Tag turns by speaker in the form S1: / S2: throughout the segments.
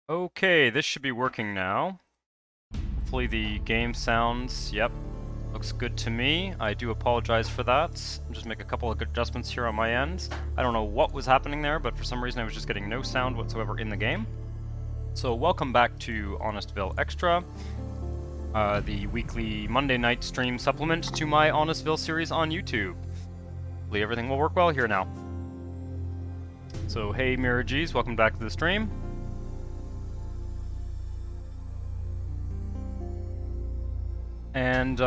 S1: Okay, this should be working now. Hopefully the game sounds, yep, looks good to me. I do apologize for that. I'll just make a couple of good adjustments here on my end. I don't know what was happening there, but for some reason I was just getting no sound whatsoever in the game. So welcome back to Honestville Extra, the weekly Monday night stream supplement to my Honestville series on YouTube. Hopefully everything will work well here now. So hey Mirror G's, welcome back to the stream. And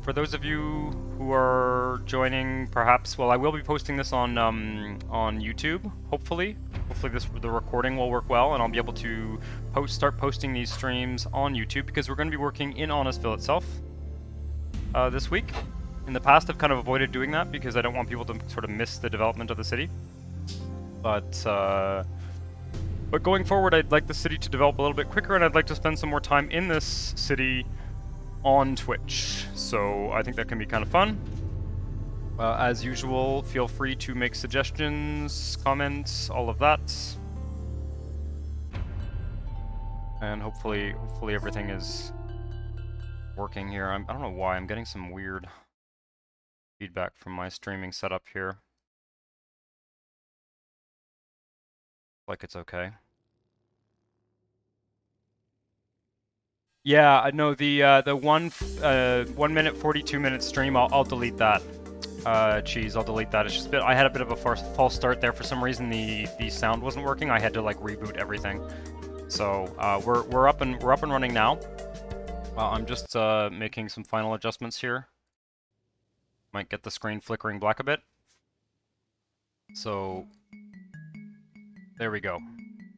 S1: for those of you who are joining, perhaps, well, I will be posting this on YouTube. Hopefully, the recording will work well, and I'll be able to start posting these streams on YouTube because we're going to be working in Honestville itself this week. In the past, I've kind of avoided doing that because I don't want people to sort of miss the development of the city. But going forward, I'd like the city to develop a little bit quicker, and I'd like to spend some more time in this city on Twitch, so I think that can be kind of fun. As usual, feel free to make suggestions, comments, all of that. And hopefully everything is working here. I don't know why, I'm getting some weird feedback from my streaming setup here. Like it's okay. Yeah, I know the 1 minute 42 minute stream. I'll delete that. Geez, I'll delete that. It's just I had a bit of a false start there. For some reason, the sound wasn't working. I had to like reboot everything. So we're up and running now. I'm just making some final adjustments here. Might get the screen flickering black a bit. So there we go.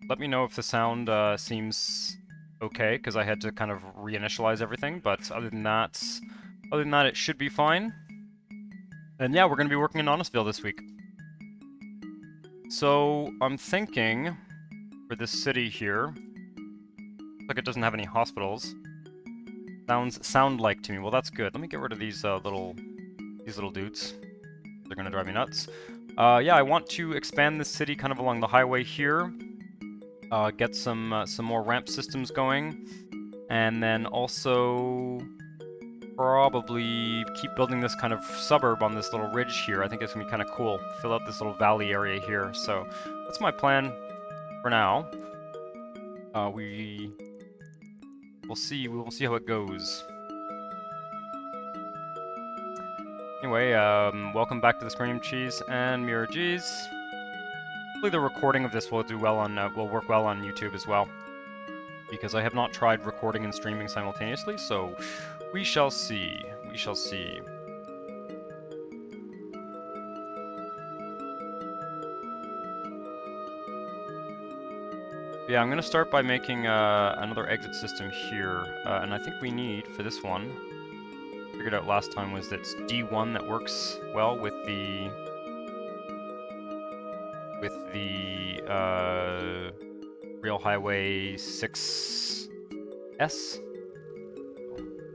S1: Let me know if the sound seems okay, because I had to kind of reinitialize everything. But other than that, it should be fine. And yeah, we're going to be working in Honestville this week. So I'm thinking for this city here, looks like it doesn't have any hospitals. Sound like to me. Well, that's good. Let me get rid of these little dudes. They're going to drive me nuts. Yeah, I want to expand this city kind of along the highway here. Get some more ramp systems going, and then also probably keep building this kind of suburb on this little ridge here. I think it's gonna be kind of cool. Fill out this little valley area here. So that's my plan for now. We will see how it goes. Anyway, welcome back to the Scream Cheese and Mirror G's. Hopefully the recording of this will do well on will work well on YouTube as well, because I have not tried recording and streaming simultaneously. So we shall see. We shall see. Yeah, I'm gonna start by making another exit system here, and I think we need for this one. Figured out last time was that it's D1 that works well with the Real Highway 6S.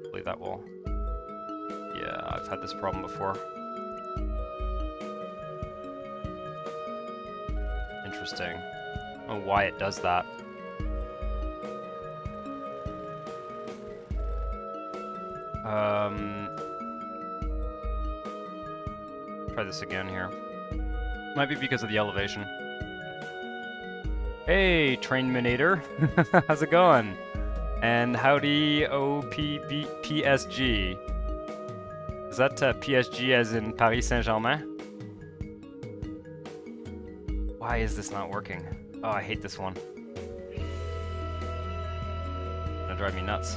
S1: Hopefully that will. Yeah, I've had this problem before. Interesting. I don't know why it does that. Try this again here. Might be because of the elevation. Hey, Trainminator. How's it going? And howdy, OPPSG. Is that PSG as in Paris Saint-Germain? Why is this not working? Oh, I hate this one. It's gonna drive me nuts.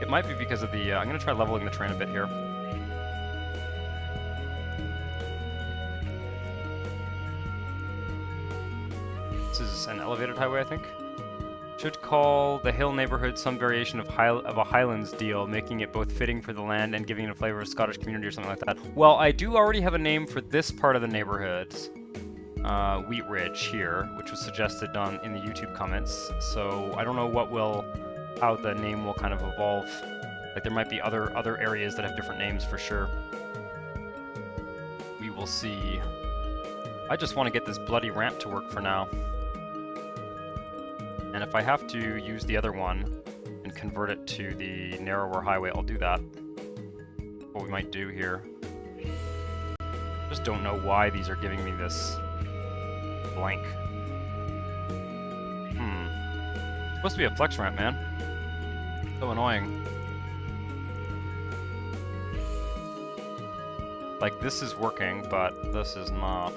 S1: It might be because of the... I'm gonna try leveling the train a bit here. This is an elevated highway, I think. Should call the hill neighborhood some variation of a Highlands deal, making it both fitting for the land and giving it a flavor of Scottish community or something like that. Well, I do already have a name for this part of the neighborhood. Wheat Ridge here, which was suggested in the YouTube comments. So I don't know how the name will kind of evolve. Like there might be other areas that have different names for sure. We will see. I just want to get this bloody ramp to work for now. And if I have to use the other one and convert it to the narrower highway, I'll do that. What we might do here. Just don't know why these are giving me this blank. It's supposed to be a flex ramp, man. So annoying. Like, this is working, but this is not.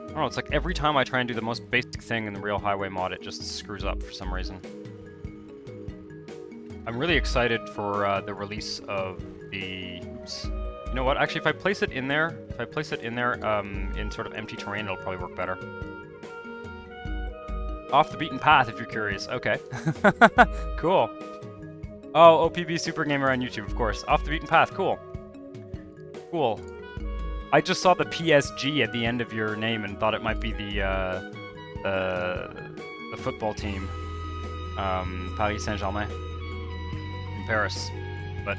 S1: I don't know, it's like every time I try and do the most basic thing in the Real Highway mod, it just screws up for some reason. I'm really excited for the release of the... Oops. You know what, actually if I place it in there, in sort of empty terrain, it'll probably work better. Off the beaten path, if you're curious. Okay. Cool. Oh, OPB Super Gamer on YouTube, of course. Off the beaten path, cool. Cool. I just saw the PSG at the end of your name and thought it might be the football team, Paris Saint-Germain in Paris, but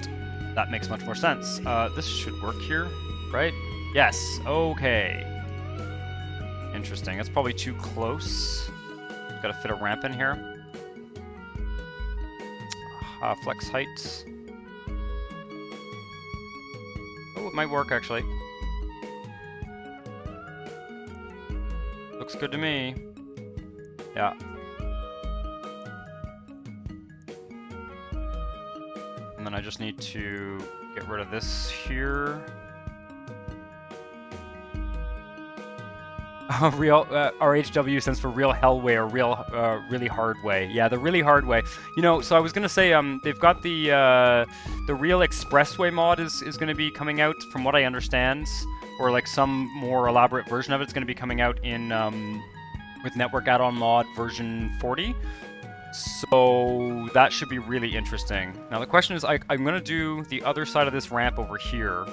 S1: that makes much more sense. This should work here, right? Yes. Okay. Interesting. That's probably too close. Got to fit a ramp in here. Flex height. Oh, it might work actually. Looks good to me. Yeah. And then I just need to get rid of this here. RHW stands for real hell way, or real, really hard way. Yeah, the really hard way. You know, so I was gonna say, they've got the real expressway mod is gonna be coming out, from what I understand, or like some more elaborate version of it's gonna be coming out in with network add-on mod version 40. So that should be really interesting. Now the question is, I'm gonna do the other side of this ramp over here.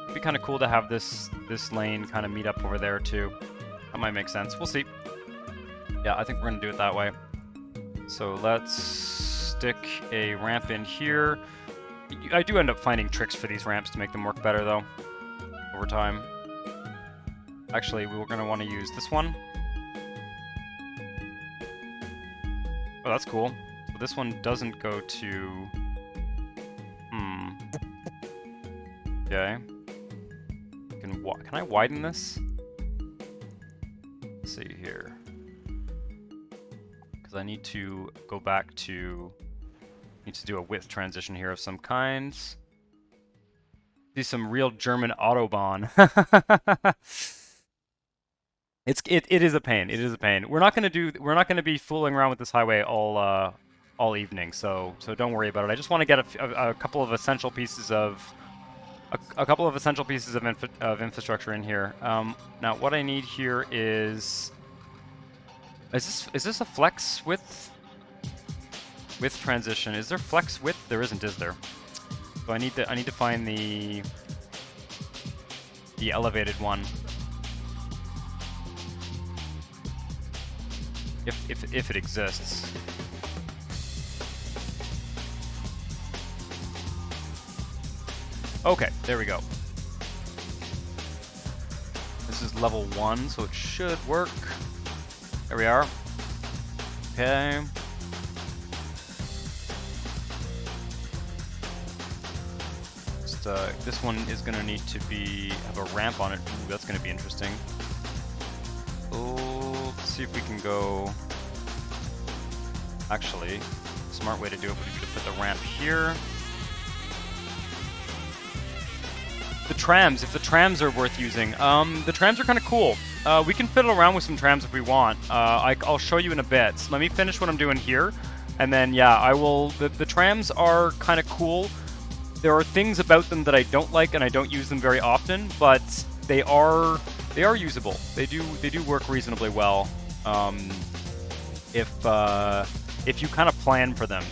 S1: It'd be kind of cool to have this lane kind of meet up over there too. That might make sense. We'll see. Yeah, I think we're gonna do it that way. So let's stick a ramp in here. I do end up finding tricks for these ramps to make them work better though, over time. Actually, we're gonna want to use this one. Oh, that's cool. So this one doesn't go to... Okay. Can I widen this? Let's see here. Because I need to go back to... Need to do a width transition here of some kind. See some real German Autobahn. It is a pain. It is a pain. We're not gonna be fooling around with this highway all evening. So don't worry about it. I just want to get a couple of essential pieces of infrastructure in here. Now what I need here is this a flex width transition? Is there flex width? There isn't, is there? So I need to find the elevated one. If it exists. Okay, there we go. This is level 1, so it should work. There we are. Okay. Just, this one is gonna need to have a ramp on it. Ooh, that's gonna be interesting. Oh, let's see if we can go... Actually, a smart way to do it would be to put the ramp here. The trams, if the trams are worth using. The trams are kind of cool. We can fiddle around with some trams if we want. I'll show you in a bit. So let me finish what I'm doing here, and then yeah, I will. The trams are kind of cool. There are things about them that I don't like, and I don't use them very often, but they are usable. They do work reasonably well. If you kind of plan for them.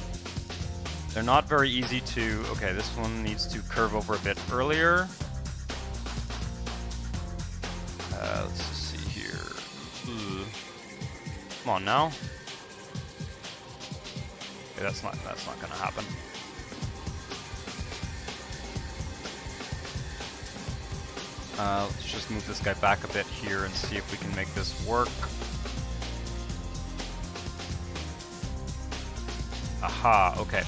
S1: They're not very easy to... Okay, this one needs to curve over a bit earlier. Let's see here. Ooh. Come on now. Okay, that's not gonna happen. Let's just move this guy back a bit here and see if we can make this work. Aha, okay.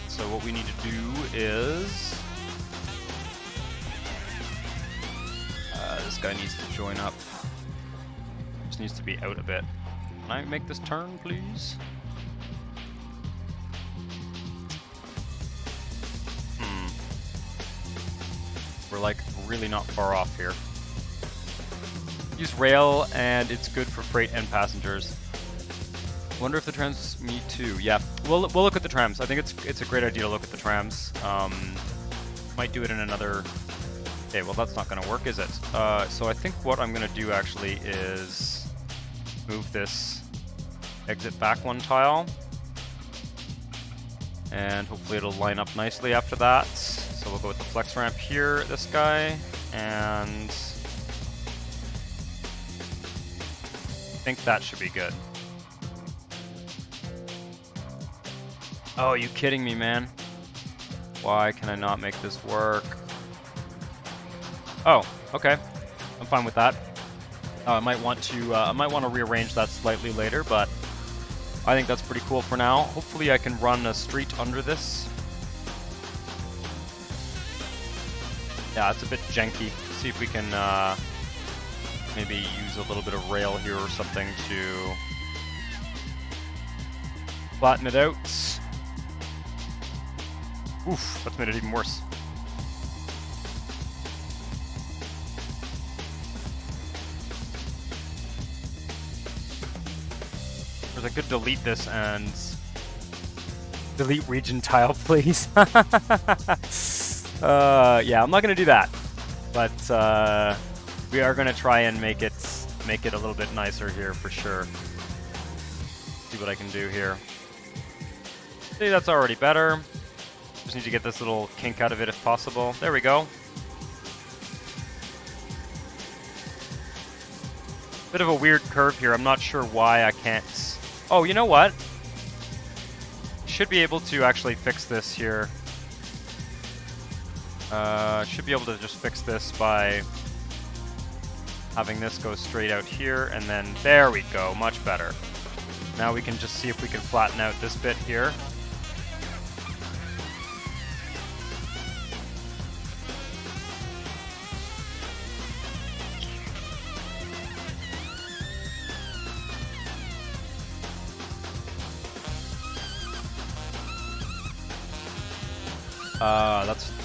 S1: So what we need to do is... this guy needs to join up. Just needs to be out a bit. Can I make this turn, please? We're like really not far off here. Use rail and it's good for freight and passengers. Wonder if the trams, me too. Yeah, we'll look at the trams. I think it's a great idea to look at the trams. Might do it in another... Okay, well that's not gonna work, is it? So I think what I'm gonna do actually is move this exit back one tile. And hopefully it'll line up nicely after that. So we'll go with the flex ramp here, this guy, and I think that should be good. Oh, are you kidding me, man? Why can I not make this work? Oh, okay. I'm fine with that. I might want to rearrange that slightly later, but I think that's pretty cool for now. Hopefully I can run a street under this. Yeah, it's a bit janky. See if we can maybe use a little bit of rail here or something to flatten it out. Oof, that's made it even worse. I could delete this and delete region tile, please. Yeah, I'm not gonna do that, but we are gonna try and make it a little bit nicer here for sure. See what I can do here. See, that's already better. Just need to get this little kink out of it if possible. There we go. Bit of a weird curve here. I'm not sure why I can't... Oh, you know what? Should be able to actually fix this here. Should be able to just fix this by having this go straight out here, and then there we go, much better. Now we can just see if we can flatten out this bit here.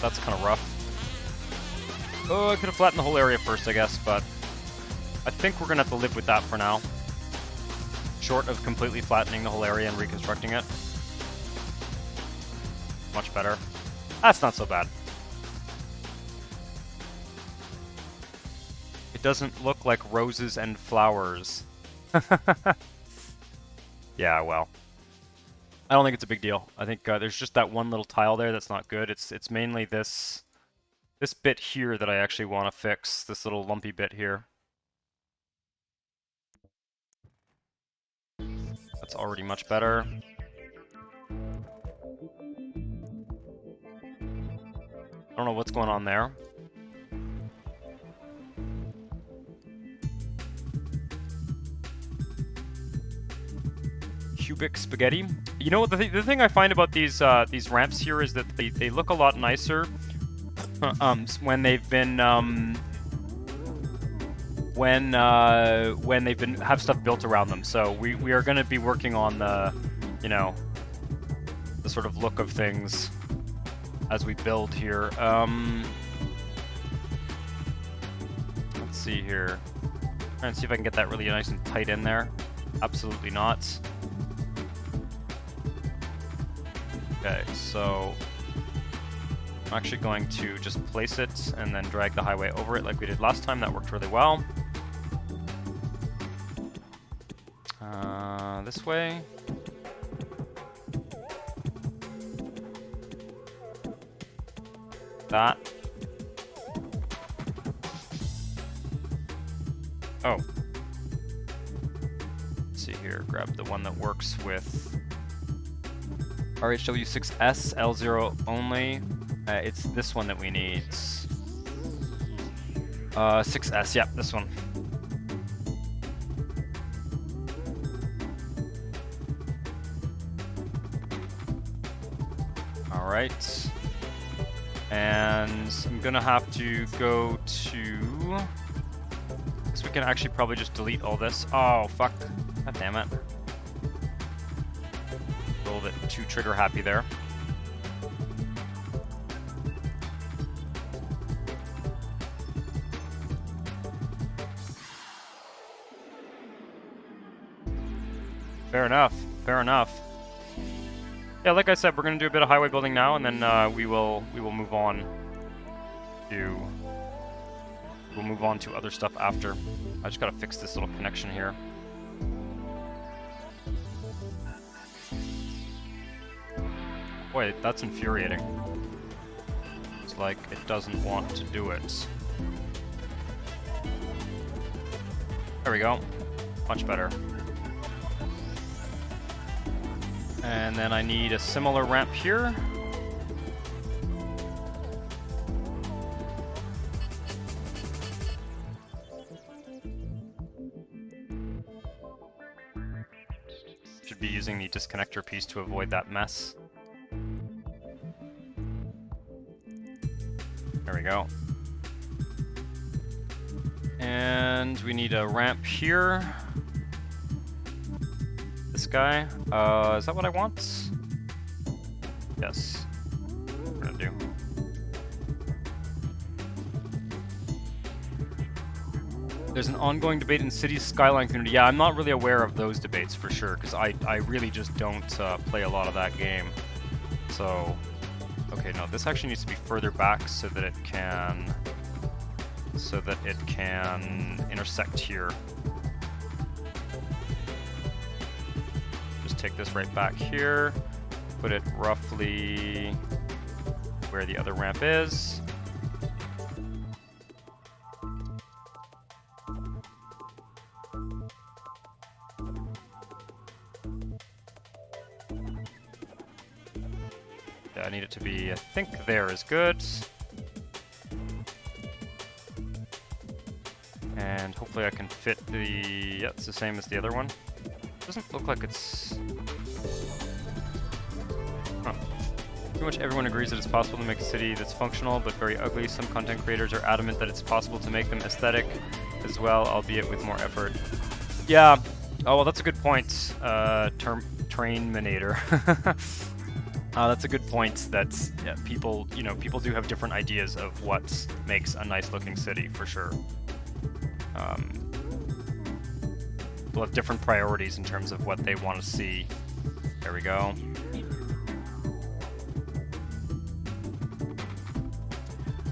S1: That's kind of rough. Oh, I could have flattened the whole area first, I guess, but I think we're gonna have to live with that for now. Short of completely flattening the whole area and reconstructing it. Much better. That's not so bad. It doesn't look like roses and flowers. Yeah, well. I don't think it's a big deal. I think there's just that one little tile there that's not good. It's mainly this bit here that I actually want to fix. This little lumpy bit here. That's already much better. I don't know what's going on there. Cubic spaghetti. You know what, the thing I find about these ramps here is that they look a lot nicer when they've been have stuff built around them. So we are going to be working on the, you know, the sort of look of things as we build here. Let's see here. Try and see if I can get that really nice and tight in there. Absolutely not. Okay, so I'm actually going to just place it and then drag the highway over it like we did last time. That worked really well. This way. That. Oh. Let's see here, grab the one that works with RHW6S, L0 only. It's this one that we need. 6S, yep, this one. Alright. And I'm gonna have to go to... So we can actually probably just delete all this. Oh, fuck. God damn it. A little bit too trigger happy there. Fair enough. Fair enough. Yeah, like I said, we're gonna do a bit of highway building now, and then we will move on to other stuff after. I just gotta fix this little connection here. Boy, that's infuriating. It's like it doesn't want to do it. There we go. Much better. And then I need a similar ramp here. Should be using the disconnector piece to avoid that mess. There we go. And we need a ramp here. This guy. Is that what I want? Yes. We're gonna do. There's an ongoing debate in the city's skyline community. Yeah, I'm not really aware of those debates for sure, because I really just don't play a lot of that game. So, okay, no, this actually needs to be further back so that it can intersect here. Just take this right back here, put it roughly where the other ramp is. I need it to be, I think there is good. And hopefully I can fit the, yeah, it's the same as the other one. Doesn't look like it's... Huh. Pretty much everyone agrees that it's possible to make a city that's functional but very ugly. Some content creators are adamant that it's possible to make them aesthetic as well, albeit with more effort. Yeah, oh well, that's a good point, Trainminator. That's a good point. That's yeah, people do have different ideas of what makes a nice looking city for sure. People have different priorities in terms of what they want to see. There we go.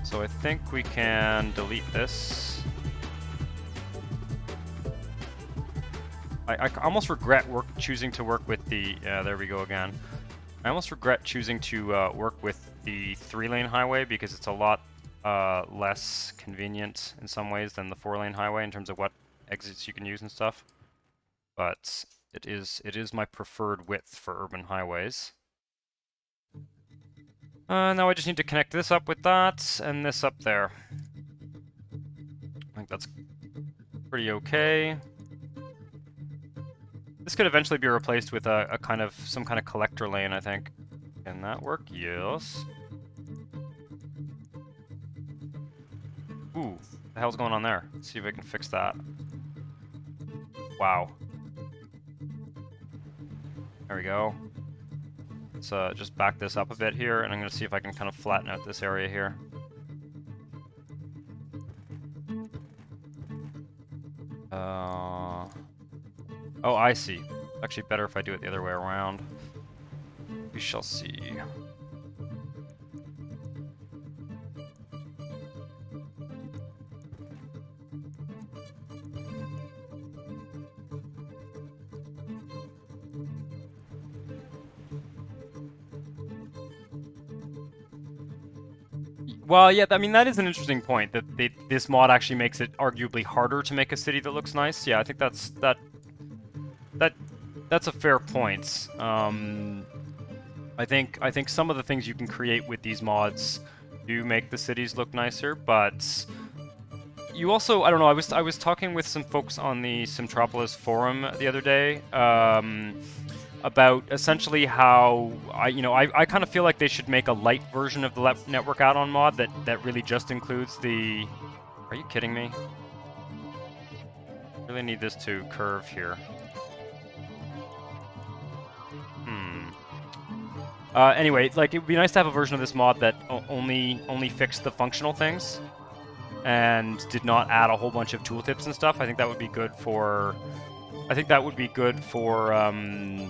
S1: So I think we can delete this. I almost regret choosing to work with the, there we go again. I almost regret choosing to work with the 3-lane highway because it's a lot less convenient in some ways than the 4-lane highway in terms of what exits you can use and stuff. But it is my preferred width for urban highways. Now I just need to connect this up with that and this up there. I think that's pretty okay. This could eventually be replaced with some kind of collector lane, I think. Can that work? Yes. Ooh, what the hell's going on there? Let's see if I can fix that. Wow. There we go. Let's just back this up a bit here, and I'm going to see if I can kind of flatten out this area here. Oh, I see. Actually better if I do it the other way around. We shall see. Well, yeah, I mean, that is an interesting point, that this mod actually makes it arguably harder to make a city that looks nice. Yeah, I think that's a fair point. I think some of the things you can create with these mods do make the cities look nicer, but You also, I don't know. I was talking with some folks on the Simtropolis forum the other day about essentially how I kind of feel like they should make a light version of the network add-on mod that really just includes the. Are you kidding me? Really need this to curve here. Anyway, like it would be nice to have a version of this mod that only fixed the functional things and did not add a whole bunch of tooltips and stuff. I think that would be good for. I think that would be good for kind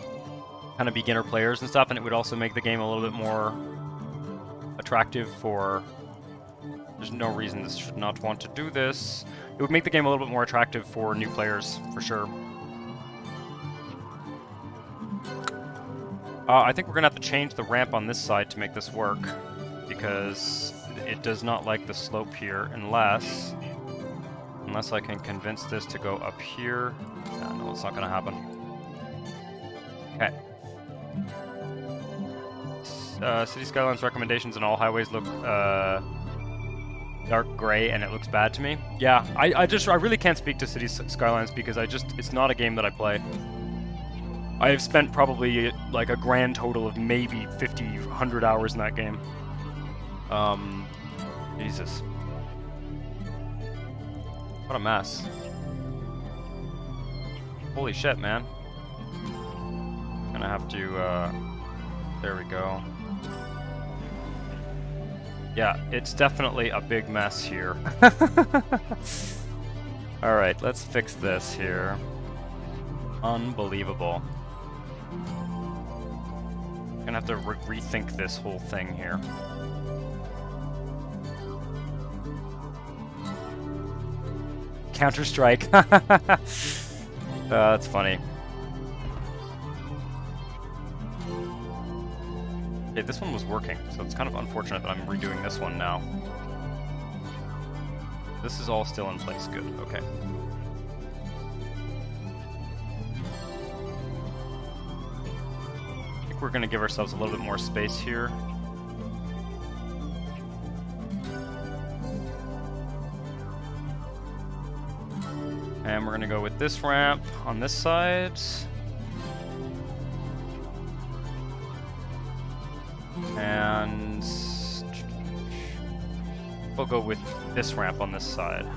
S1: of beginner players and stuff, and it would also make the game a little bit more attractive for. There's no reason this should not want to do this. It would make the game a little bit more attractive for new players, for sure. I think we're going to have to change the ramp on this side to make this work, because it does not like the slope here unless I can convince this to go up here. No, it's not going to happen. Okay. City Skylines recommendations and all highways look dark gray, and it looks bad to me. Yeah, I really can't speak to City Skylines because it's not a game that I play. I have spent probably like a grand total of maybe 50, 100 hours in that game. Jesus. What a mess. Holy shit, man. Gonna have to, there we go. Yeah, it's definitely a big mess here. Alright, let's fix this here. Unbelievable. Gonna have to rethink this whole thing here. Counter-Strike. That's funny. Okay, this one was working, so it's kind of unfortunate that I'm redoing this one now. This is all still in place. Good, okay. I think we're going to give ourselves a little bit more space here. And we're going to go with this ramp on this side. And we'll go with this ramp on this side.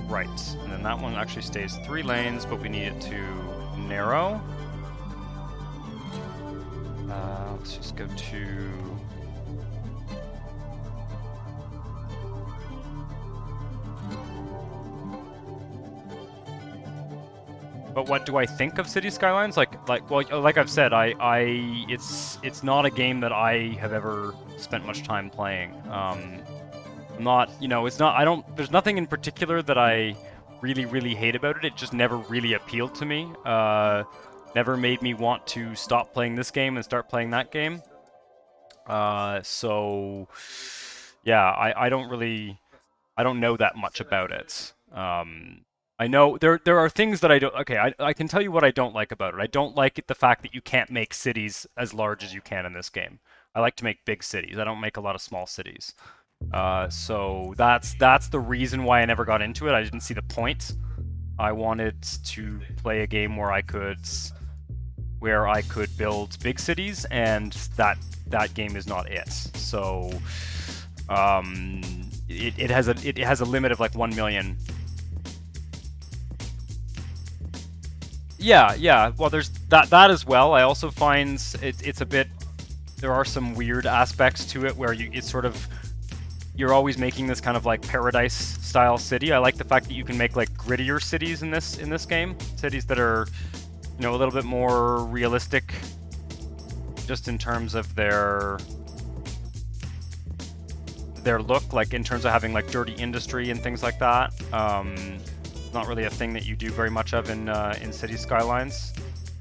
S1: Right, and then that one actually stays 3 lanes, but we need it to narrow. Let's just go to... But what do I think of City Skylines? Well, like I've said, it's not a game that I have ever spent much time playing. Not, it's not. There's nothing in particular that I really hate about it. It just never really appealed to me. Never made me want to stop playing this game and start playing that game. So, yeah, I don't know that much about it. I know there are things that I don't. Okay, I can tell you what I don't like about it. I don't like the fact that you can't make cities as large as you can in this game. I like to make big cities. I don't make a lot of small cities. So that's the reason why I never got into it. I didn't see the point. I wanted to play a game where I could build big cities, and that game is not it. So it has a limit of like 1 million. Yeah. Well, there's that as well. I also find it's a bit. There are some weird aspects to it where you're always making this kind of like paradise style city. I like the fact that you can make like grittier cities in this game. Cities that are, a little bit more realistic, just in terms of their look, like in terms of having like dirty industry and things like that. Not really a thing that you do very much of in City Skylines.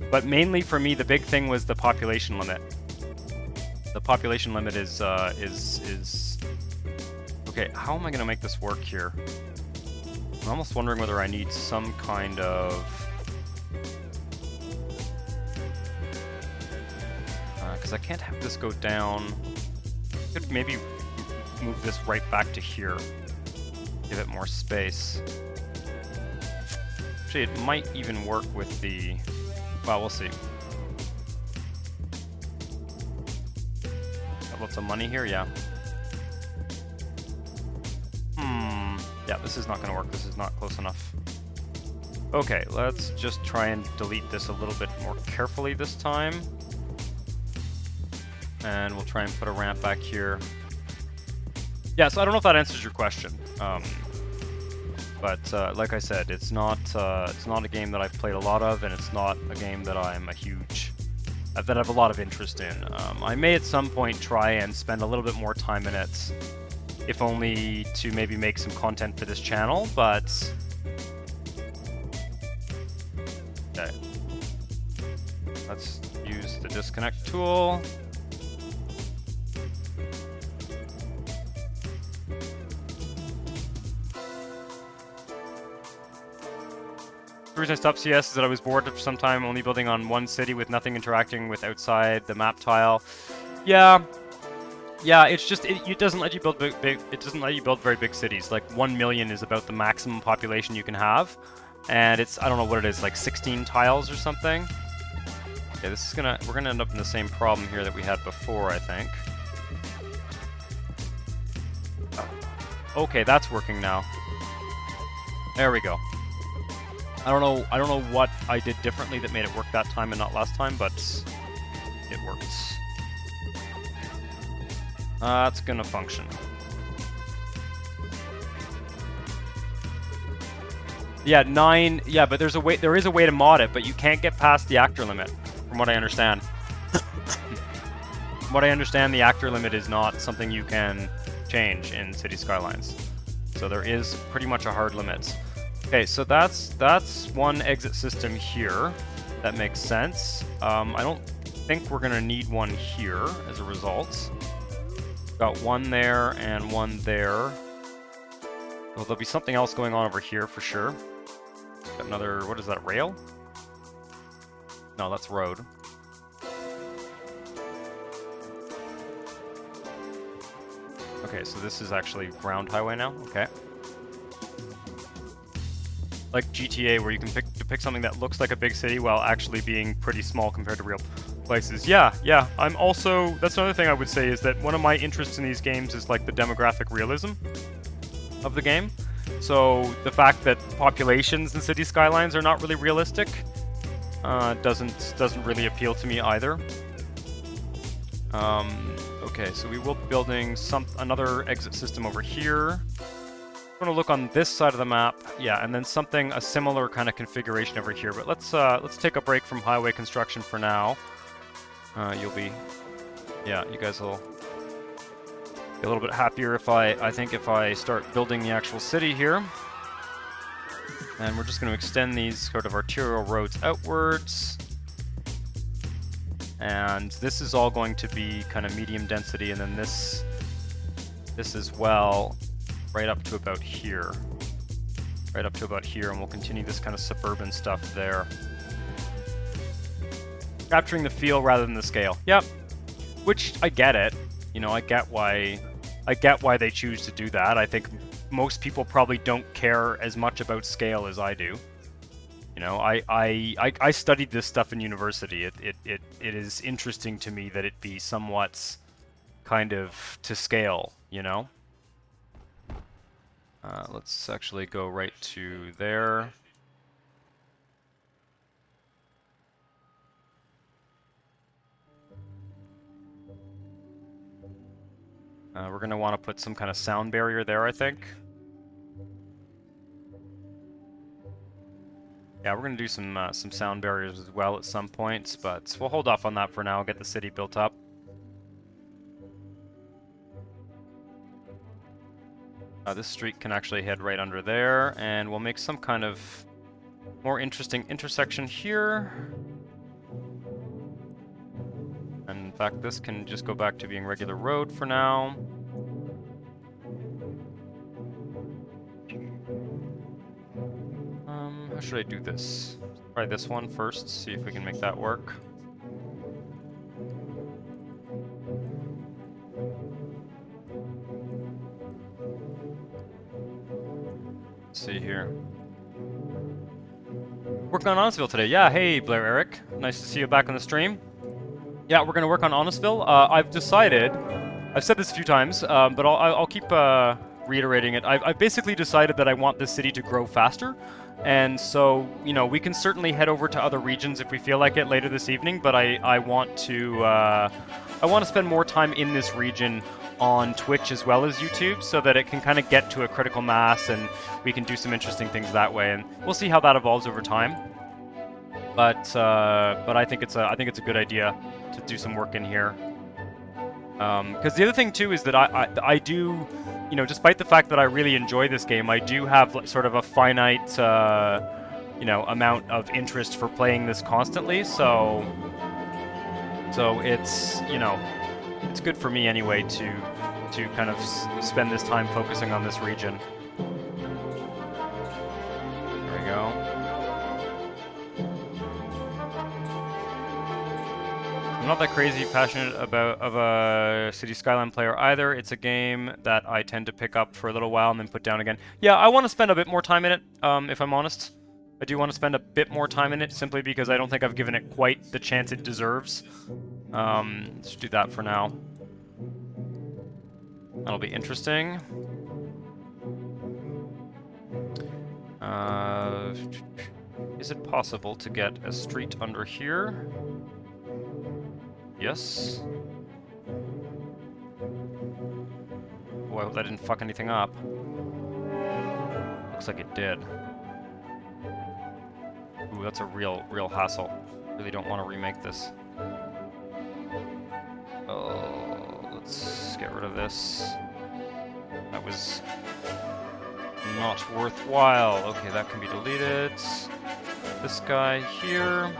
S1: But mainly for me, the big thing was the population limit. The population limit is okay. How am I gonna make this work here? I'm almost wondering whether I need some kind of because I can't have this go down. Could maybe move this right back to here. Give it more space. Actually, it might even work with the... Well, we'll see. Got lots of money here, yeah. Yeah, this is not going to work. This is not close enough. Okay, let's just try and delete this a little bit more carefully this time. And we'll try and put a ramp back here. Yeah, so I don't know if that answers your question. But like I said, it's not a game that I've played a lot of, and it's not a game that I'm that I have a lot of interest in. I may at some point try and spend a little bit more time in it, if only to maybe make some content for this channel, but... Okay. Let's use the disconnect tool. The reason I stopped CS is that I was bored for some time, only building on one city with nothing interacting with outside the map tile. Yeah, it's just it doesn't let you build big. It doesn't let you build very big cities. Like 1 million is about the maximum population you can have, and it's, I don't know what it is, like 16 tiles or something. Okay, this is we're gonna end up in the same problem here that we had before, I think. Okay, that's working now. There we go. I don't know what I did differently that made it work that time and not last time, but it works. That's gonna function. Yeah, 9. Yeah, but there is a way to mod it, but you can't get past the actor limit, from what I understand. From what I understand, the actor limit is not something you can change in City Skylines. So there is pretty much a hard limit. Okay, so that's one exit system here. That makes sense. I don't think we're gonna need one here as a result. Got one there and one there. Well, there'll be something else going on over here for sure. Got another, what is that, rail? No, that's road. Okay, so this is actually ground highway now, okay. Like GTA, where you can pick something that looks like a big city while actually being pretty small compared to real places. Yeah, I'm also... That's another thing I would say, is that one of my interests in these games is like the demographic realism of the game. So the fact that populations in City Skylines are not really realistic doesn't really appeal to me either. Okay, so we will be building another exit system over here. I'm gonna look on this side of the map, yeah, and then a similar kind of configuration over here. But let's take a break from highway construction for now. You guys will be a little bit happier if I think if I start building the actual city here. And we're just going to extend these sort of arterial roads outwards. And this is all going to be kind of medium density, and then this as well, right up to about here. Right up to about here, and we'll continue this kind of suburban stuff there. Capturing the feel rather than the scale. Yep. Which, I get it. You know, I get why they choose to do that. I think most people probably don't care as much about scale as I do. You know, I studied this stuff in university. It is interesting to me that it be somewhat kind of to scale, you know? Let's actually go right to there. We're going to want to put some kind of sound barrier there, I think. Yeah, we're going to do some sound barriers as well at some point, but we'll hold off on that for now, get the city built up. This street can actually head right under there, and we'll make some kind of more interesting intersection here. And in fact, this can just go back to being regular road for now. How should I do this? Try this one first, see if we can make that work. here. Working on Honestville today. Yeah, hey Blair Eric. Nice to see you back on the stream. Yeah, we're gonna work on Honestville. I've decided, I've said this a few times, but I'll keep reiterating it. I've basically decided that I want this city to grow faster. And so, you know, we can certainly head over to other regions if we feel like it later this evening, but I want to spend more time in this region on Twitch as well as YouTube so that it can kind of get to a critical mass and we can do some interesting things that way. And we'll see how that evolves over time. But I think it's a good idea to do some work in here. Because the other thing too is that I do, you know, despite the fact that I really enjoy this game, I do have like, sort of a finite, you know, amount of interest for playing this constantly. So it's, you know, it's good for me anyway to kind of spend this time focusing on this region. There we go. I'm not that crazy passionate of a City Skyline player either. It's a game that I tend to pick up for a little while and then put down again. Yeah, I want to spend a bit more time in it, if I'm honest. I do want to spend a bit more time in it simply because I don't think I've given it quite the chance it deserves. Let's do that for now. That'll be interesting. Is it possible to get a street under here? Yes. Oh, I hope that didn't fuck anything up. Looks like it did. Ooh, that's a real hassle. Really don't want to remake this. Oh, let's get rid of this. That was not worthwhile. Okay, that can be deleted. This guy here.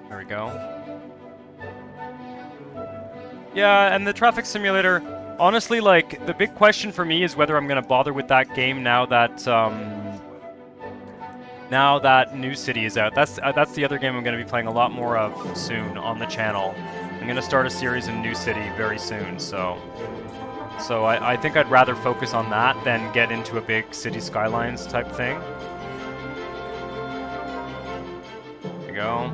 S1: There we go. Yeah, and the traffic simulator, honestly, like, the big question for me is whether I'm going to bother with that game now that New City is out. That's the other game I'm going to be playing a lot more of soon on the channel. I'm going to start a series in New City very soon, so I think I'd rather focus on that than get into a big City Skylines type thing. There we go.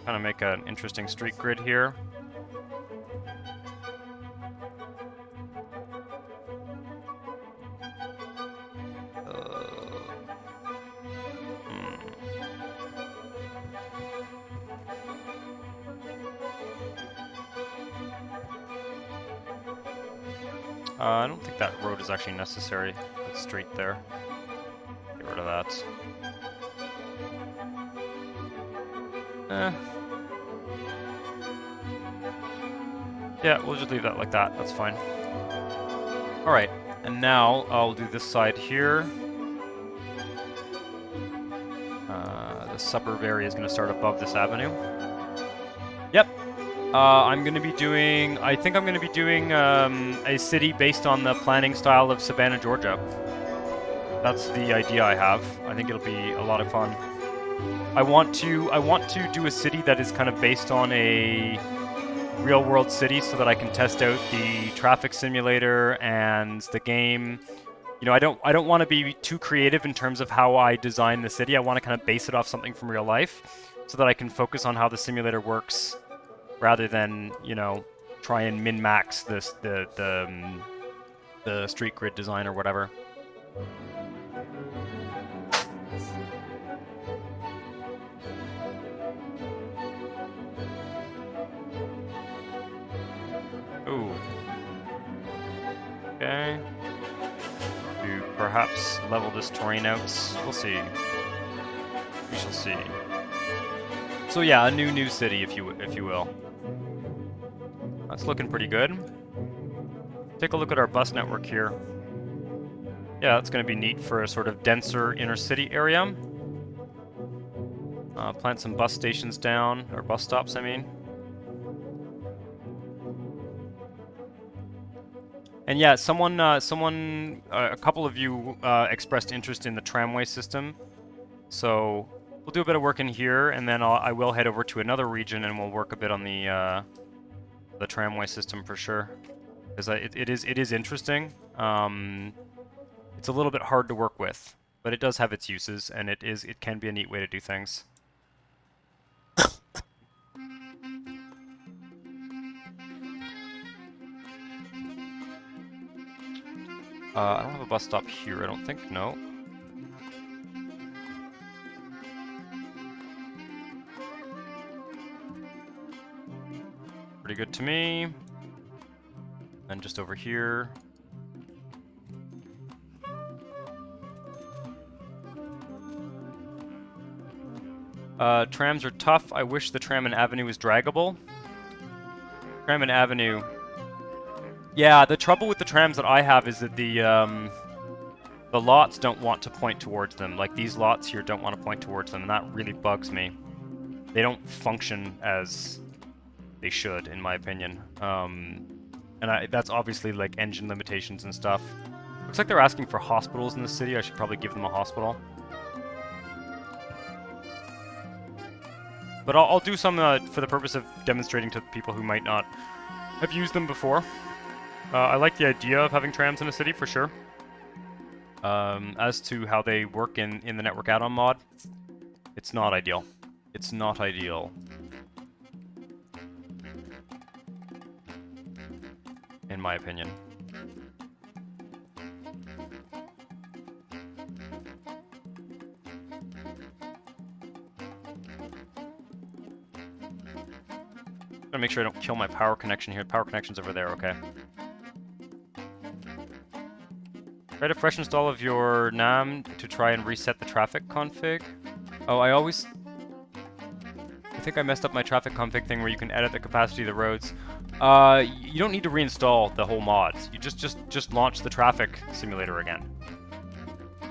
S1: Kind of make an interesting street grid here. I don't think that road is actually necessary. It's straight there. Get rid of that. Yeah, we'll just leave that like that. That's fine. Alright, and now I'll do this side here. The suburb area is going to start above this avenue. Yep. I'm going to be doing... I think I'm going to be doing a city based on the planning style of Savannah, Georgia. That's the idea I have. I think it'll be a lot of fun. I want to do a city that is kind of based on a real-world city so that I can test out the traffic simulator and the game. You know, I don't want to be too creative in terms of how I design the city. I want to kind of base it off something from real life so that I can focus on how the simulator works rather than, you know, try and min-max the street grid design or whatever. Ooh. Okay. To perhaps level this terrain out. We'll see. We shall see. So yeah, a new city, if you will. That's looking pretty good. Take a look at our bus network here. Yeah, that's going to be neat for a sort of denser inner city area. Plant some bus stations down, or bus stops, I mean. And yeah, a couple of you expressed interest in the tramway system. So we'll do a bit of work in here, and then I will head over to another region, and we'll work a bit on the the tramway system for sure, because it is interesting. It's a little bit hard to work with, but it does have its uses, and it can be a neat way to do things. I don't have a bus stop here, I don't think, no. Pretty good to me. And just over here. Trams are tough. I wish the tram and avenue was draggable. Tram and avenue. Yeah, the trouble with the trams that I have is that the lots don't want to point towards them. Like, these lots here don't want to point towards them, and that really bugs me. They don't function as they should, in my opinion. And that's obviously, like, engine limitations and stuff. Looks like they're asking for hospitals in the city. I should probably give them a hospital. But I'll do some for the purpose of demonstrating to people who might not have used them before. I like the idea of having trams in a city, for sure. As to how they work in the network add-on mod, it's not ideal. It's not ideal. In my opinion. Gotta make sure I don't kill my power connection here. Power connection's over there, okay. Try to fresh install of your NAM to try and reset the traffic config. Oh, I think I messed up my traffic config thing where you can edit the capacity of the roads. You don't need to reinstall the whole mod. You just launch the traffic simulator again.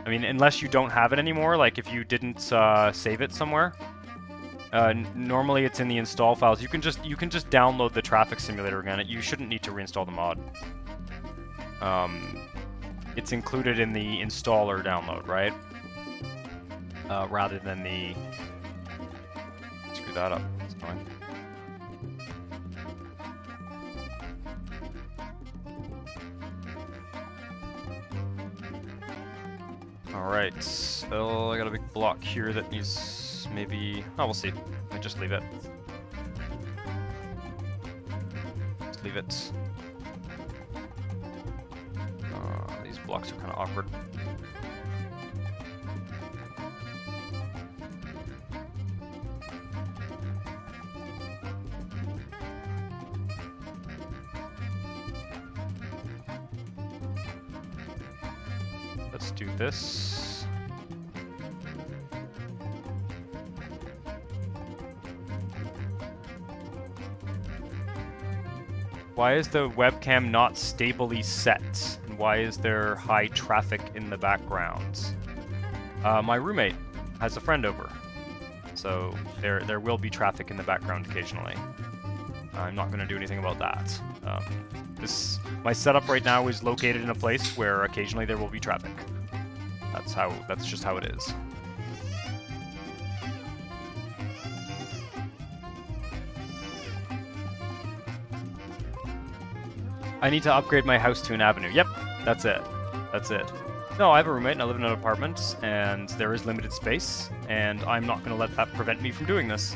S1: I mean, unless you don't have it anymore, like if you didn't save it somewhere. Normally it's in the install files. You can just download the traffic simulator again. You shouldn't need to reinstall the mod. It's included in the installer download, right? Rather than the... Screw that up. It's annoying. Alright, so I got a big block here that needs maybe... Oh, we'll see. I just leave it. Just leave it. These blocks are kind of awkward. Let's do this. Why is the webcam not stably set? And why is there high traffic in the background? My roommate has a friend over, so there will be traffic in the background occasionally. I'm not going to do anything about that. My setup right now is located in a place where occasionally there will be traffic. That's just how it is. I need to upgrade my house to an avenue. Yep, that's it. That's it. No, I have a roommate and I live in an apartment, and there is limited space, and I'm not going to let that prevent me from doing this.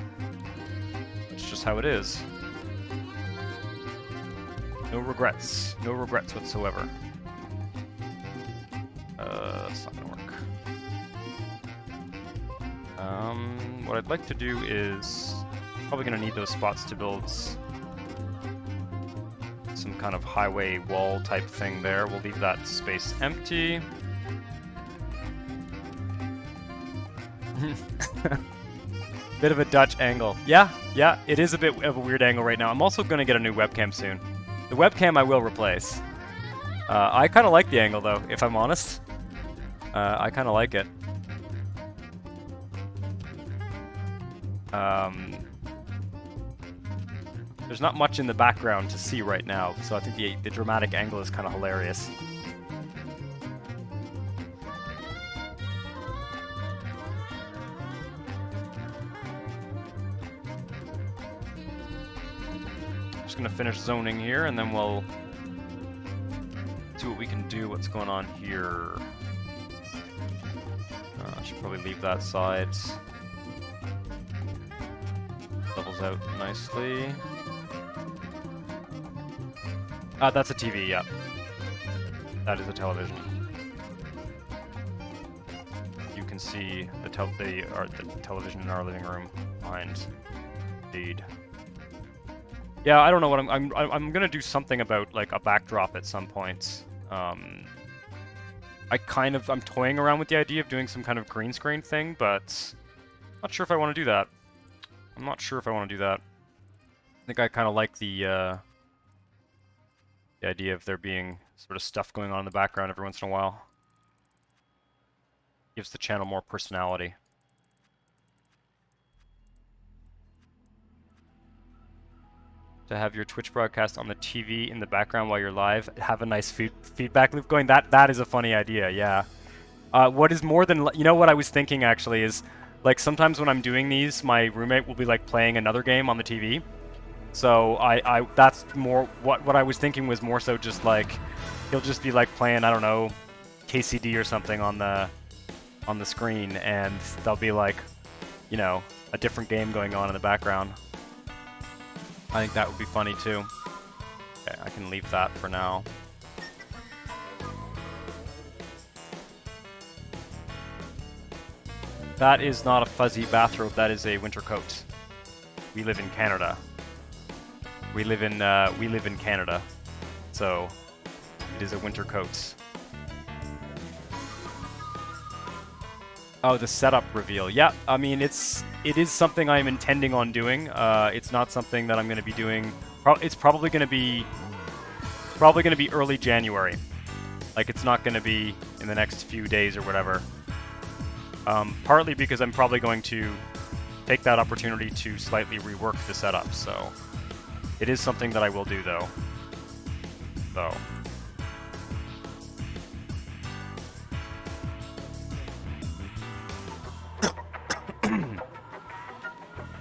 S1: It's just how it is. No regrets. No regrets whatsoever. That's not gonna work. What I'd like to do is... Probably gonna need those spots to build some kind of highway wall type thing there. We'll leave that space empty. Bit of a Dutch angle. Yeah, it is a bit of a weird angle right now. I'm also gonna get a new webcam soon. The webcam I will replace. I kind of like the angle, though, if I'm honest. I kind of like it. There's not much in the background to see right now, so I think the dramatic angle is kind of hilarious. just gonna finish zoning here, and then we'll see what we can do. What's going on here? I should probably leave that side. Levels out nicely. That's a TV, yeah. That is a television. You can see the television in our living room behind. Indeed. Yeah, I don't know what I'm gonna do something about like a backdrop at some point. I'm toying around with the idea of doing some kind of green screen thing, but not sure if I want to do that. I'm not sure if I want to do that. I think I kind of like the idea of there being sort of stuff going on in the background every once in a while. Gives the channel more personality. To have your Twitch broadcast on the TV in the background while you're live, have a nice feedback loop going. That is a funny idea, yeah. What is more than, you know what I was thinking actually is, like sometimes when I'm doing these, my roommate will be like playing another game on the TV. So that's more, what I was thinking was more so just like, he'll just be like playing, I don't know, KCD or something on the screen, and there'll be like, you know, a different game going on in the background. I think that would be funny too. Okay, I can leave that for now. That is not a fuzzy bathrobe, that is a winter coat. We live in Canada. We live in Canada. So it is a winter coat. Oh, the setup reveal. Yeah, I mean it is something I'm intending on doing. It's not something that I'm going to be doing. It's probably going to be early January. Like it's not going to be in the next few days or whatever. Partly because I'm probably going to take that opportunity to slightly rework the setup. So it is something that I will do though. So.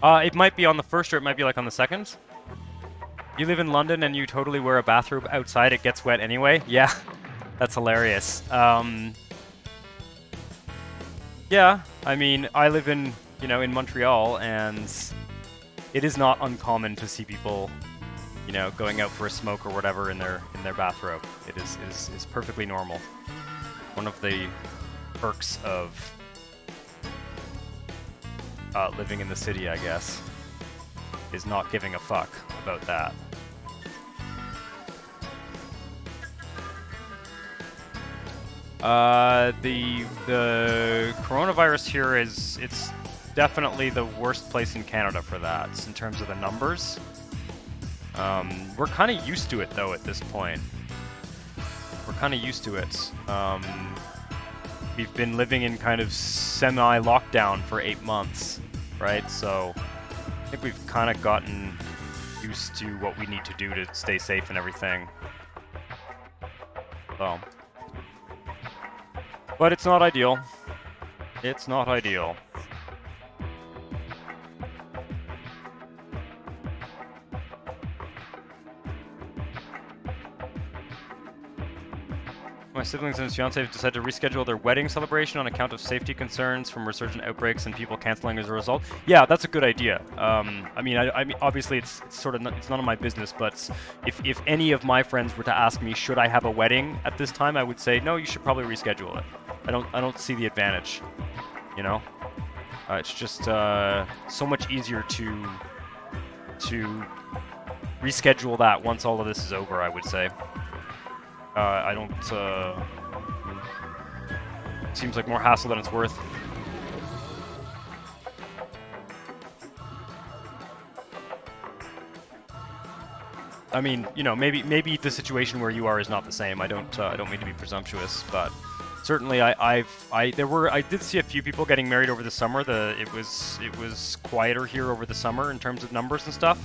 S1: It might be on the first, or it might be like on the second. You live in London and you totally wear a bathrobe outside, it gets wet anyway? Yeah, that's hilarious. Yeah, I mean, I live in, you know, in Montreal, and it is not uncommon to see people, you know, going out for a smoke or whatever in their bathrobe. It is perfectly normal. One of the perks of living in the city, I guess, is not giving a fuck about that. The coronavirus here it's definitely the worst place in Canada for that in terms of the numbers. We're kind of used to it though at this point. We're kind of used to it. We've been living in kind of semi-lockdown for 8 months, right? So I think we've kind of gotten used to what we need to do to stay safe and everything. So, but it's not ideal. It's not ideal. My siblings and his fiance have decided to reschedule their wedding celebration on account of safety concerns from resurgent outbreaks and people canceling as a result. Yeah, that's a good idea. I mean, obviously it's sort of it's none of my business, but if any of my friends were to ask me, should I have a wedding at this time, I would say no. You should probably reschedule it. I don't see the advantage. You know, it's just so much easier to reschedule that once all of this is over, I would say. I don't, seems like more hassle than it's worth. I mean, you know, maybe the situation where you are is not the same. I don't mean to be presumptuous, but certainly I did see a few people getting married over the summer. It was quieter here over the summer in terms of numbers and stuff,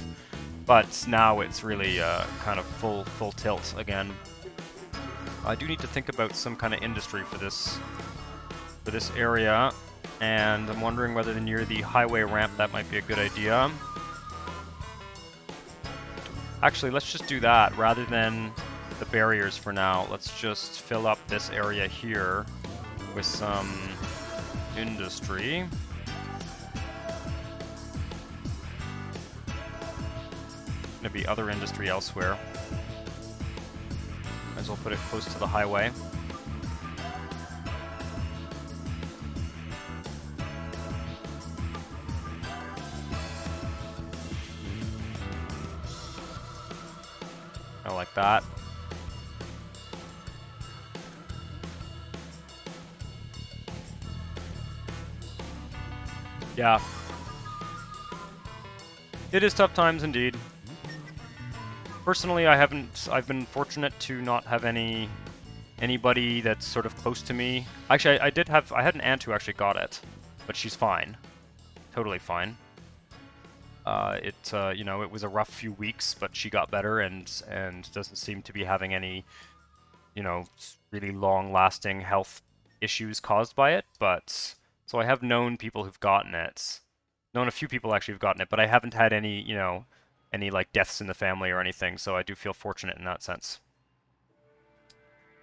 S1: but now it's really kind of full tilt again. I do need to think about some kind of industry for this area, and I'm wondering whether near the highway ramp that might be a good idea. Actually, let's just do that rather than the barriers for now. Let's just fill up this area here with some industry. Gonna be other industry elsewhere. Might as well put it close to the highway. I like that. Yeah. It is tough times indeed. Personally, I've been fortunate to not have anybody that's sort of close to me. Actually, I had an aunt who actually got it, but she's fine. Totally fine. You know, it was a rough few weeks, but she got better and doesn't seem to be having any, you know, really long-lasting health issues caused by it. But so I have known people who've gotten it. Known a few people actually who've gotten it, but I haven't had any, you know, any like deaths in the family or anything, so I do feel fortunate in that sense.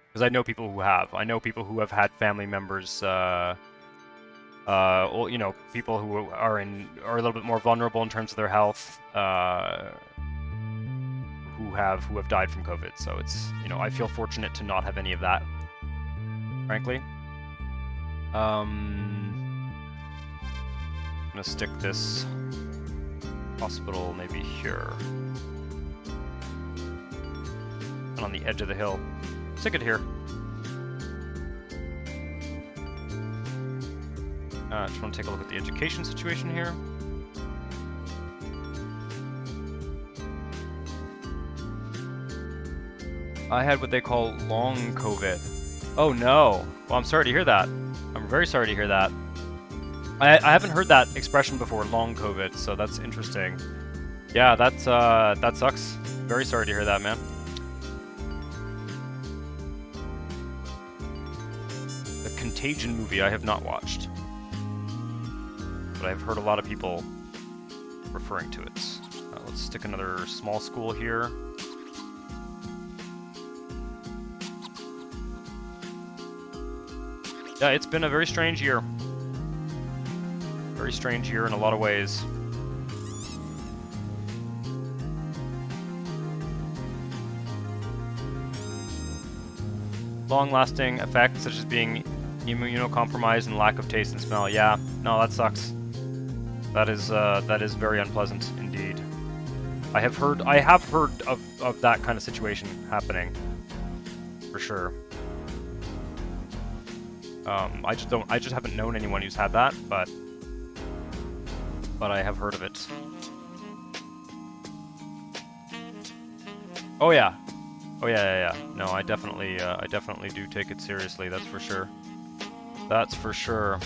S1: Because I know people who have. I know people who have had family members, well, you know, people who are a little bit more vulnerable in terms of their health, who have died from COVID. So it's, you know, I feel fortunate to not have any of that, frankly. I'm gonna stick this hospital maybe here. And on the edge of the hill. Stick it here. Just want to take a look at the education situation here. I had what they call long COVID. Oh no! Well, I'm sorry to hear that. I'm very sorry to hear that. I haven't heard that expression before, long COVID, so that's interesting. Yeah, that sucks. Very sorry to hear that, man. The Contagion movie I have not watched, but I've heard a lot of people referring to it. Let's stick another small school here. Yeah, it's been a very strange year. Very strange year in a lot of ways. Long-lasting effects such as being immunocompromised and lack of taste and smell. Yeah, no, that sucks. That is very unpleasant indeed. I have heard of that kind of situation happening, for sure. I just haven't known anyone who's had that, but I have heard of it. Oh yeah. Oh yeah. No, I definitely do take it seriously, that's for sure. That's for sure.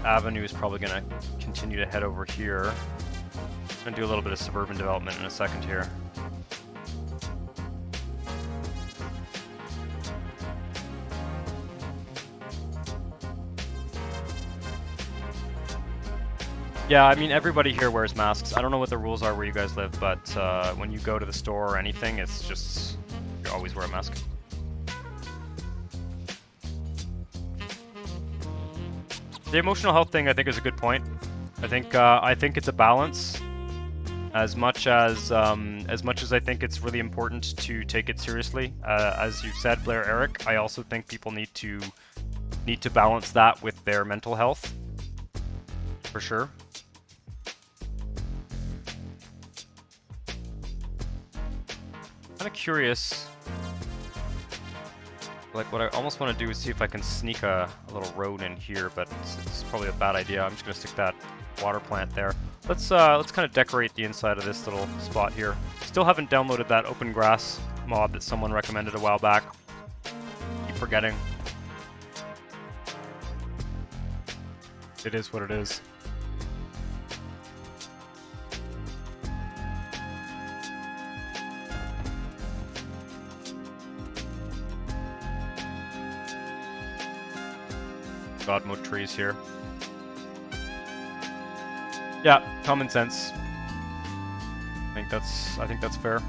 S1: Avenue is probably going to continue to head over here. I'm going to do a little bit of suburban development in a second here. Yeah, I mean, everybody here wears masks. I don't know what the rules are where you guys live, but when you go to the store or anything, it's just, you always wear a mask. The emotional health thing, I think, is a good point. I think it's a balance. As much as I think it's really important to take it seriously, as you said, Blair Eric, I also think people need to balance that with their mental health, for sure. Kind of curious. Like, what I almost want to do is see if I can sneak a little road in here, but it's probably a bad idea. I'm just going to stick that water plant there. Let's kind of decorate the inside of this little spot here. Still haven't downloaded that open grass mod that someone recommended a while back. Keep forgetting. It is what it is. God mode trees here. Yeah, common sense. I think that's fair.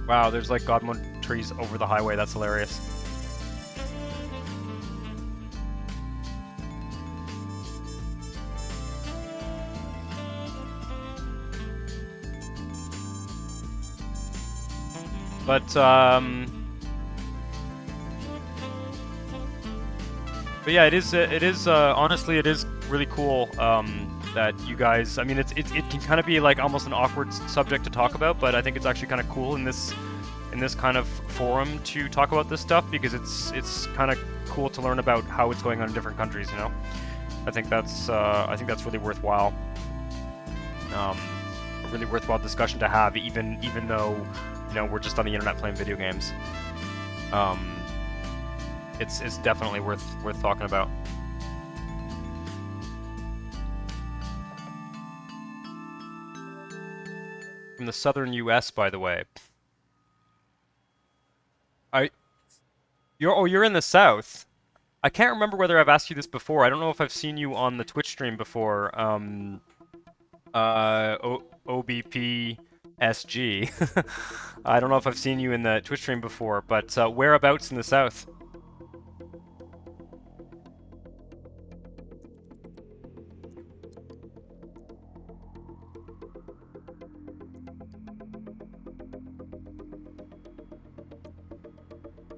S1: Wow, there's like God mode trees over the highway. That's hilarious. But yeah, it is honestly, it is really cool that you guys. I mean, it can kind of be like almost an awkward subject to talk about, but I think it's actually kind of cool in this kind of forum to talk about this stuff, because it's kind of cool to learn about how it's going on in different countries. You know, I think that's really worthwhile. A really worthwhile discussion to have, even though, you know, we're just on the internet playing video games. It's definitely worth talking about. From the southern U.S., by the way. You're in the south. I can't remember whether I've asked you this before. I don't know if I've seen you on the Twitch stream before. OBP SG. I don't know if I've seen you in the Twitch stream before, but whereabouts in the south?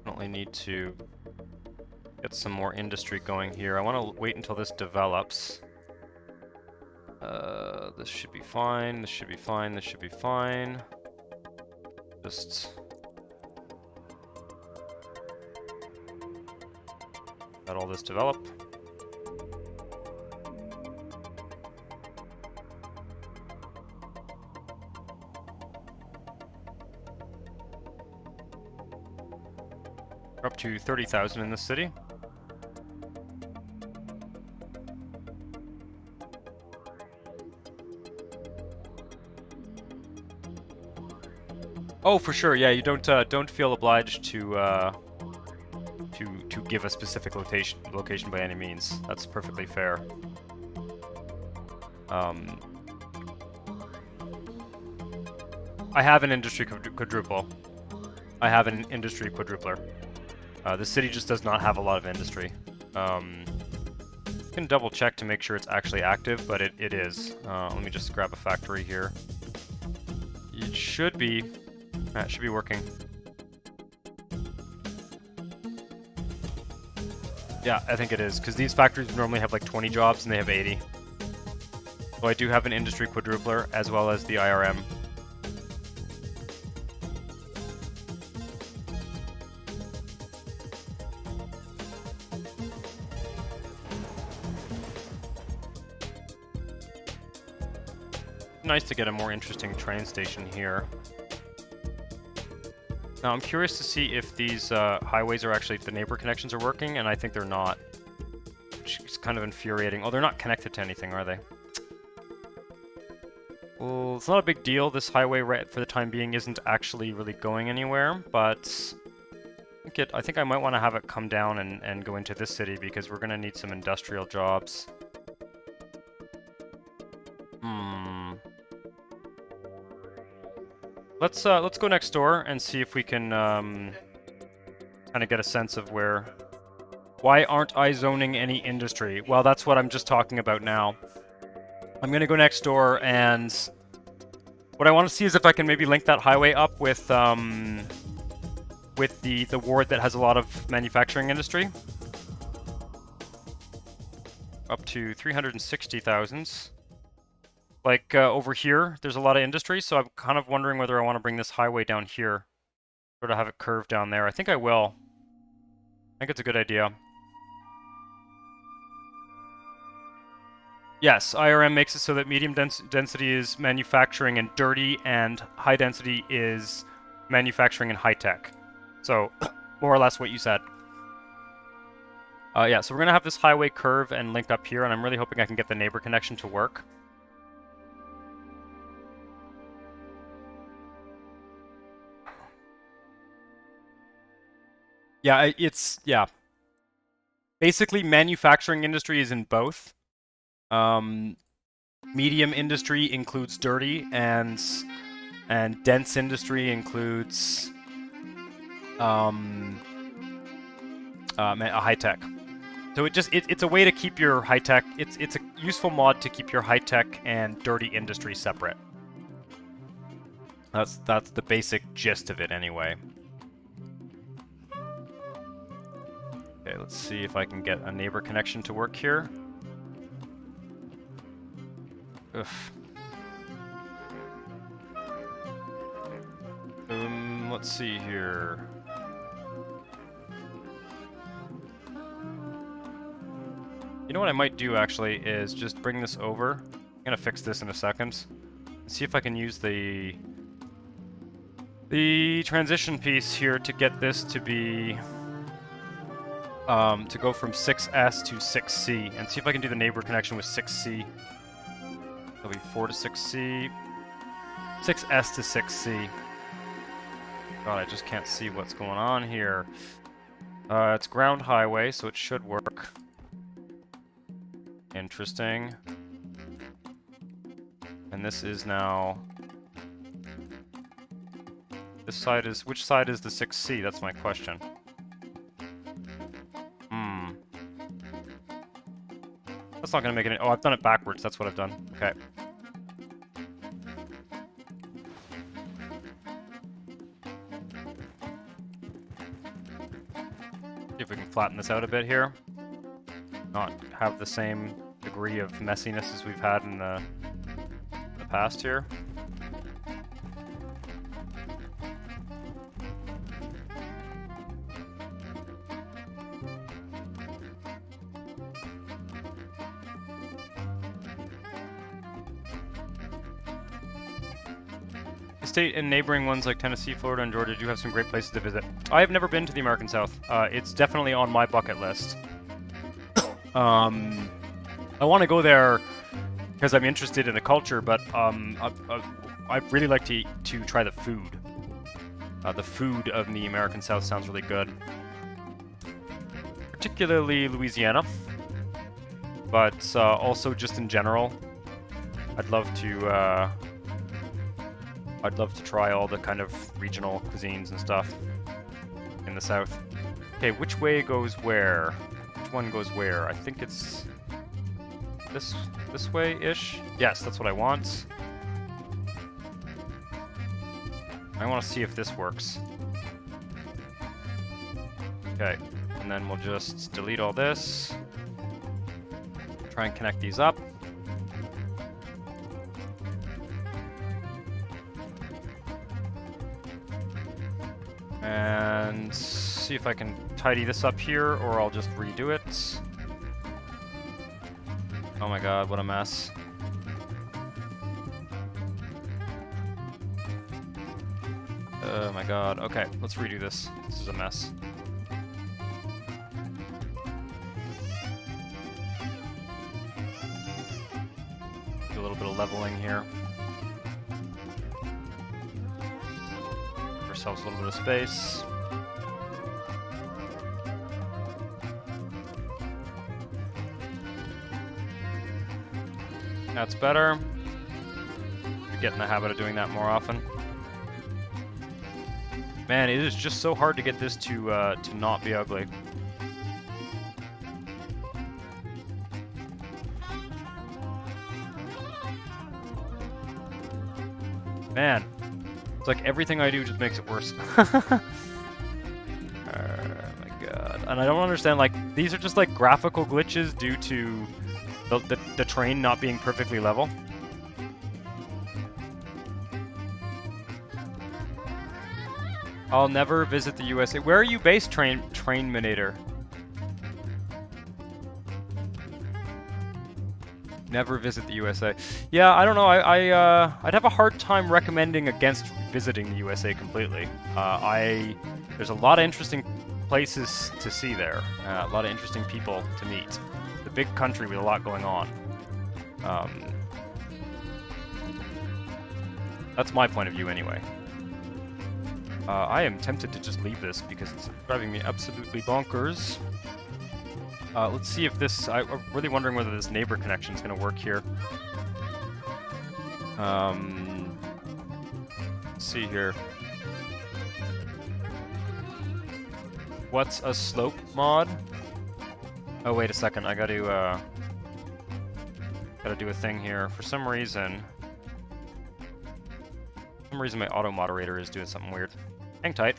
S1: Definitely need to get some more industry going here. I want to wait until this develops. This should be fine. This should be fine. This should be fine. Just let all this develop. We're up to 30,000 in this city. Oh, for sure. Yeah, you don't feel obliged to give a specific location by any means. That's perfectly fair. I have an industry quadruple. I have an industry quadrupler. The city just does not have a lot of industry. You can double check to make sure it's actually active, but it is. Let me just grab a factory here. It should be. That should be working. Yeah, I think it is, because these factories normally have like 20 jobs and they have 80. So I do have an industry quadrupler as well as the IRM. Nice to get a more interesting train station here. Now I'm curious to see if these highways are actually, the neighbor connections are working, and I think they're not. Which is kind of infuriating. Oh, they're not connected to anything, are they? Well, it's not a big deal. This highway, right, for the time being, isn't actually really going anywhere, but I think I might want to have it come down and go into this city, because we're going to need some industrial jobs. Let's go next door and see if we can kind of get a sense of where. Why aren't I zoning any industry? Well, that's what I'm just talking about now. I'm gonna go next door, and what I want to see is if I can maybe link that highway up with the ward that has a lot of manufacturing industry. Up to 360,000. Like, over here, there's a lot of industry, so I'm kind of wondering whether I want to bring this highway down here. Sort of have it curved down there. I think I will. I think it's a good idea. Yes, IRM makes it so that medium density is manufacturing and dirty, and high density is manufacturing and high-tech. So, more or less what you said. Yeah, so we're going to have this highway curve and link up here, and I'm really hoping I can get the neighbor connection to work. Yeah, it's yeah. Basically, manufacturing industry is in both. Medium industry includes dirty, and dense industry includes a high tech. So it's a way to keep your high tech. It's a useful mod to keep your high tech and dirty industry separate. That's the basic gist of it anyway. Okay, let's see if I can get a neighbor connection to work here. Ugh. Let's see here. You know what I might do actually is just bring this over. I'm gonna fix this in a second. See if I can use the transition piece here to get this to be to go from 6S to 6C, and see if I can do the neighbor connection with 6C. That'll be 4 to 6C, 6S to 6C. God, I just can't see what's going on here. It's ground highway, so it should work. Interesting. And this is now... This side is... Which side is the 6C? That's my question. That's not gonna make it... Oh, I've done it backwards. That's what I've done. Okay. See if we can flatten this out a bit here. Not have the same degree of messiness as we've had in the past here. The state and neighboring ones like Tennessee, Florida, and Georgia do have some great places to visit. I have never been to the American South. It's definitely on my bucket list. I want to go there because I'm interested in the culture, but I'd really like to try the food. The food of the American South sounds really good, particularly Louisiana, but also just in general. I'd love to try all the kind of regional cuisines and stuff in the South. Okay, which way goes where? Which one goes where? I think it's this way-ish? Yes, that's what I want. I want to see if this works. Okay, and then we'll just delete all this. Try and connect these up. And see if I can tidy this up here, or I'll just redo it. Oh my god, what a mess. Oh my god. Okay, let's redo this. This is a mess. Do a little bit of leveling here. Give ourselves a little bit of space. That's better. Get in the habit of doing that more often. Man, it is just so hard to get this to not be ugly. Man, it's like everything I do just makes it worse. Oh my god. And I don't understand, like, these are just like graphical glitches due to the train not being perfectly level. I'll never visit the USA. Where are you based, Trainminator? Never visit the USA. Yeah, I don't know. I'd have a hard time recommending against visiting the USA completely. There's a lot of interesting places to see there. A lot of interesting people to meet. It's a big country with a lot going on. That's my point of view anyway. I am tempted to just leave this because it's driving me absolutely bonkers. Let's see if this... I'm really wondering whether this neighbor connection is going to work here. Let's see here. What's a slope mod? Oh, wait a second. I gotta do a thing here. For some reason my auto moderator is doing something weird. Hang tight.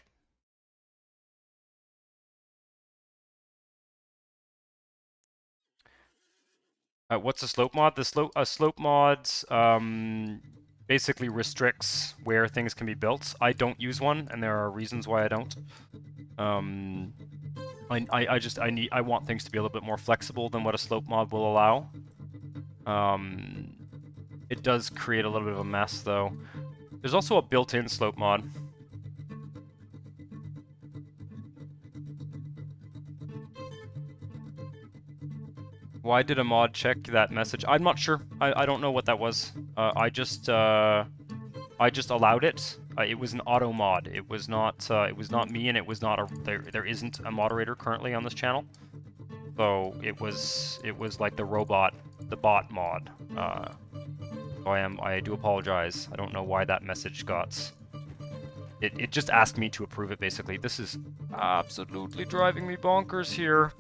S1: What's a slope mod? The slope mods basically restricts where things can be built. I don't use one, and there are reasons why I don't. I want things to be a little bit more flexible than what a slope mod will allow. It does create a little bit of a mess, though. There's also a built-in slope mod. Why did a mod check that message? I'm not sure. I don't know what that was. I just allowed it. It was an auto mod. It was not me, and it was not a there isn't a moderator currently on this channel. So it was like the bot mod. I do apologize. I don't know why that message got. It just asked me to approve it, basically. This is absolutely driving me bonkers here.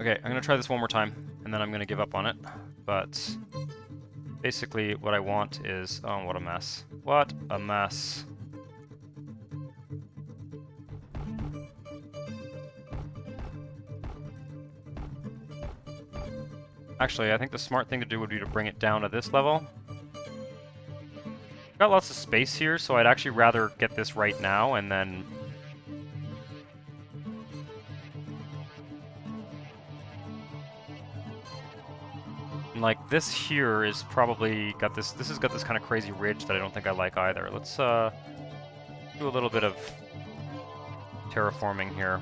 S1: Okay, I'm gonna try this one more time, and then I'm gonna give up on it. But basically, what I want is... Oh, what a mess. What a mess. Actually, I think the smart thing to do would be to bring it down to this level. Got lots of space here, so I'd actually rather get this right now, and then... Like, this here is probably got this... This has got this kind of crazy ridge that I don't think I like either. Let's, do a little bit of terraforming here.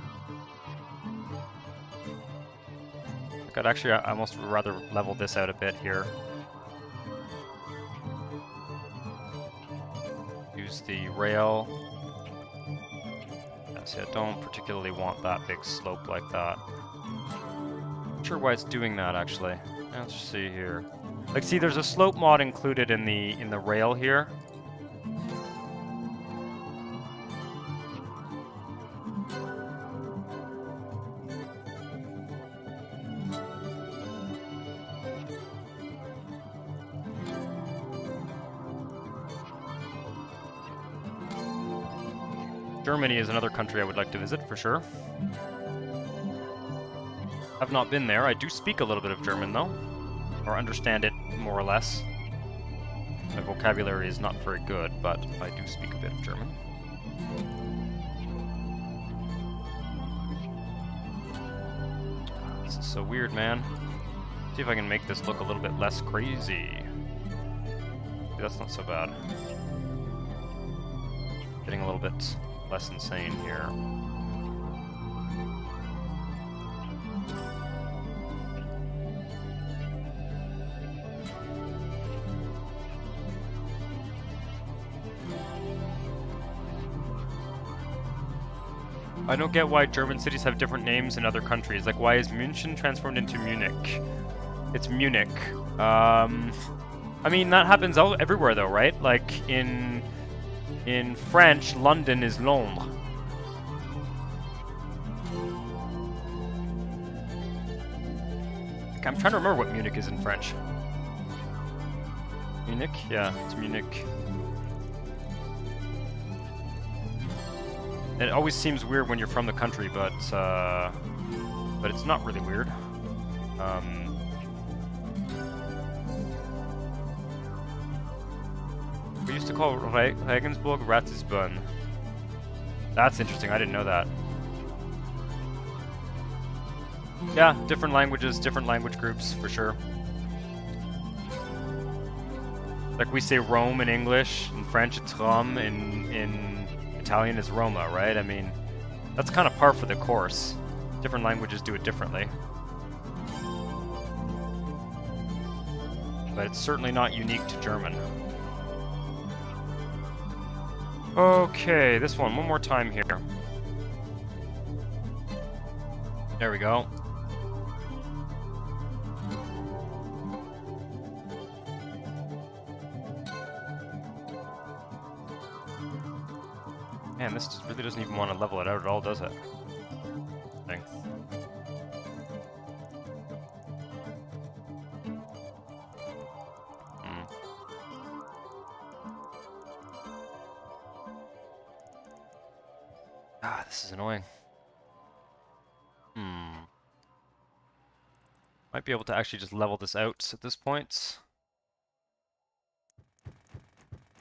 S1: I'd actually almost rather level this out a bit here. Use the rail. Yeah, see, I don't particularly want that big slope like that. Not sure why it's doing that, actually. Let's see here. Like, see, there's a slope mod included in the rail here. Germany is another country I would like to visit, for sure. I've not been there. I do speak a little bit of German, though. Or understand it, more or less. My vocabulary is not very good, but I do speak a bit of German. This is so weird, man. See if I can make this look a little bit less crazy. See, that's not so bad. Getting a little bit less insane here. I don't get why German cities have different names in other countries. Like, why is München transformed into Munich? It's Munich. I mean, that happens everywhere, though, right? Like, in French, London is Londres. I'm trying to remember what Munich is in French. Munich? Yeah, it's Munich. It always seems weird when you're from the country, but it's not really weird. We used to call Regensburg Ratisbon. That's interesting, I didn't know that. Yeah, different languages, different language groups, for sure. Like, we say Rome in English, in French it's Rome, in Italian is Roma, right? I mean, that's kind of par for the course. Different languages do it differently. but it's certainly not unique to German. Okay, this one more time here. There we go. Man, this just really doesn't even want to level it out at all, does it? Thanks. Ah, this is annoying. Might be able to actually just level this out at this point.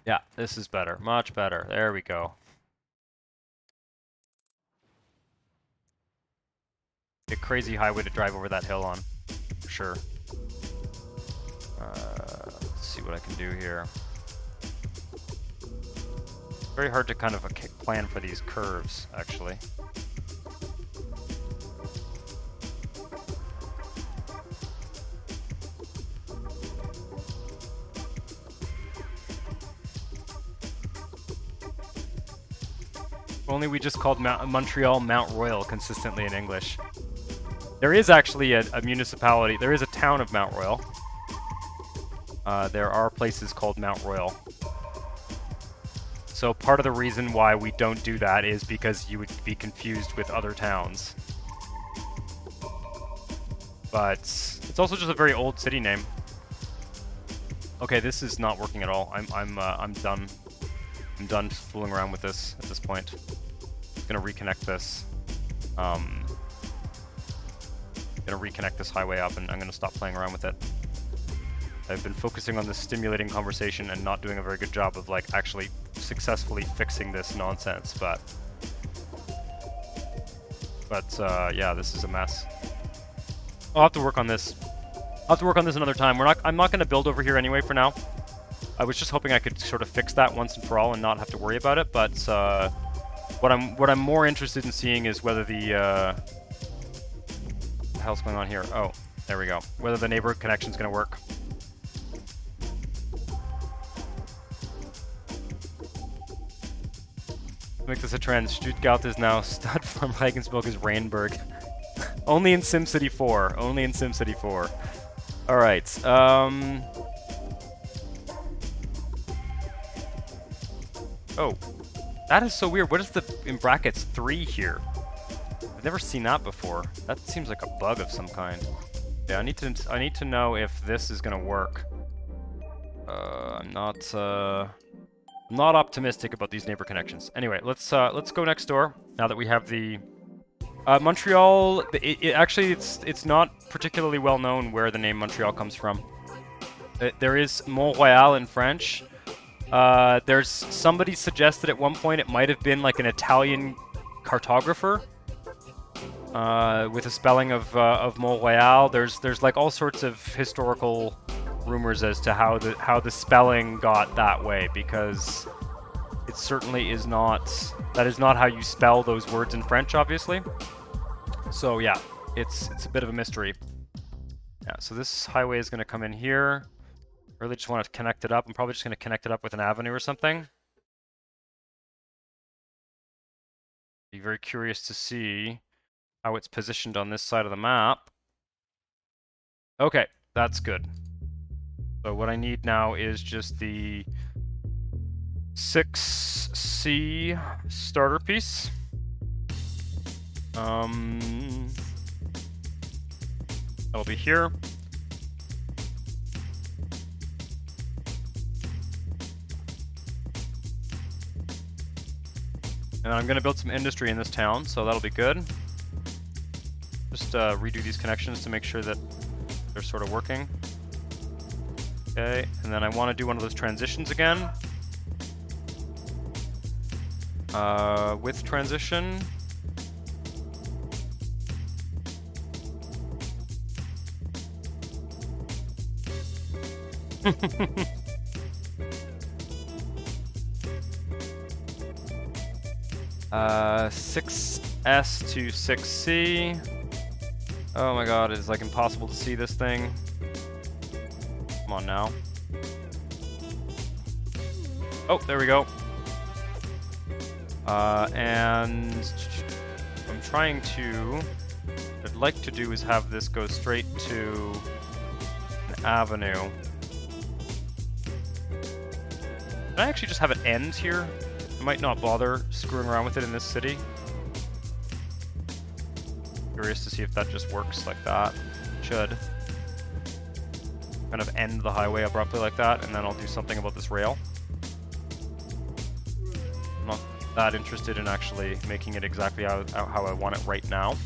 S1: Yeah, this is better. Much better. There we go. A crazy highway to drive over that hill on, for sure. Let's see what I can do here. Very hard to kind of plan for these curves, actually. If only we just called Montreal Mount Royal consistently in English. There is actually a municipality, there is a town of Mount Royal. There are places called Mount Royal. So part of the reason why we don't do that is because you would be confused with other towns. But it's also just a very old city name. Okay, this is not working at all. I'm done. I'm done fooling around with this at this point. I'm gonna reconnect this. Gonna reconnect this highway up, and I'm gonna stop playing around with it. I've been focusing on this stimulating conversation and not doing a very good job of like actually successfully fixing this nonsense, but yeah, this is a mess. I'll have to work on this. I'll have to work on this another time. I'm not going to build over here anyway for now. I was just hoping I could sort of fix that once and for all and not have to worry about it, but what I'm more interested in seeing is whether the what the hell's going on here? Oh, there we go. Whether the neighborhood connection is going to work. Make this a trend. Stuttgart is now Stadtform, Regensburg is Rheinberg. Only in SimCity 4. Only in SimCity 4. Alright, oh. That is so weird. What is the, in brackets, 3 here? I've never seen that before. That seems like a bug of some kind. Yeah, I need to know if this is gonna work. I'm not optimistic about these neighbor connections. Anyway, let's go next door now that we have the Montreal. Actually, it's not particularly well known where the name Montreal comes from. There is Mont Royal in French. There's somebody suggested at one point it might have been like an Italian cartographer with a spelling of Mont Royal. There's like all sorts of historical rumors as to how the spelling got that way, because it certainly is not, that is not how you spell those words in French, obviously. So yeah, it's a bit of a mystery. Yeah, so this highway is going to come in here. I really just want to connect it up. I'm probably just going to connect it up with an avenue or something. Be very curious to see how it's positioned on this side of the map. Okay, that's good. So what I need now is just the 6C starter piece. That'll be here. And I'm going to build some industry in this town, so that'll be good. Just redo these connections to make sure that they're sort of working. Okay, and then I want to do one of those transitions again. With transition. Uh, 6S to 6C. Oh my god, it's like impossible to see this thing. Come on now. Oh, there we go. And I'm trying to... What I'd like to do is have this go straight to an avenue. Can I actually just have it end here? I might not bother screwing around with it in this city. Curious to see if that just works like that. Should. Kind of end the highway abruptly like that, and then I'll do something about this rail. I'm not that interested in actually making it exactly how I want it right now.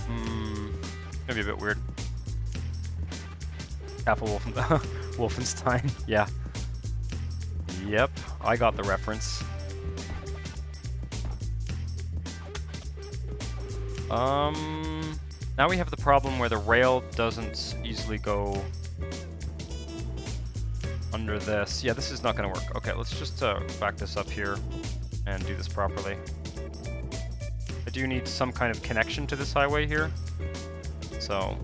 S1: Gonna be a bit weird. Apple Wolfenstein, yeah. Yep, I got the reference. Now we have the problem where the rail doesn't easily go under this. Yeah, this is not going to work. Okay, let's just back this up here and do this properly. I do need some kind of connection to this highway here. So...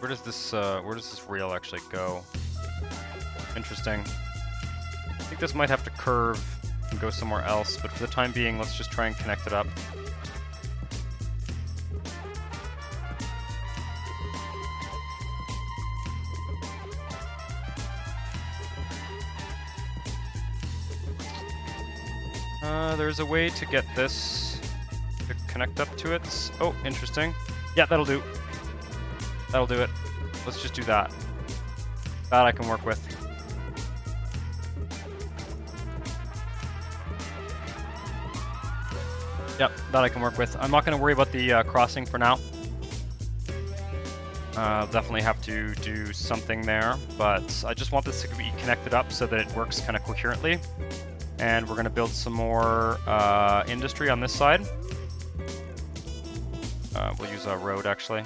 S1: Where does this rail actually go? Interesting. I think this might have to curve and go somewhere else, but for the time being, let's just try and connect it up. There's a way to get this to connect up to it. Oh, interesting. Yeah, that'll do. That'll do it. Let's just do that. That I can work with. Yep, that I can work with. I'm not going to worry about the crossing for now. I'll definitely have to do something there, but I just want this to be connected up so that it works kind of coherently. And we're going to build some more industry on this side. We'll use a road, actually.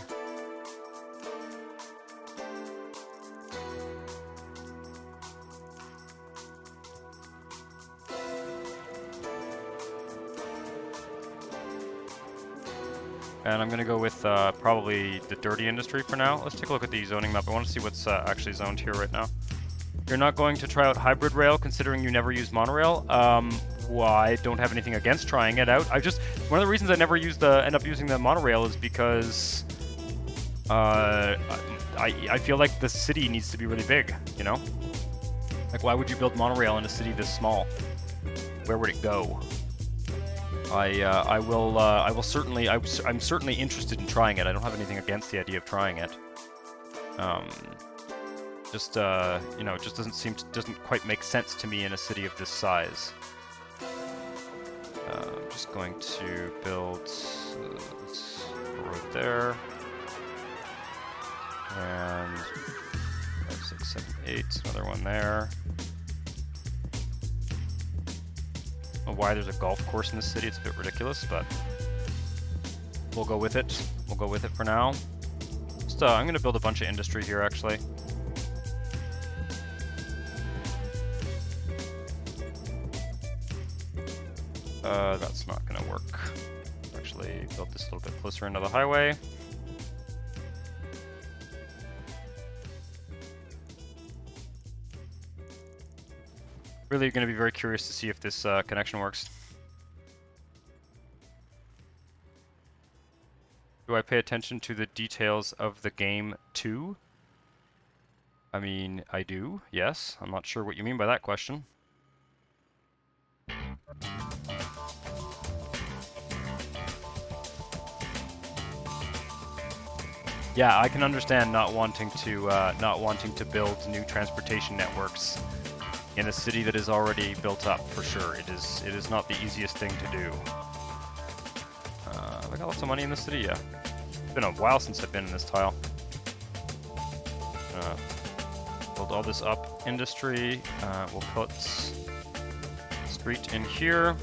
S1: And I'm going to go with probably the dirty industry for now. Let's take a look at the zoning map. I want to see what's actually zoned here right now. You're not going to try out hybrid rail, considering you never used monorail? Well, I don't have anything against trying it out. One of the reasons I never end up using the monorail is because I feel like the city needs to be really big, you know? Like, why would you build monorail in a city this small? Where would it go? I'm certainly interested in trying it. I don't have anything against the idea of trying it. You know, it just doesn't quite make sense to me in a city of this size. I'm just going to build a road there. And 5, 6, 7, 8, another one there. I don't know why there's a golf course in this city, it's a bit ridiculous, but we'll go with it. We'll go with it for now. Just, I'm going to build a bunch of industry here, actually. That's not going to work. Actually, build this a little bit closer into the highway. Really going to be very curious to see if this connection works. Do I pay attention to the details of the game too? I mean, I do, yes. I'm not sure what you mean by that question. Yeah, I can understand not wanting to build new transportation networks in a city that is already built up, for sure. It is not the easiest thing to do. Have I got lots of money in this city? Yeah. It's been a while since I've been in this tile. Build all this up. Industry. We'll put street in here.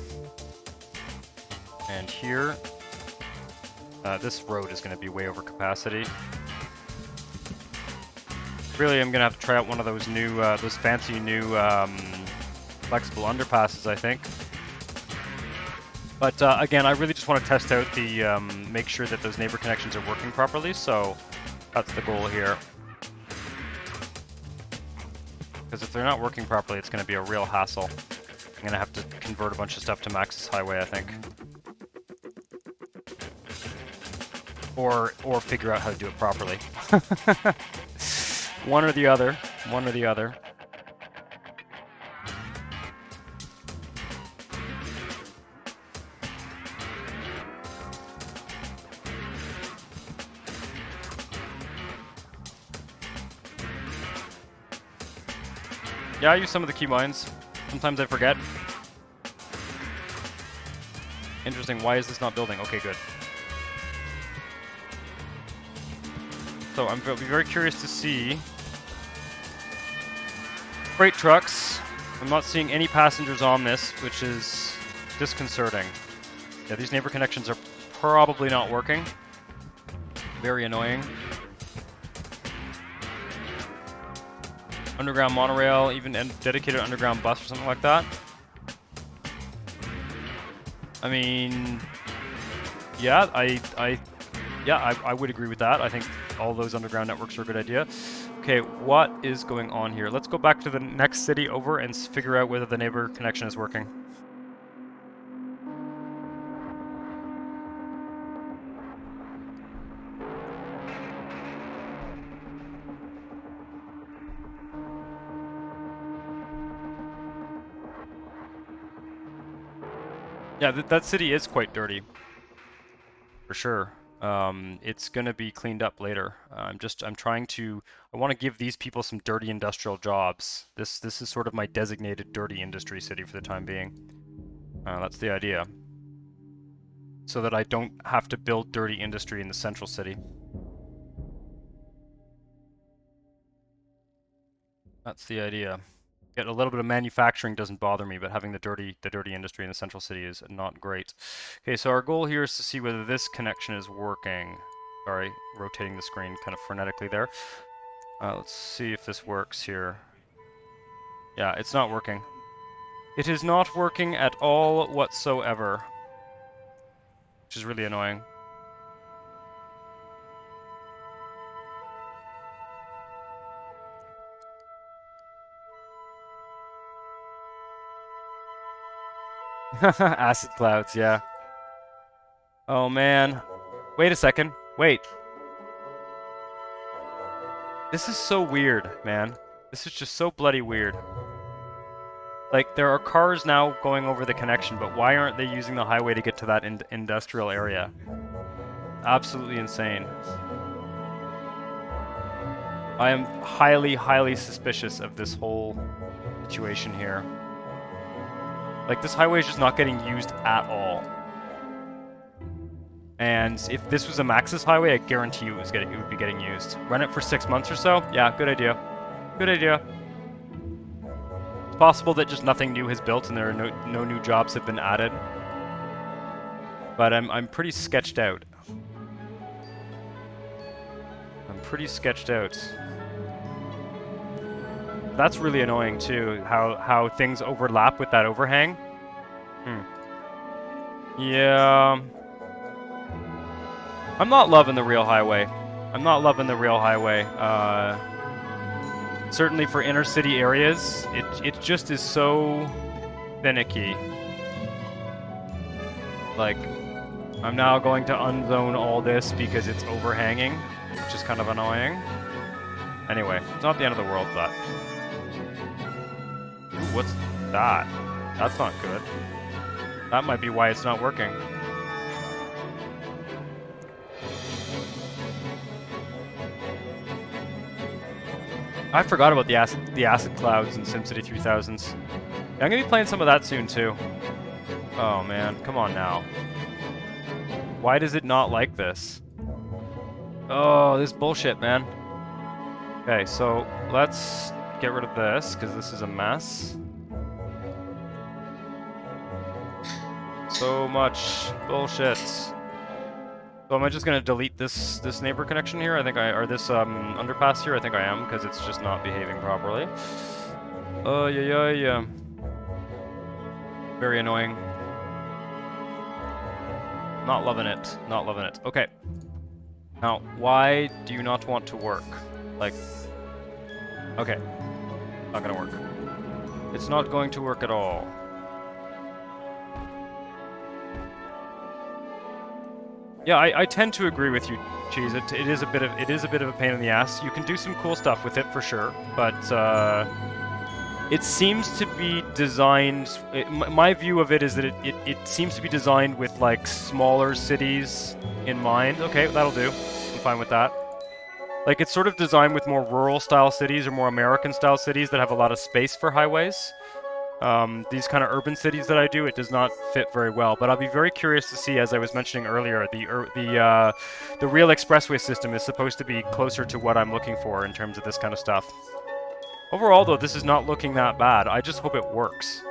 S1: And here. This road is going to be way over capacity. Really, I'm going to have to try out one of those new, those fancy new flexible underpasses, I think. But again, I really just want to test out the, make sure that those neighbor connections are working properly, so that's the goal here. Because if they're not working properly, it's going to be a real hassle. I'm going to have to convert a bunch of stuff to Maxis Highway, I think. Or figure out how to do it properly. One or the other. One or the other. Yeah, I use some of the keybinds. Sometimes I forget. Interesting, why is this not building? Okay, good. So I'm very curious to see freight trucks. I'm not seeing any passengers on this, which is disconcerting. Yeah, these neighbor connections are probably not working. Very annoying. Underground monorail, even dedicated underground bus or something like that. I mean, yeah, I would agree with that. I think all those underground networks are a good idea. Okay, what is going on here? Let's go back to the next city over and figure out whether the neighbor connection is working. Yeah, that city is quite dirty, for sure. It's gonna be cleaned up later. I want to give these people some dirty industrial jobs. This is sort of my designated dirty industry city for the time being. That's the idea. So that I don't have to build dirty industry in the central city. That's the idea. Get a little bit of manufacturing doesn't bother me, but having the dirty industry in the central city is not great. Okay, so our goal here is to see whether this connection is working. Sorry, rotating the screen kind of frenetically there. Let's see if this works here. Yeah, it's not working. It is not working at all whatsoever, which is really annoying. Acid clouds, yeah. Oh man. Wait a second. Wait. This is so weird, man. This is just so bloody weird. Like, there are cars now going over the connection, but why aren't they using the highway to get to that industrial area? Absolutely insane. I am highly, highly suspicious of this whole situation here. Like, this highway is just not getting used at all. And if this was a Maxis highway, I guarantee you it would be getting used. Run it for 6 months or so? Yeah, good idea. Good idea. It's possible that just nothing new has built and there are no new jobs have been added. But I'm pretty sketched out. I'm pretty sketched out. That's really annoying too, how things overlap with that overhang. Yeah. I'm not loving the real highway. I'm not loving the real highway. Certainly for inner city areas, it just is so finicky. Like, I'm now going to unzone all this because it's overhanging, which is kind of annoying. Anyway, it's not the end of the world, but... Ooh, what's that? That's not good. That might be why it's not working. I forgot about the acid clouds in SimCity 3000s. I'm gonna be playing some of that soon too. Oh man, come on now. Why does it not like this? Oh, this bullshit, man. Okay, so let's get rid of this, because this is a mess. So much bullshit. So So am I just gonna delete this neighbor connection here? I think or this underpass here. I think I am because it's just not behaving properly. Yeah. Very annoying. Not loving it. Not loving it. Okay. Now, why do you not want to work? Like, okay. Not gonna work. It's not going to work at all. Yeah, I tend to agree with you, Cheese. It is a bit of a pain in the ass. You can do some cool stuff with it for sure, but it seems to be designed. My view of it is that it seems to be designed with like smaller cities in mind. Okay, that'll do. I'm fine with that. Like it's sort of designed with more rural style cities or more American style cities that have a lot of space for highways. These kind of urban cities that I do, it does not fit very well. But I'll be very curious to see, as I was mentioning earlier, the real expressway system is supposed to be closer to what I'm looking for in terms of this kind of stuff. Overall, though, this is not looking that bad. I just hope it works.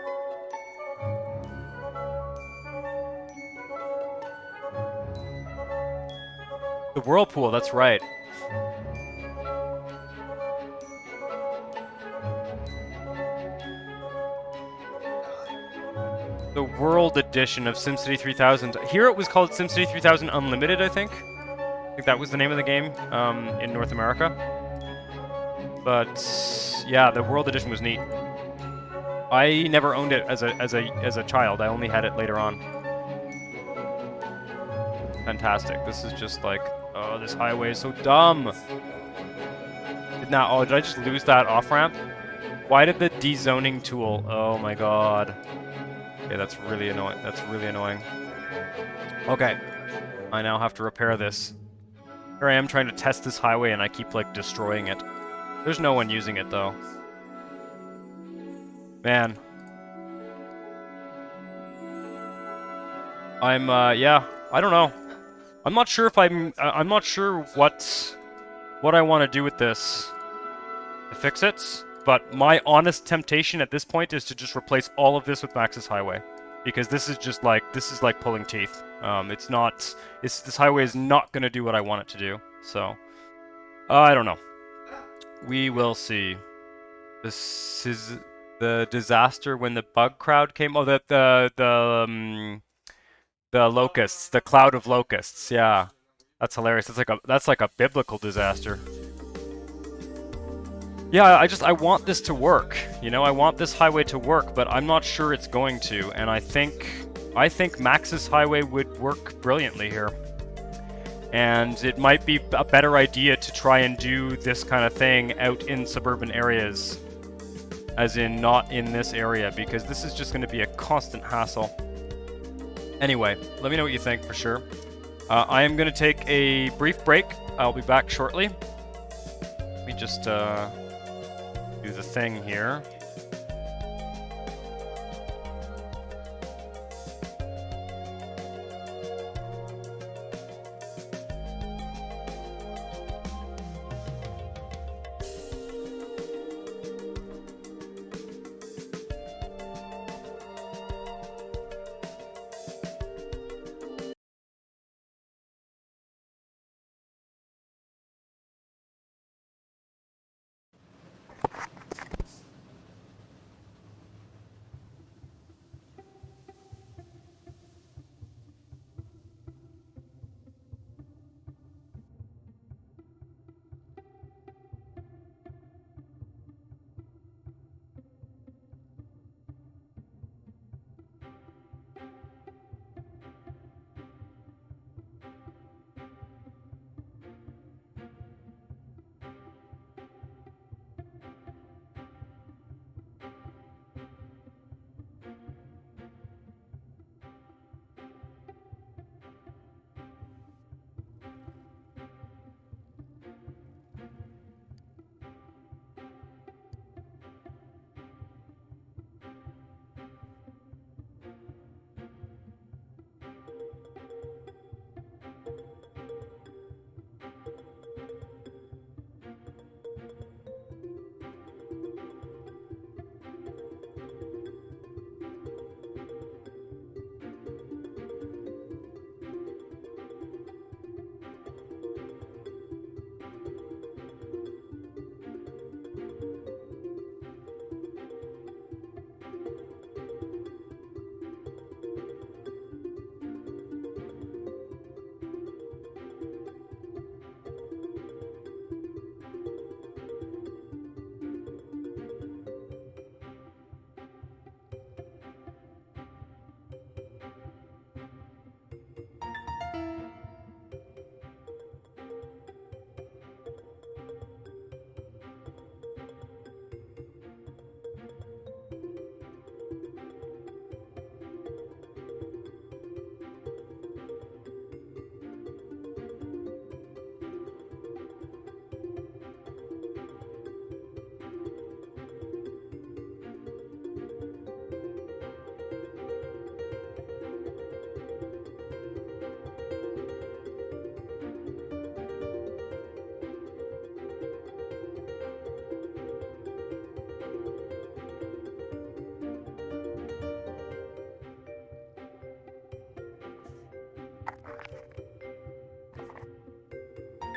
S1: The whirlpool, that's right. The World Edition of SimCity 3000. Here it was called SimCity 3000 Unlimited, I think. I think that was the name of the game in North America. But yeah, the World Edition was neat. I never owned it as a child. I only had it later on. Fantastic. This is just like, oh, this highway is so dumb. Did I just lose that off-ramp? Why did the dezoning tool? Oh my god. Okay, that's really annoying. That's really annoying. Okay. I now have to repair this. Here I am trying to test this highway and I keep like destroying it. There's no one using it though. Man. Yeah, I don't know. I'm not sure if I'm not sure what I want to do with this to fix it, but my honest temptation at this point is to just replace all of this with Max's Highway, because this is like pulling teeth. This highway is not going to do what I want it to do. So, I don't know. We will see. This is the disaster when the bug crowd came. Oh, the locusts, the cloud of locusts. Yeah, that's hilarious. That's like a biblical disaster. Yeah, I want this to work. You know, I want this highway to work, but I'm not sure it's going to. And I think Max's Highway would work brilliantly here. And it might be a better idea to try and do this kind of thing out in suburban areas, as in not in this area, because this is just going to be a constant hassle. Anyway, let me know what you think for sure. I am going to take a brief break. I'll be back shortly. Let me just do the thing here.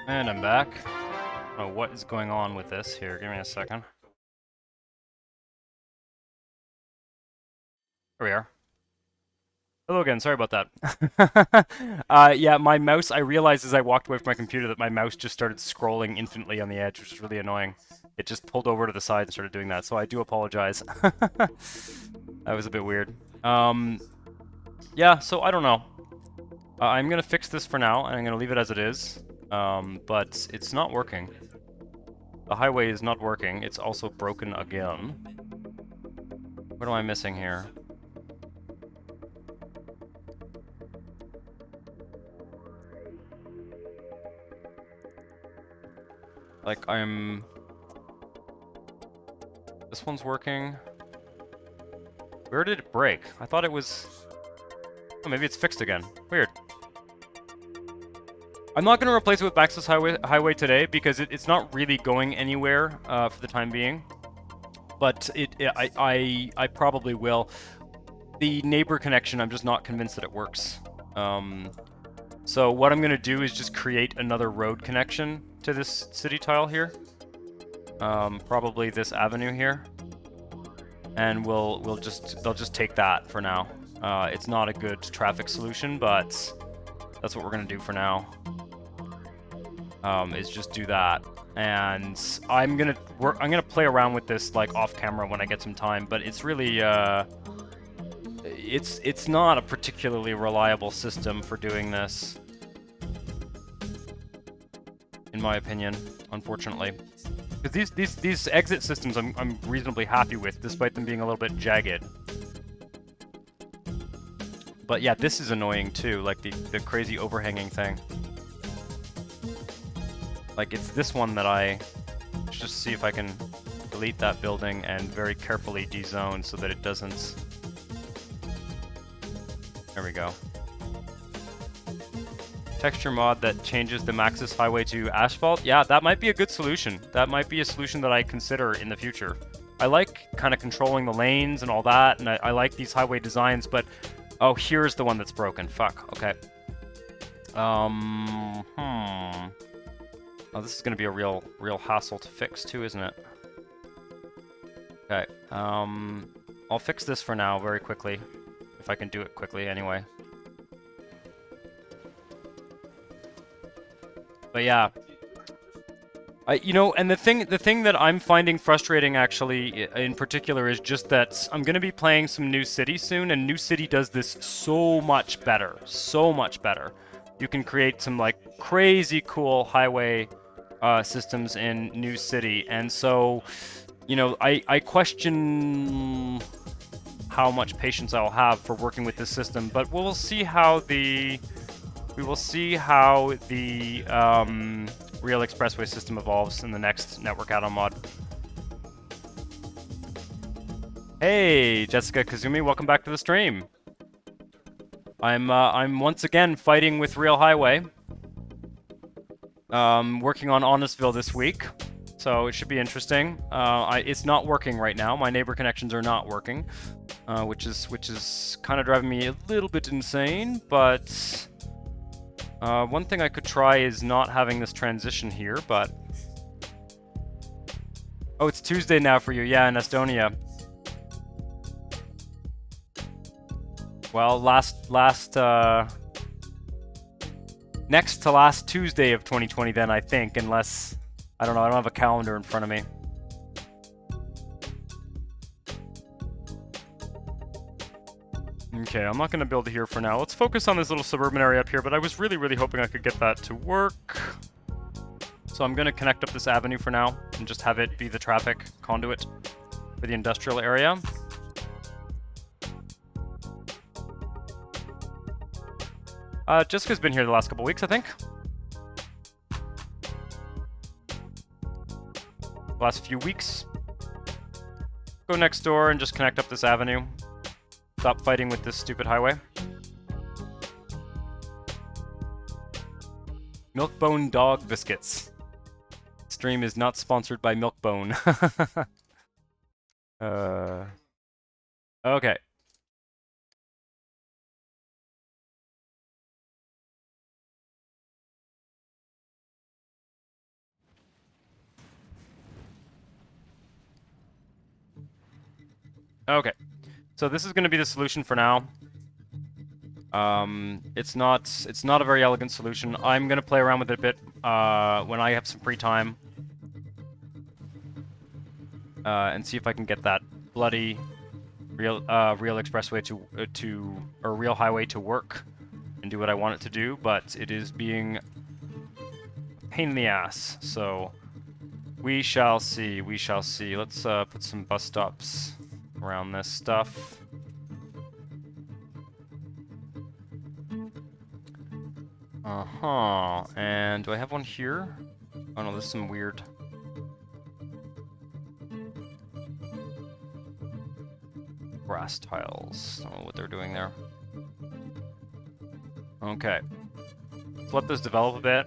S1: And I'm back. Oh, what is going on with this? Here, give me a second. Here we are. Hello again, sorry about that. Yeah, my mouse, I realized as I walked away from my computer that my mouse just started scrolling infinitely on the edge, which is really annoying. It just pulled over to the side and started doing that, so I do apologize. That was a bit weird. Yeah, so I don't know. I'm gonna fix this for now, and I'm gonna leave it as it is. But it's not working. The highway is not working. It's also broken again. What am I missing here? Like, this one's working. Where did it break? I thought it was... Oh, maybe it's fixed again. Weird. I'm not going to replace it with Maxis Highway today because it's not really going anywhere for the time being. But I probably will. The neighbor connection, I'm just not convinced that it works. So what I'm going to do is just create another road connection to this city tile here. Probably this avenue here. And they'll just take that for now. It's not a good traffic solution, but that's what we're going to do for now. Is just do that. And I'm gonna play around with this like off camera when I get some time, but it's really it's not a particularly reliable system for doing this, in my opinion, unfortunately. Because these exit systems I'm reasonably happy with, despite them being a little bit jagged. But yeah, this is annoying too, like the crazy overhanging thing. Like, it's this one that let's just see if I can delete that building and very carefully dezone so that it doesn't... There we go. Texture mod that changes the Maxis Highway to asphalt. Yeah, that might be a good solution. That might be a solution that I consider in the future. I like kind of controlling the lanes and all that, and I like these highway designs, but... Oh, here's the one that's broken. Fuck, okay. Oh, this is going to be a real hassle to fix too, isn't it? Okay, I'll fix this for now very quickly, if I can do it quickly anyway. But yeah, you know, and the thing that I'm finding frustrating actually, in particular, is just that I'm going to be playing some New City soon, and New City does this so much better, so much better. You can create some like crazy cool highway systems in New City, and so, you know, I question how much patience I'll have for working with this system, but we'll see how the Real Expressway system evolves in the next network add-on mod. Hey, Jessica Kazumi, welcome back to the stream. I'm once again fighting with Real Highway. Working on Honestville this week, so it should be interesting. It's not working right now. My neighbor connections are not working, which is kind of driving me a little bit insane. But one thing I could try is not having this transition here. But oh, it's Tuesday now for you. Yeah, in Estonia. Well, next to last Tuesday of 2020 then, I think, unless... I don't know, I don't have a calendar in front of me. Okay, I'm not going to build here for now. Let's focus on this little suburban area up here, but I was really hoping I could get that to work. So I'm going to connect up this avenue for now, and just have it be the traffic conduit for the industrial area. Jessica's been here the last couple weeks, I think. Last few weeks. Go next door and just connect up this avenue. Stop fighting with this stupid highway. Milkbone dog biscuits. Stream is not sponsored by Milkbone. Okay. Okay, so this is going to be the solution for now. It's not a very elegant solution. I'm going to play around with it a bit when I have some free time. And see if I can get that bloody real expressway or real highway to work and do what I want it to do, but it is being a pain in the ass. So we shall see. We shall see. Let's put some bus stops around this stuff. And do I have one here? Oh no, there's some weird. Brass tiles. I don't know what they're doing there. Okay. Let's let this develop a bit.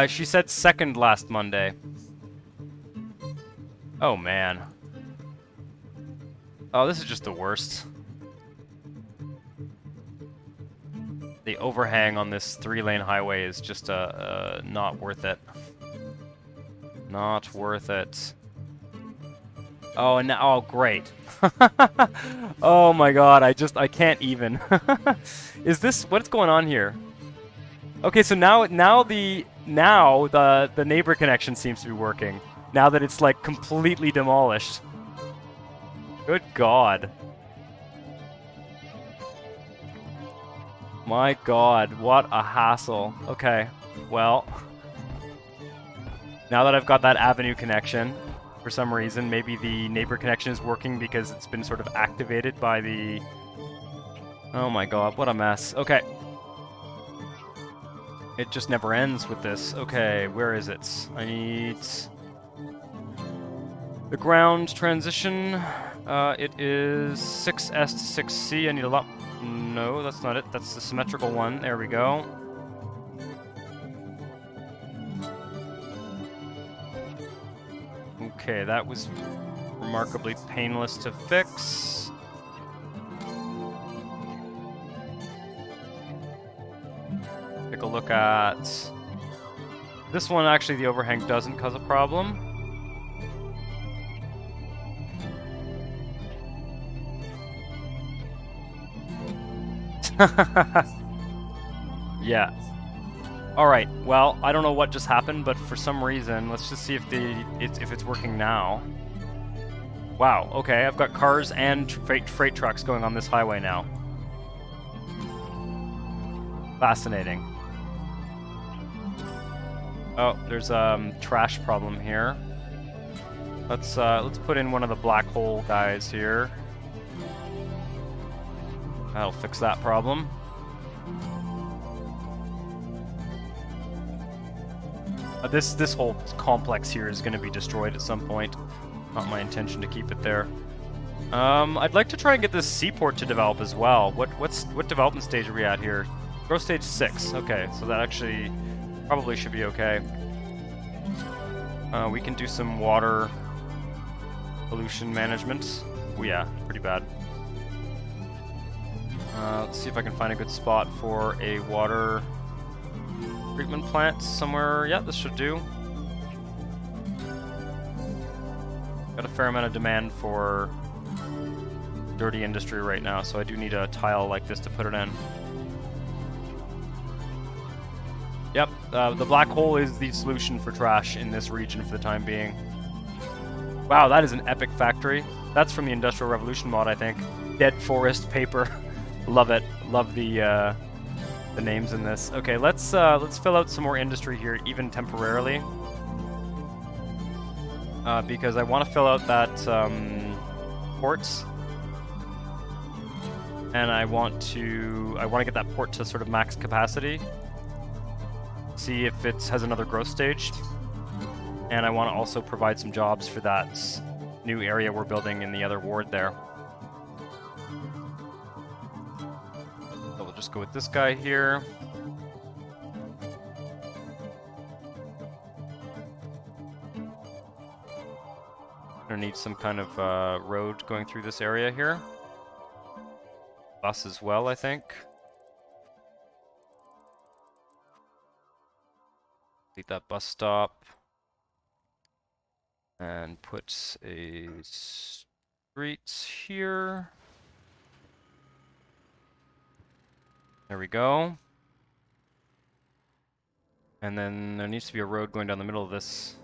S1: She said second last Monday. Oh man. Oh, this is just the worst. The overhang on this 3-lane highway is just not worth it. Not worth it. Oh, and now, oh, great. Oh my god, I can't even. Is this, what's going on here? Okay, so now the neighbor connection seems to be working. Now that it's like completely demolished. Good god. My god, what a hassle. Okay, well. Now that I've got that avenue connection, for some reason, maybe the neighbor connection is working because it's been sort of activated by the... Oh my god, what a mess. Okay. It just never ends with this. Okay, where is it? I need... the ground transition. It is 6S to 6C. I need a lot... No, that's not it. That's the symmetrical one. There we go. Okay, that was remarkably painless to fix. Take a look at... this one, actually, the overhang doesn't cause a problem. Yeah. Alright, well, I don't know what just happened, but for some reason, let's just see if it's working now. Wow, okay, I've got cars and freight trucks going on this highway now. Fascinating. Oh, there's a trash problem here. Let's put in one of the black hole guys here. That'll fix that problem. This whole complex here is going to be destroyed at some point. Not my intention to keep it there. I'd like to try and get this seaport to develop as well. What development stage are we at here? Growth stage 6. Okay, so that actually probably should be okay. We can do some water pollution management. Oh yeah, pretty bad. Let's see if I can find a good spot for a water treatment plant somewhere. Yeah, this should do. Got a fair amount of demand for dirty industry right now, so I do need a tile like this to put it in. Yep, the black hole is the solution for trash in this region for the time being. Wow, that is an epic factory. That's from the Industrial Revolution mod, I think. Dead forest paper. Love it. Love the names in this. Okay, let's fill out some more industry here, even temporarily, because I want to fill out that ports, and I want to get that port to sort of max capacity. See if it has another growth stage, and I want to also provide some jobs for that new area we're building in the other ward there. So we'll just go with this guy here. Gonna need some kind of road going through this area here. Bus as well, I think. Delete that bus stop. And put a street here. There we go. And then there needs to be a road going down the middle of this.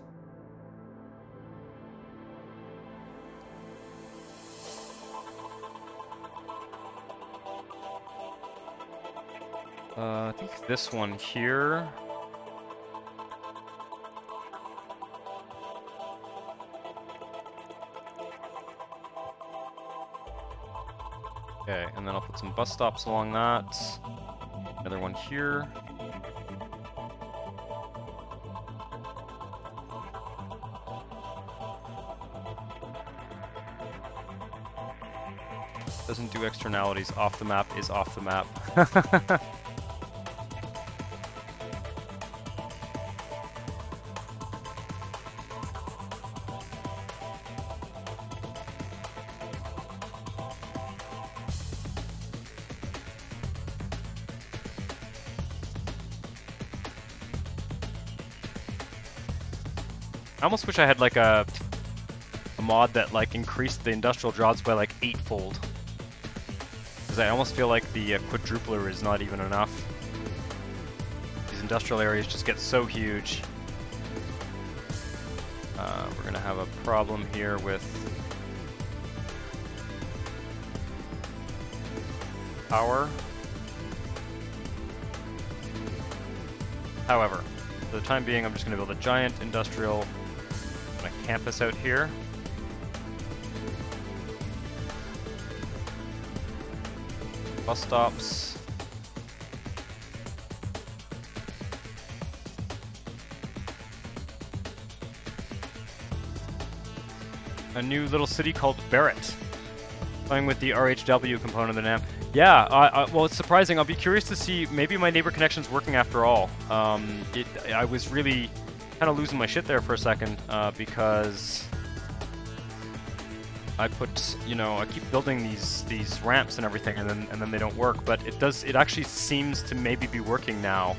S1: I think this one here. Okay, and then I'll put some bus stops along that. Another one here. Doesn't do externalities. Off the map is off the map. I almost wish I had like a mod that like increased the industrial jobs by like 8-fold. Because I almost feel like the quadrupler is not even enough. These industrial areas just get so huge. We're gonna have a problem here with power. However, for the time being, I'm just gonna build a giant industrial campus out here. Bus stops. A new little city called Barrett. Playing with the RHW component of the NAM. Yeah, well, it's surprising. I'll be curious to see. Maybe my neighbor connection's working after all. I was really kind of losing my shit there for a second because I put, you know, I keep building these ramps and everything, and then they don't work. But it actually seems to maybe be working now.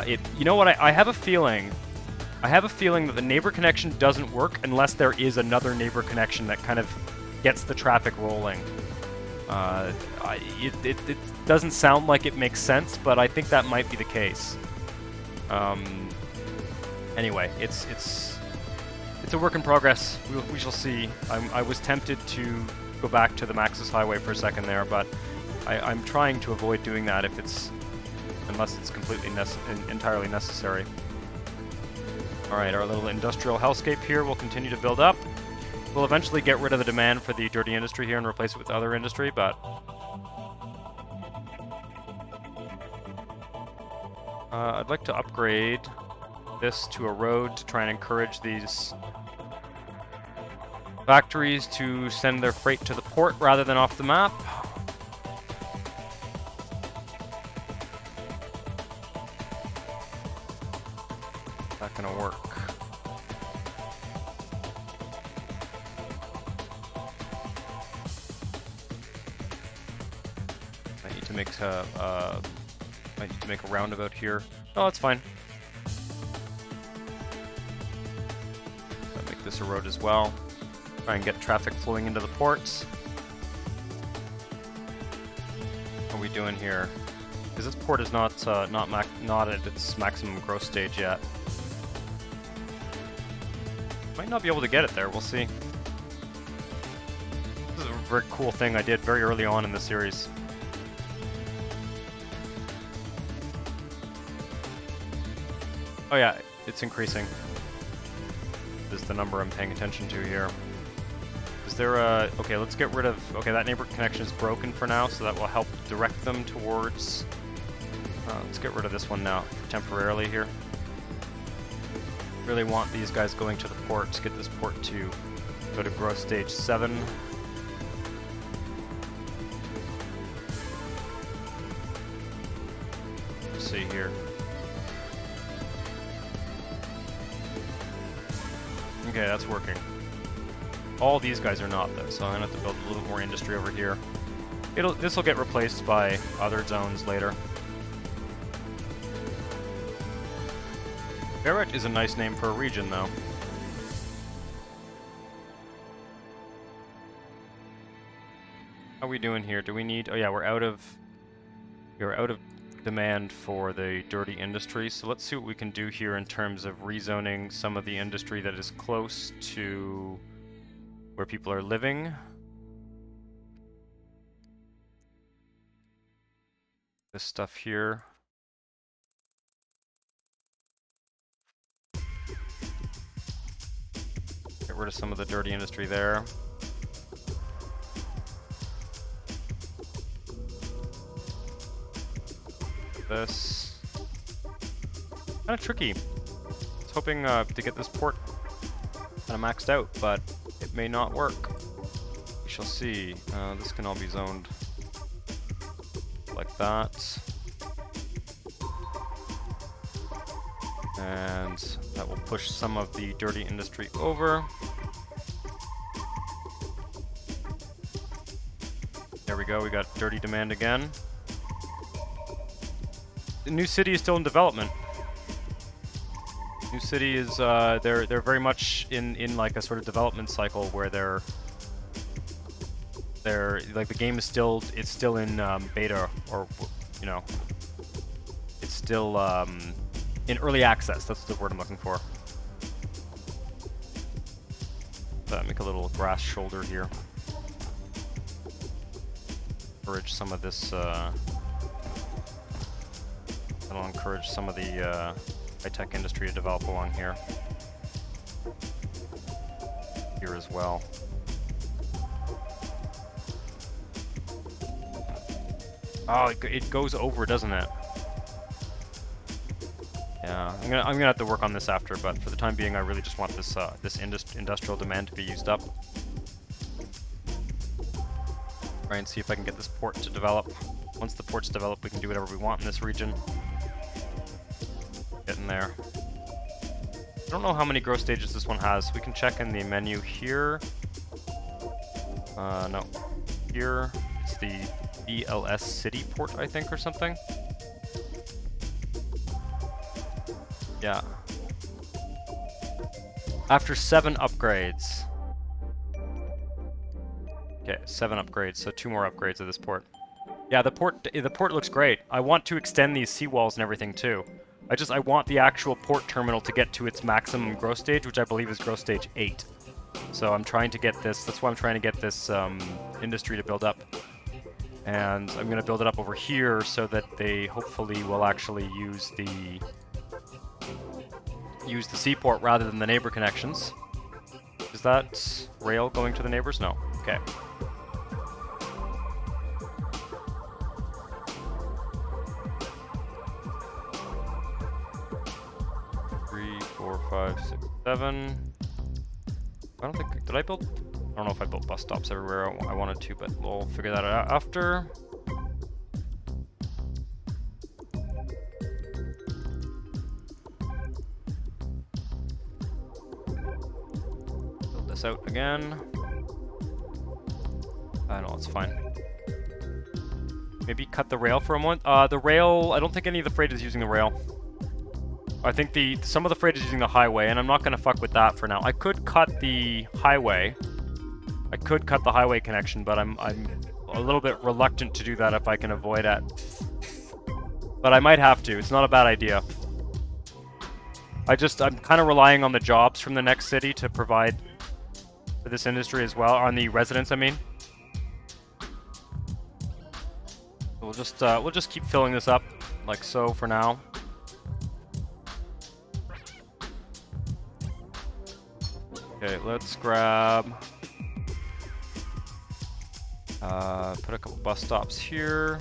S1: You know what? I have a feeling. I have a feeling that the neighbor connection doesn't work unless there is another neighbor connection that kind of gets the traffic rolling. It doesn't sound like it makes sense, but I think that might be the case. Anyway, it's a work in progress. We shall see. I was tempted to go back to the Maxis Highway for a second there, but I'm trying to avoid doing that unless it's completely entirely necessary. All right, our little industrial hellscape here will continue to build up. We'll eventually get rid of the demand for the dirty industry here and replace it with other industry, but I'd like to upgrade this to a road to try and encourage these factories to send their freight to the port rather than off the map. Is that gonna work? I need to make a roundabout here. Oh, that's fine. This a road as well. Try and get traffic flowing into the ports. What are we doing here? Because this port is not at its maximum growth stage yet. Might not be able to get it there. We'll see. This is a very cool thing I did very early on in the series. Oh yeah, it's increasing. Is the number I'm paying attention to here. Is there a... Okay, let's get rid of... Okay, that neighbor connection is broken for now, so that will help direct them towards... let's get rid of this one now, temporarily here. Really want these guys going to the port to get this port to go to growth stage 7. Let's see here. Okay, that's working. All these guys are not though, so I'm gonna have to build a little bit more industry over here. This will get replaced by other zones later. Barrett is a nice name for a region, though. How are we doing here? Do we need... Oh yeah, we're out of demand for the dirty industry, so let's see what we can do here in terms of rezoning some of the industry that is close to where people are living. This stuff here. Get rid of some of the dirty industry there. This. Kind of tricky. I was hoping to get this port kind of maxed out, but it may not work. We shall see. This can all be zoned like that. And that will push some of the dirty industry over. There we go, we got dirty demand again. The new city is still in development. New city is they're very much in like a sort of development cycle where they're like the game is still in beta, or you know, it's still in early access. That's the word I'm looking for. Make a little grass shoulder here. Encourage some of this. That'll encourage some of the high-tech industry to develop along here. Here as well. Oh, it goes over, doesn't it? Yeah, I'm gonna have to work on this after, but for the time being, I really just want this this industrial demand to be used up. Try and see if I can get this port to develop. Once the port's developed, we can do whatever we want in this region. Getting there. I don't know how many growth stages this one has. We can check in the menu here. No. Here, it's the BLS City port, I think, or something. Yeah. After 7 upgrades. Okay, 7 upgrades, so 2 more upgrades of this port. Yeah, the port looks great. I want to extend these seawalls and everything too. I want the actual port terminal to get to its maximum growth stage, which I believe is growth stage 8. So I'm trying to get this, that's why I'm trying to get this industry to build up. And I'm going to build it up over here so that they hopefully will actually use the seaport rather than the neighbor connections. Is that rail going to the neighbors? No. Okay. Five, 6, 7. I don't think... Did I build... I don't know if I built bus stops everywhere I wanted to, but we'll figure that out after. Build this out again. No, it's fine. Maybe cut the rail for a moment. The rail... I don't think any of the freight is using the rail. I think some of the freight is using the highway, and I'm not going to fuck with that for now. I could cut the highway. I could cut the highway connection, but I'm a little bit reluctant to do that if I can avoid it. But I might have to. It's not a bad idea. I'm kind of relying on the jobs from the next city to provide for this industry as well, on the residents, I mean. We'll just keep filling this up like so for now. Okay, let's grab, put a couple bus stops here.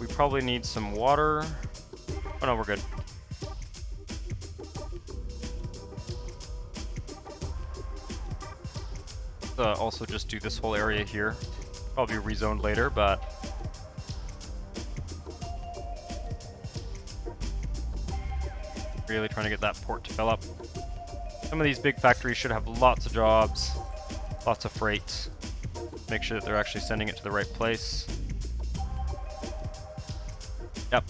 S1: We probably need some water. Oh no, we're good. Also just do this whole area here. Probably rezoned later, but... Really trying to get that port to fill up. Some of these big factories should have lots of jobs, lots of freight. Make sure that they're actually sending it to the right place. Yep.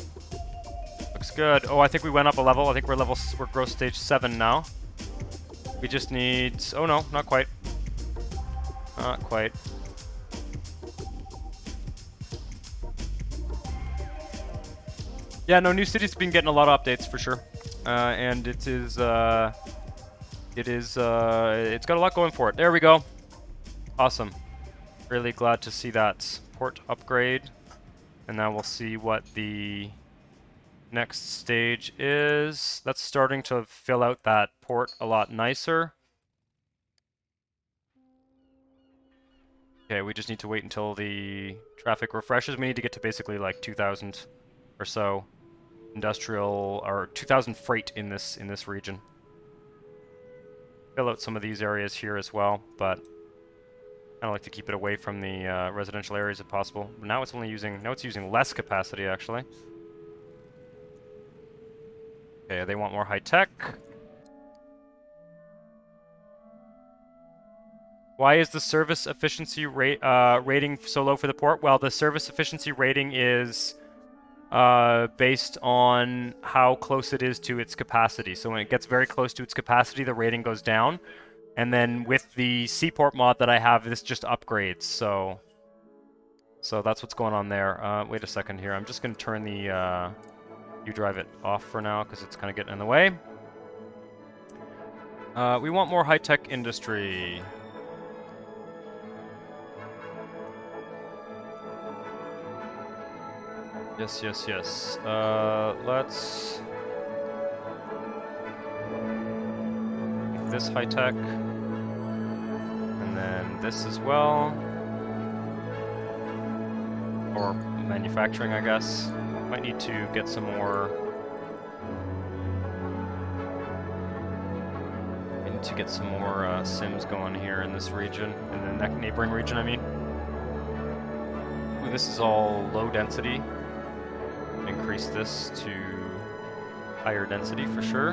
S1: Good. Oh, I think we went up a level. I think we're growth stage 7 now. We just need... Oh no, not quite. Not quite. Yeah, no, New City's been getting a lot of updates for sure. And it's got a lot going for it. There we go. Awesome. Really glad to see that port upgrade. And now we'll see what the next stage is. That's starting to fill out that port a lot nicer. Okay, we just need to wait until the traffic refreshes. We need to get to basically like 2,000 or so industrial, or 2,000 freight in this region. Fill out some of these areas here as well, but I like to keep it away from the residential areas if possible. But now it's using less capacity actually. Okay, they want more high tech. Why is the service efficiency rating so low for the port? Well, the service efficiency rating is based on how close it is to its capacity. So when it gets very close to its capacity, the rating goes down. And then with the seaport mod that I have, this just upgrades. So that's what's going on there. Wait a second here. I'm just going to turn the U-drive it off for now because it's kind of getting in the way. We want more high-tech industry. Yes, yes, yes. Let's make this high-tech. And then this as well. Or manufacturing, I guess. Might need to get some more... I need to get some more sims going here in this region. In the neighboring region, I mean. Ooh, this is all low density. Increase this to higher density for sure.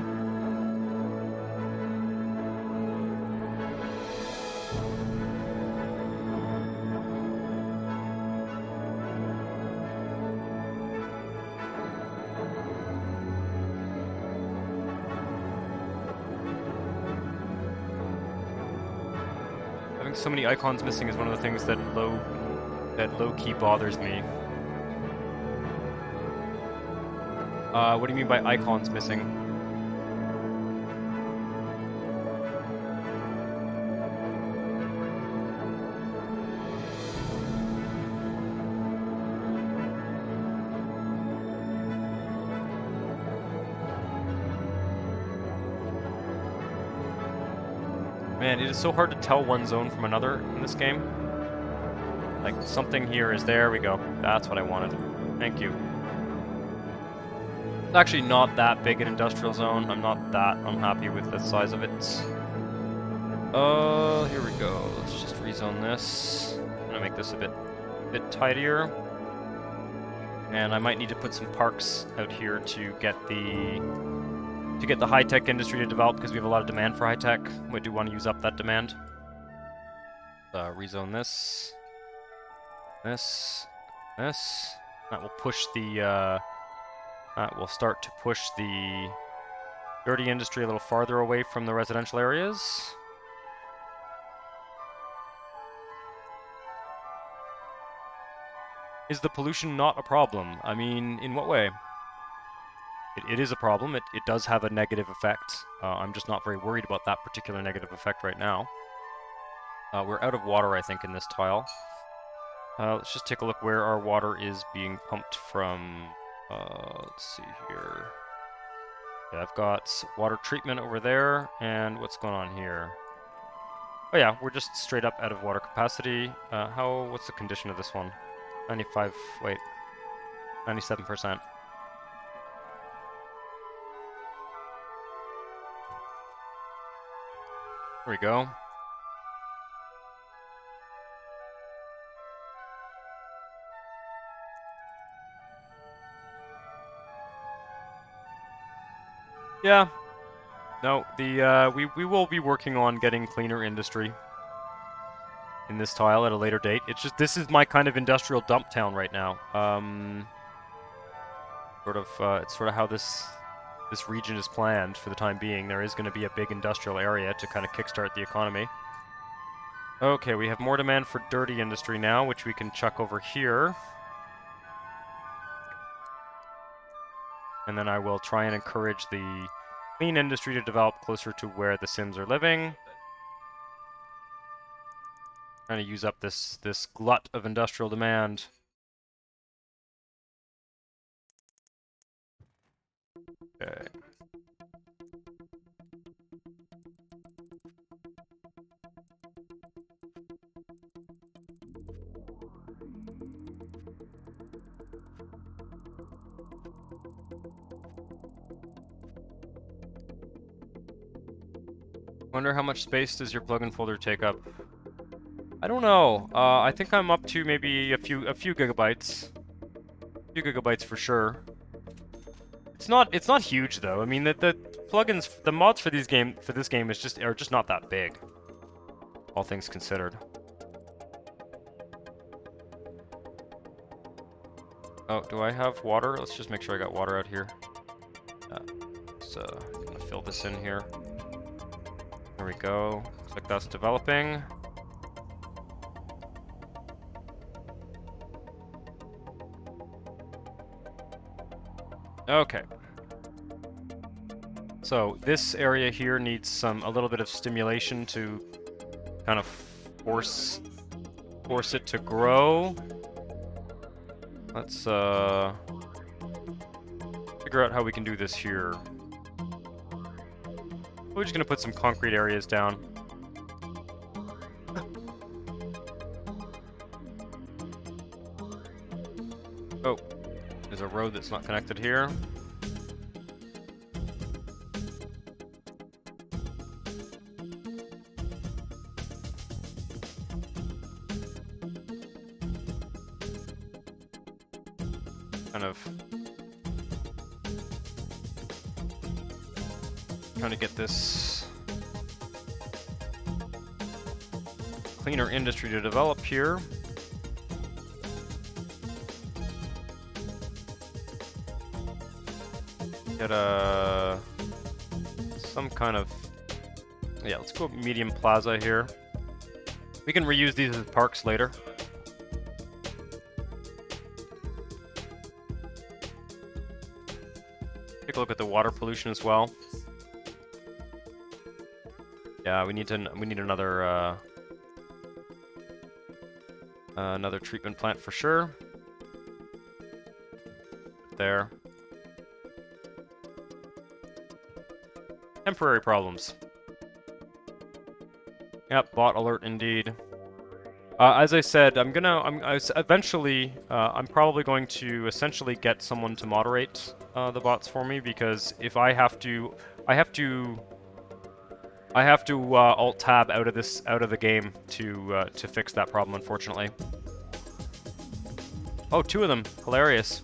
S1: Having so many icons missing is one of the things that low-key bothers me. What do you mean by icons missing? Man, it is so hard to tell one zone from another in this game. Like, something here is there we go. That's what I wanted. Thank you. It's actually not that big an industrial zone. I'm not that unhappy with the size of it. Here we go. Let's just rezone this. I'm gonna make this a bit tidier. And I might need to put some parks out here to get the high-tech industry to develop because we have a lot of demand for high-tech. We do want to use up that demand. Rezone this. This. That will push the that will start to push the dirty industry a little farther away from the residential areas. Is the pollution not a problem? I mean, in what way? It is a problem. It does have a negative effect. I'm just not very worried about that particular negative effect right now. We're out of water, I think, in this tile. Let's just take a look where our water is being pumped from. Let's see here. Yeah, I've got water treatment over there, and what's going on here? Oh yeah, we're just straight up out of water capacity. What's the condition of this one? 97%. There we go. Yeah. No, we will be working on getting cleaner industry in this tile at a later date. It's just this is my kind of industrial dump town right now. It's sort of how this region is planned for the time being. There is going to be a big industrial area to kind of kickstart the economy. Okay, we have more demand for dirty industry now, which we can chuck over here. And then I will try and encourage the clean industry to develop closer to where the Sims are living. Trying to use up this glut of industrial demand. Okay. Wonder how much space does your plugin folder take up? I don't know. I think I'm up to maybe a few gigabytes. A few gigabytes for sure. It's not huge though. I mean the plugins, the mods for this game are just not that big. All things considered. Oh, do I have water? Let's just make sure I got water out here. So I'm gonna fill this in here. There we go. Looks like that's developing. Okay. So this area here needs a little bit of stimulation to kind of force it to grow. Let's figure out how we can do this here. We're just gonna put some concrete areas down. Oh, there's a road that's not connected here. Trying to get this cleaner industry to develop here. Get some kind of, yeah, let's go medium plaza here. We can reuse these as parks later. Take a look at the water pollution as well. Yeah, we need another another treatment plant for sure. There. Temporary problems. Yep, bot alert indeed. As I said, I'm probably going to essentially get someone to moderate the bots for me, because if I have to alt tab out of the game to fix that problem, unfortunately. Oh, two of them. Hilarious.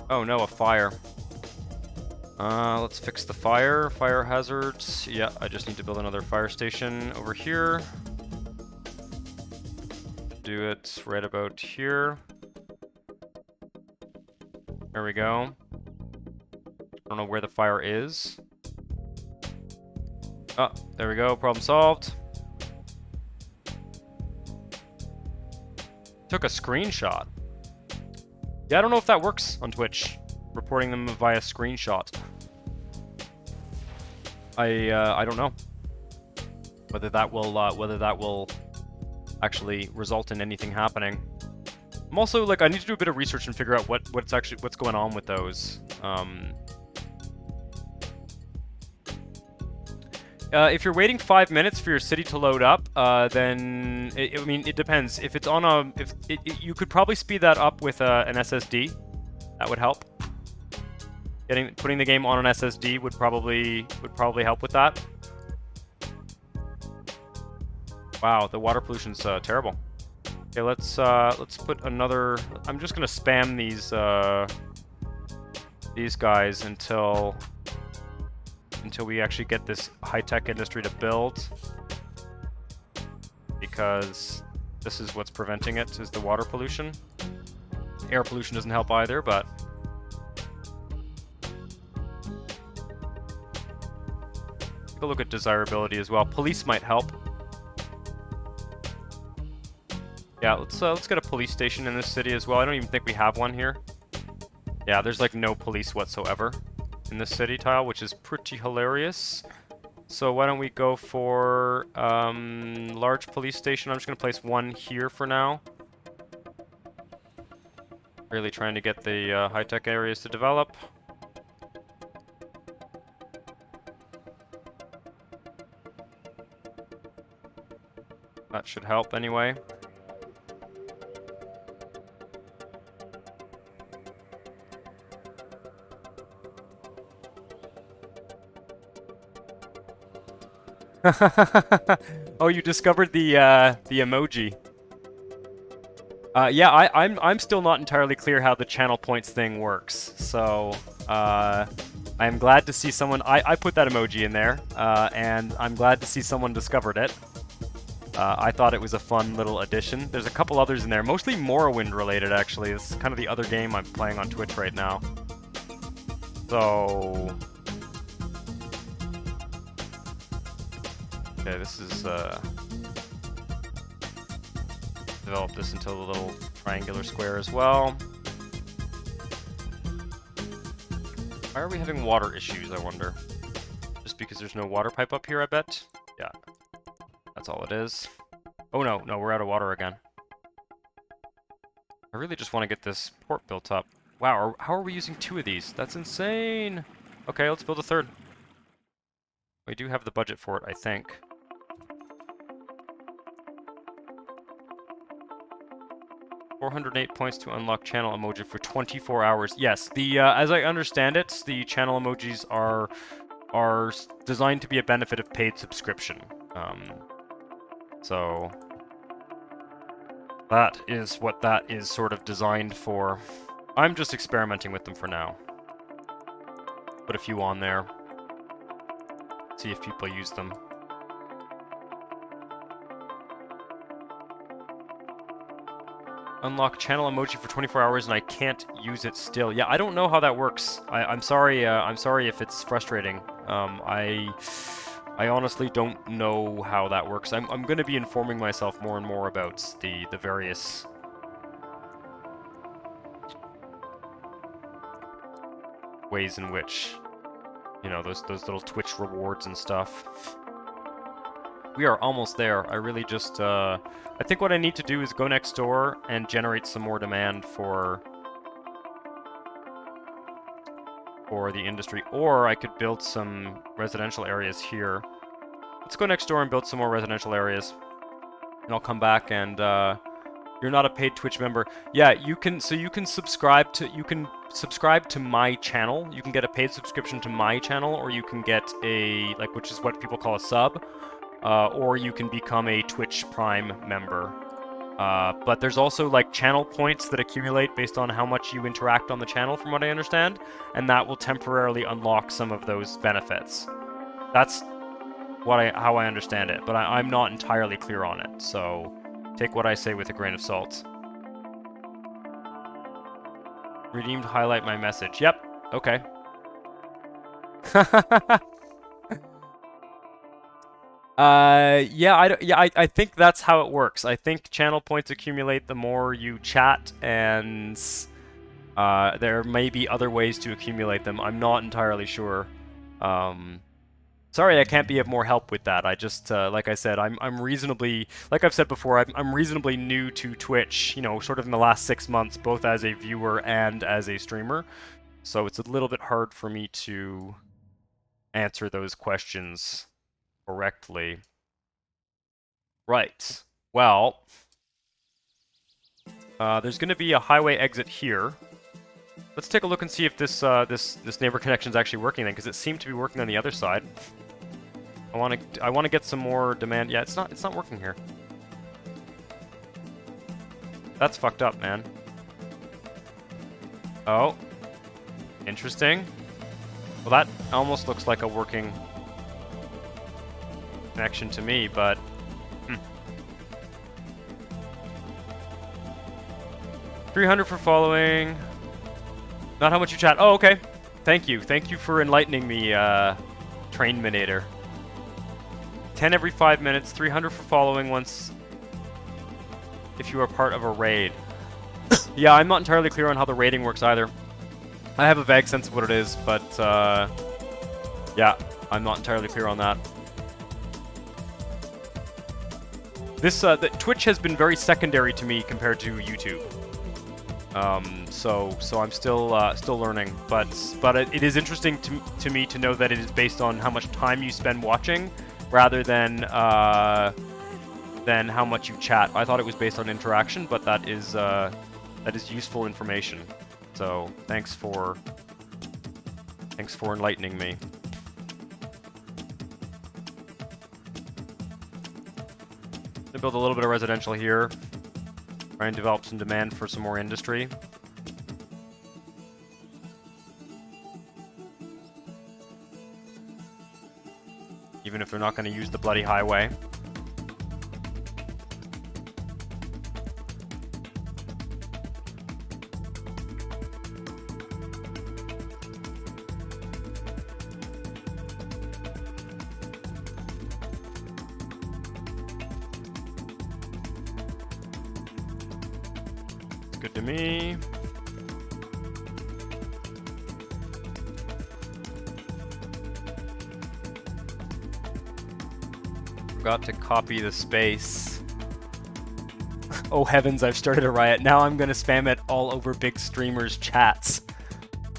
S1: Oh no, a fire. Let's fix the fire. Fire hazards. Yeah, I just need to build another fire station over here. Do it right about here. There we go. I don't know where the fire is. Oh, there we go. Problem solved. Took a screenshot. Yeah, I don't know if that works on Twitch. Reporting them via screenshot. I don't know whether that will actually result in anything happening. I'm also I need to do a bit of research and figure out what's going on with those. If you're waiting 5 minutes for your city to load up, then it depends. If it's on you could probably speed that up with an SSD. That would help. Putting the game on an SSD would probably help with that. Wow, the water pollution's terrible. Okay, let's put another. I'm just gonna spam these guys until we actually get this high-tech industry to build, because this is what's preventing it, is the water pollution. Air pollution doesn't help either, but... Take a look at desirability as well. Police might help. Yeah, let's get a police station in this city as well. I don't even think we have one here. Yeah, there's like no police whatsoever in this city tile, which is pretty hilarious. So why don't we go for large police station. I'm just going to place one here for now. Really trying to get the high-tech areas to develop. That should help anyway. Oh, you discovered the emoji. Yeah, I'm still not entirely clear how the channel points thing works. So I'm glad to see someone. I put that emoji in there, and I'm glad to see someone discovered it. I thought it was a fun little addition. There's a couple others in there, mostly Morrowind related actually. This is kind of the other game I'm playing on Twitch right now. So. Okay, this is, develop this into a little triangular square as well. Why are we having water issues, I wonder? Just because there's no water pipe up here, I bet? Yeah. That's all it is. Oh no, we're out of water again. I really just want to get this port built up. Wow, how are we using 2 of these? That's insane! Okay, let's build a 3rd. We do have the budget for it, I think. $408 points to unlock channel emoji for 24 hours. Yes, the as I understand it, the channel emojis are designed to be a benefit of paid subscription. So that is what that is sort of designed for. I'm just experimenting with them for now. Put a few on there. See if people use them. Unlock channel emoji for 24 hours and I can't use it still. Yeah, I don't know how that works. I'm sorry. I'm sorry if it's frustrating. I honestly don't know how that works. I'm going to be informing myself more and more about the various ways in which, you know, those little Twitch rewards and stuff. We are almost there. I really just, I think what I need to do is go next door and generate some more demand for the industry. Or I could build some residential areas here. Let's go next door and build some more residential areas. And I'll come back and, you're not a paid Twitch member. Yeah, you can, so you can subscribe to my channel. You can get a paid subscription to my channel, or you can get a, like, which is what people call a sub. Or you can become a Twitch Prime member. But there's also like channel points that accumulate based on how much you interact on the channel, from what I understand, and that will temporarily unlock some of those benefits. That's how I understand it, but I'm not entirely clear on it, so take what I say with a grain of salt. Redeemed, highlight my message. Yep, okay. Yeah, I think that's how it works. I think channel points accumulate the more you chat, and there may be other ways to accumulate them. I'm not entirely sure. Sorry, I can't be of more help with that. I just, like I said, I'm reasonably, like I've said before, I'm reasonably new to Twitch, you know, sort of in the last 6 months, both as a viewer and as a streamer. So it's a little bit hard for me to answer those questions correctly. Right. Well, there's going to be a highway exit here. Let's take a look and see if this this neighbor connection is actually working then, because it seemed to be working on the other side. I want to get some more demand. Yeah, it's not working here. That's fucked up, man. Oh, interesting. Well, that almost looks like a working connection to me, but 300 for following. Not how much you chat. Oh, okay. Thank you. Thank you for enlightening me, Trainminator. 10 every 5 minutes. 300 for following once if you are part of a raid. Yeah, I'm not entirely clear on how the raiding works either. I have a vague sense of what it is, but yeah, I'm not entirely clear on that. This Twitch has been very secondary to me compared to YouTube. So I'm still learning, but it is interesting to me to know that it is based on how much time you spend watching, rather than how much you chat. I thought it was based on interaction, but that is useful information. So thanks for enlightening me. To build a little bit of residential here, try and develop some demand for some more industry. Even if they're not going to use the bloody highway. Good to me. Forgot to copy the space. Oh heavens, I've started a riot. Now I'm gonna spam it all over big streamers' chats.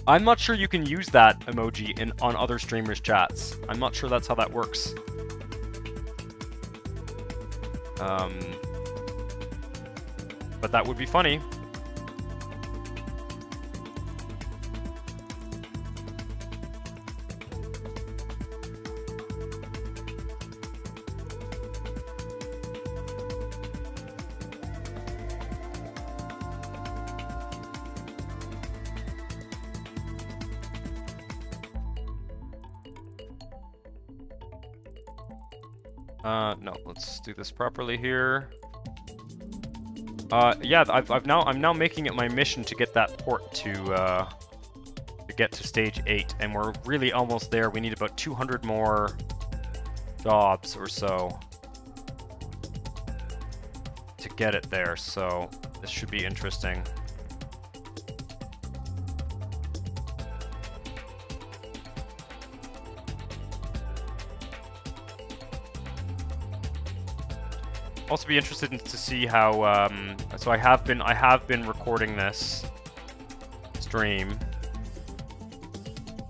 S1: I'm not sure you can use that emoji on other streamers' chats. I'm not sure that's how that works. But that would be funny. No, let's do this properly here. Yeah, I'm now making it my mission to get that port to get to stage 8, and we're really almost there. We need about 200 more jobs or so to get it there, so this should be interesting. Also be interested to see how so I have been recording this stream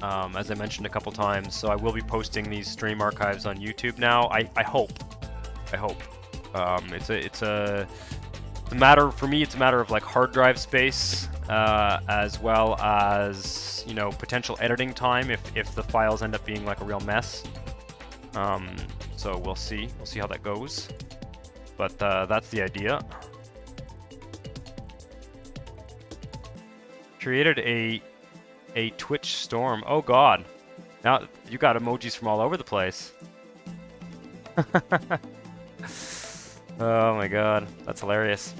S1: as I mentioned a couple times, so I will be posting these stream archives on YouTube now. I hope it's a matter for me. It's a matter of like hard drive space as well as, you know, potential editing time if the files end up being like a real mess. So we'll see how that goes. But that's the idea. Created a Twitch storm. Oh god. Now you got emojis from all over the place. Oh my god. That's hilarious.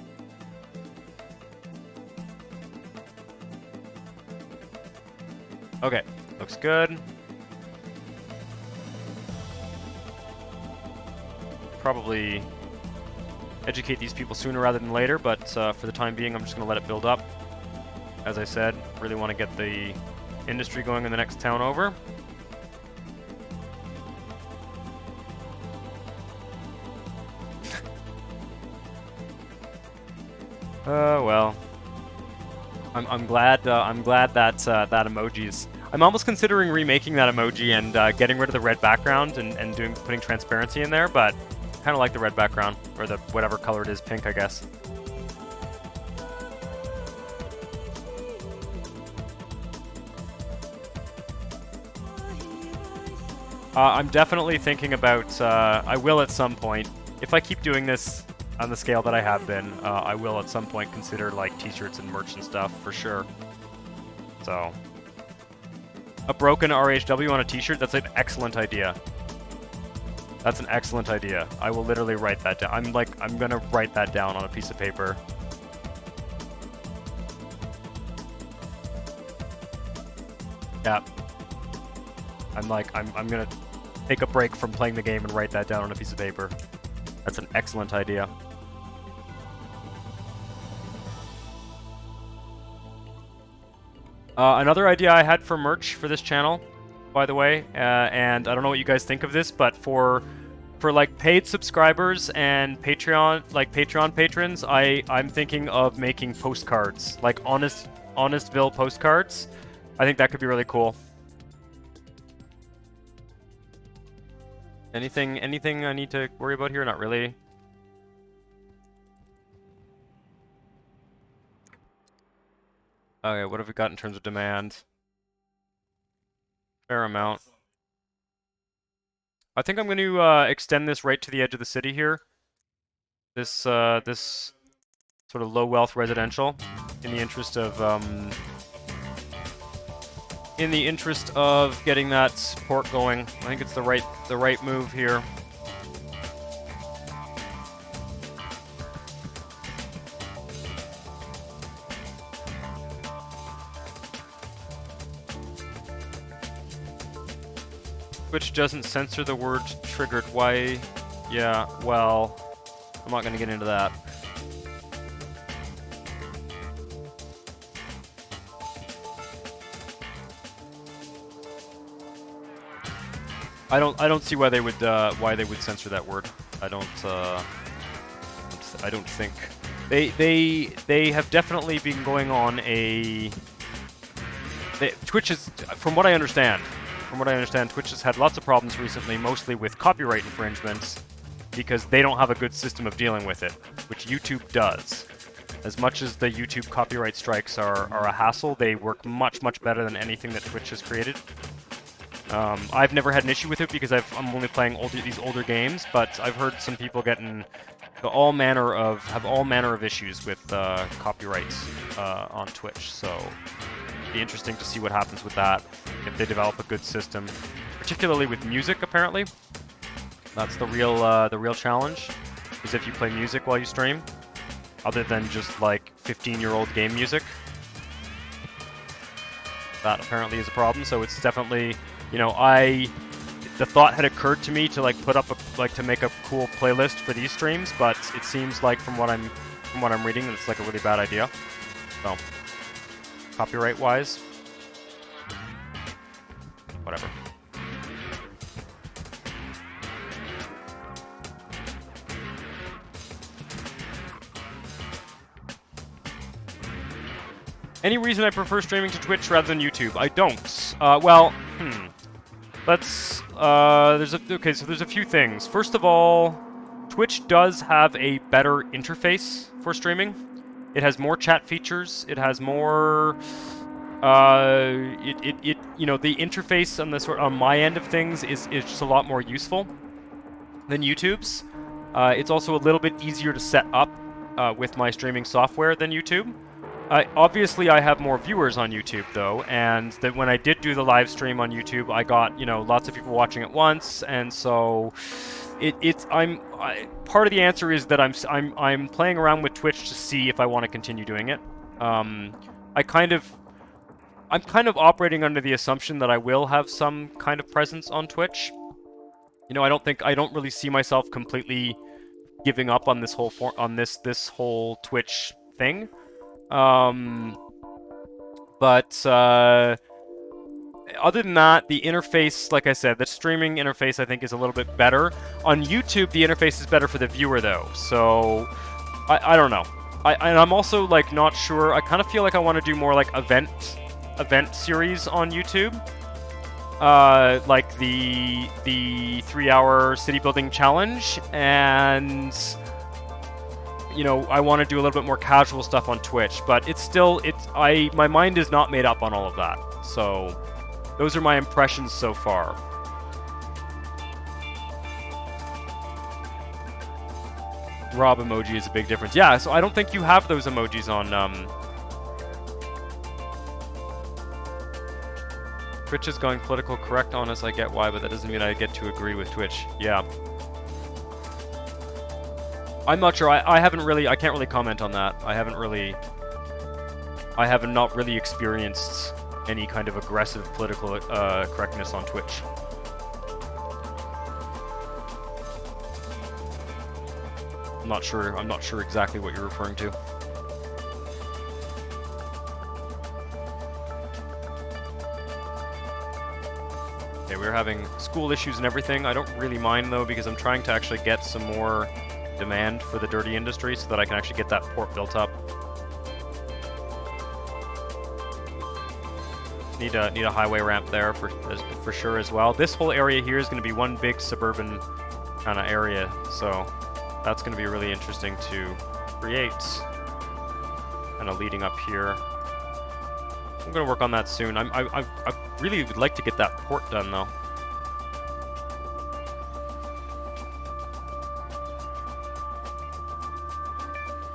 S1: Okay. Looks good. Probably educate these people sooner rather than later, but for the time being, I'm just going to let it build up. As I said, really want to get the industry going in the next town over. Well, I'm glad that that emoji's. I'm almost considering remaking that emoji and getting rid of the red background and putting transparency in there, but kind of like the red background, or the whatever color it is, pink, I guess. I'm definitely thinking about, I will at some point, if I keep doing this on the scale that I have been, I will at some point consider like t-shirts and merch and stuff, for sure. So, a broken RHW on a t-shirt, that's an excellent idea. That's an excellent idea. I will literally write that down. I'm gonna write that down on a piece of paper. Yeah. I'm gonna take a break from playing the game and write that down on a piece of paper. That's an excellent idea. Another idea I had for merch for this channel, by the way, and I don't know what you guys think of this, but for like paid subscribers and Patreon patrons, I'm thinking of making postcards, like Honestville postcards. I think that could be really cool. Anything I need to worry about here? Not really. Okay, what have we got in terms of demand? Fair amount. I think I'm going to extend this right to the edge of the city here. This this sort of low wealth residential, in the interest of getting that port going. I think it's the right move here. Twitch doesn't censor the word triggered. Why? Yeah, well, I'm not going to get into that. I don't see why they would censor that word. I don't think they have definitely been going on a Twitch is, from what I understand, Twitch has had lots of problems recently, mostly with copyright infringements, because they don't have a good system of dealing with it, which YouTube does. As much as the YouTube copyright strikes are a hassle, they work much better than anything that Twitch has created. I've never had an issue with it because I'm only playing these older games, but I've heard some people have all manner of issues with copyrights on Twitch. So it'd be interesting to see what happens with that if they develop a good system, particularly with music. Apparently, that's the real challenge, is if you play music while you stream, other than just like 15-year-old game music. That apparently is a problem. So it's definitely. You know, the thought had occurred to me to like to make a cool playlist for these streams, but it seems like from what I'm reading that it's like a really bad idea. So, copyright wise, whatever. Any reason I prefer streaming to Twitch rather than YouTube? I don't. Let's, there's a few things. First of all, Twitch does have a better interface for streaming. It has more chat features. It has more, you know, the interface on my end of things is just a lot more useful than YouTube's. It's also a little bit easier to set up with my streaming software than YouTube. Obviously, I have more viewers on YouTube, though, and that when I did do the live stream on YouTube, I got, you know, lots of people watching at once, and so part of the answer is that I'm playing around with Twitch to see if I want to continue doing it. I'm kind of operating under the assumption that I will have some kind of presence on Twitch. You know, I don't really see myself completely giving up on this whole Twitch thing. Other than that, the interface, like I said, the streaming interface I think is a little bit better. On YouTube, the interface is better for the viewer though, so I don't know. And I'm also like not sure. I kind of feel like I want to do more like event series on YouTube. Like the 3-hour city building challenge, and you know, I want to do a little bit more casual stuff on Twitch, but my mind is not made up on all of that. So those are my impressions so far. Rob emoji is a big difference. Yeah, so I don't think you have those emojis on Twitch is going political correct on us. I get why, but that doesn't mean I get to agree with Twitch. Yeah. I'm not sure. I can't really comment on that. I have not really experienced any kind of aggressive political correctness on Twitch. I'm not sure exactly what you're referring to. Okay, we're having school issues and everything. I don't really mind though, because I'm trying to actually get some more demand for the dirty industry so that I can actually get that port built up. Need a highway ramp there for sure as well. This whole area here is going to be one big suburban kind of area, so that's going to be really interesting to create. Kind of leading up here. I'm going to work on that soon. I really would like to get that port done though.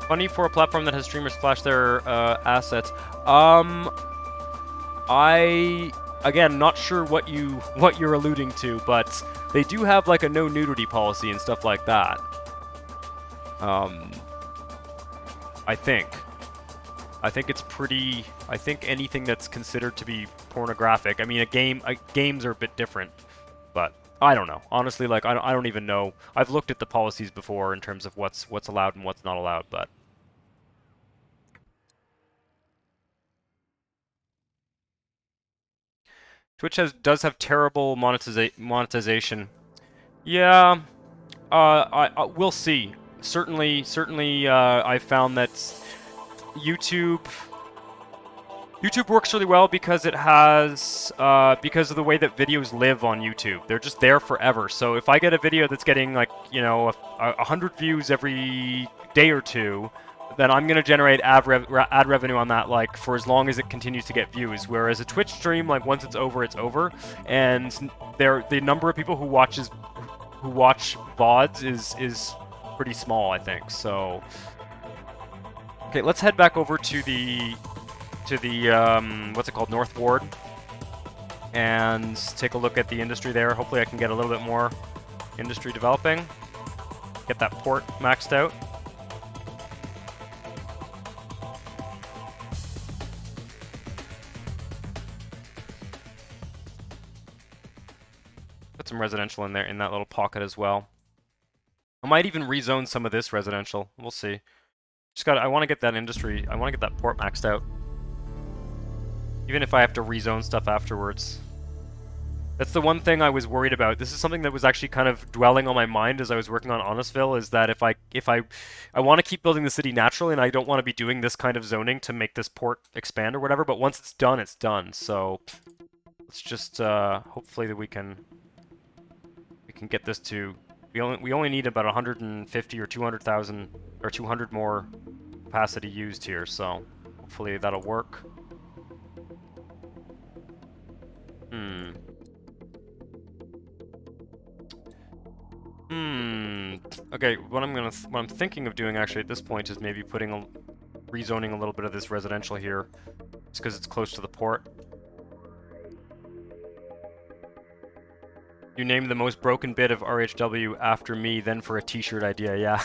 S1: Funny for a platform that has streamers flash their assets. Again, not sure what you're alluding to, but they do have like a no nudity policy and stuff like that. I think it's pretty. I think anything that's considered to be pornographic. I mean, games are a bit different, but I don't know. Honestly, like I don't even know. I've looked at the policies before in terms of what's allowed and what's not allowed, but. Twitch does have terrible monetization. Yeah, we'll see. Certainly, I found that YouTube works really well because it has because of the way that videos live on YouTube. They're just there forever. So if I get a video that's getting like 100 views every day or two, then I'm going to generate ad revenue on that, like, for as long as it continues to get views. Whereas a Twitch stream, like, once it's over, and the number of people who watch VODs is pretty small, I think. So, okay, let's head back over to the what's it called, North Ward, and take a look at the industry there. Hopefully, I can get a little bit more industry developing. Get that port maxed out. Some residential in there in that little pocket as well. I might even rezone some of this residential. We'll see. I want to get that industry. I want to get that port maxed out. Even if I have to rezone stuff afterwards. That's the one thing I was worried about. This is something that was actually kind of dwelling on my mind as I was working on Honestville, is that if I want to keep building the city naturally, and I don't want to be doing this kind of zoning to make this port expand or whatever, but once it's done, it's done. So let's just hopefully that we can get this to. We only need about 150 or 200,000 or 200 more capacity used here, so hopefully that'll work. Okay, what I'm thinking of doing actually at this point is maybe rezoning a little bit of this residential here, just because it's close to the port. You named the most broken bit of RHW after me, then for a t-shirt idea, yeah.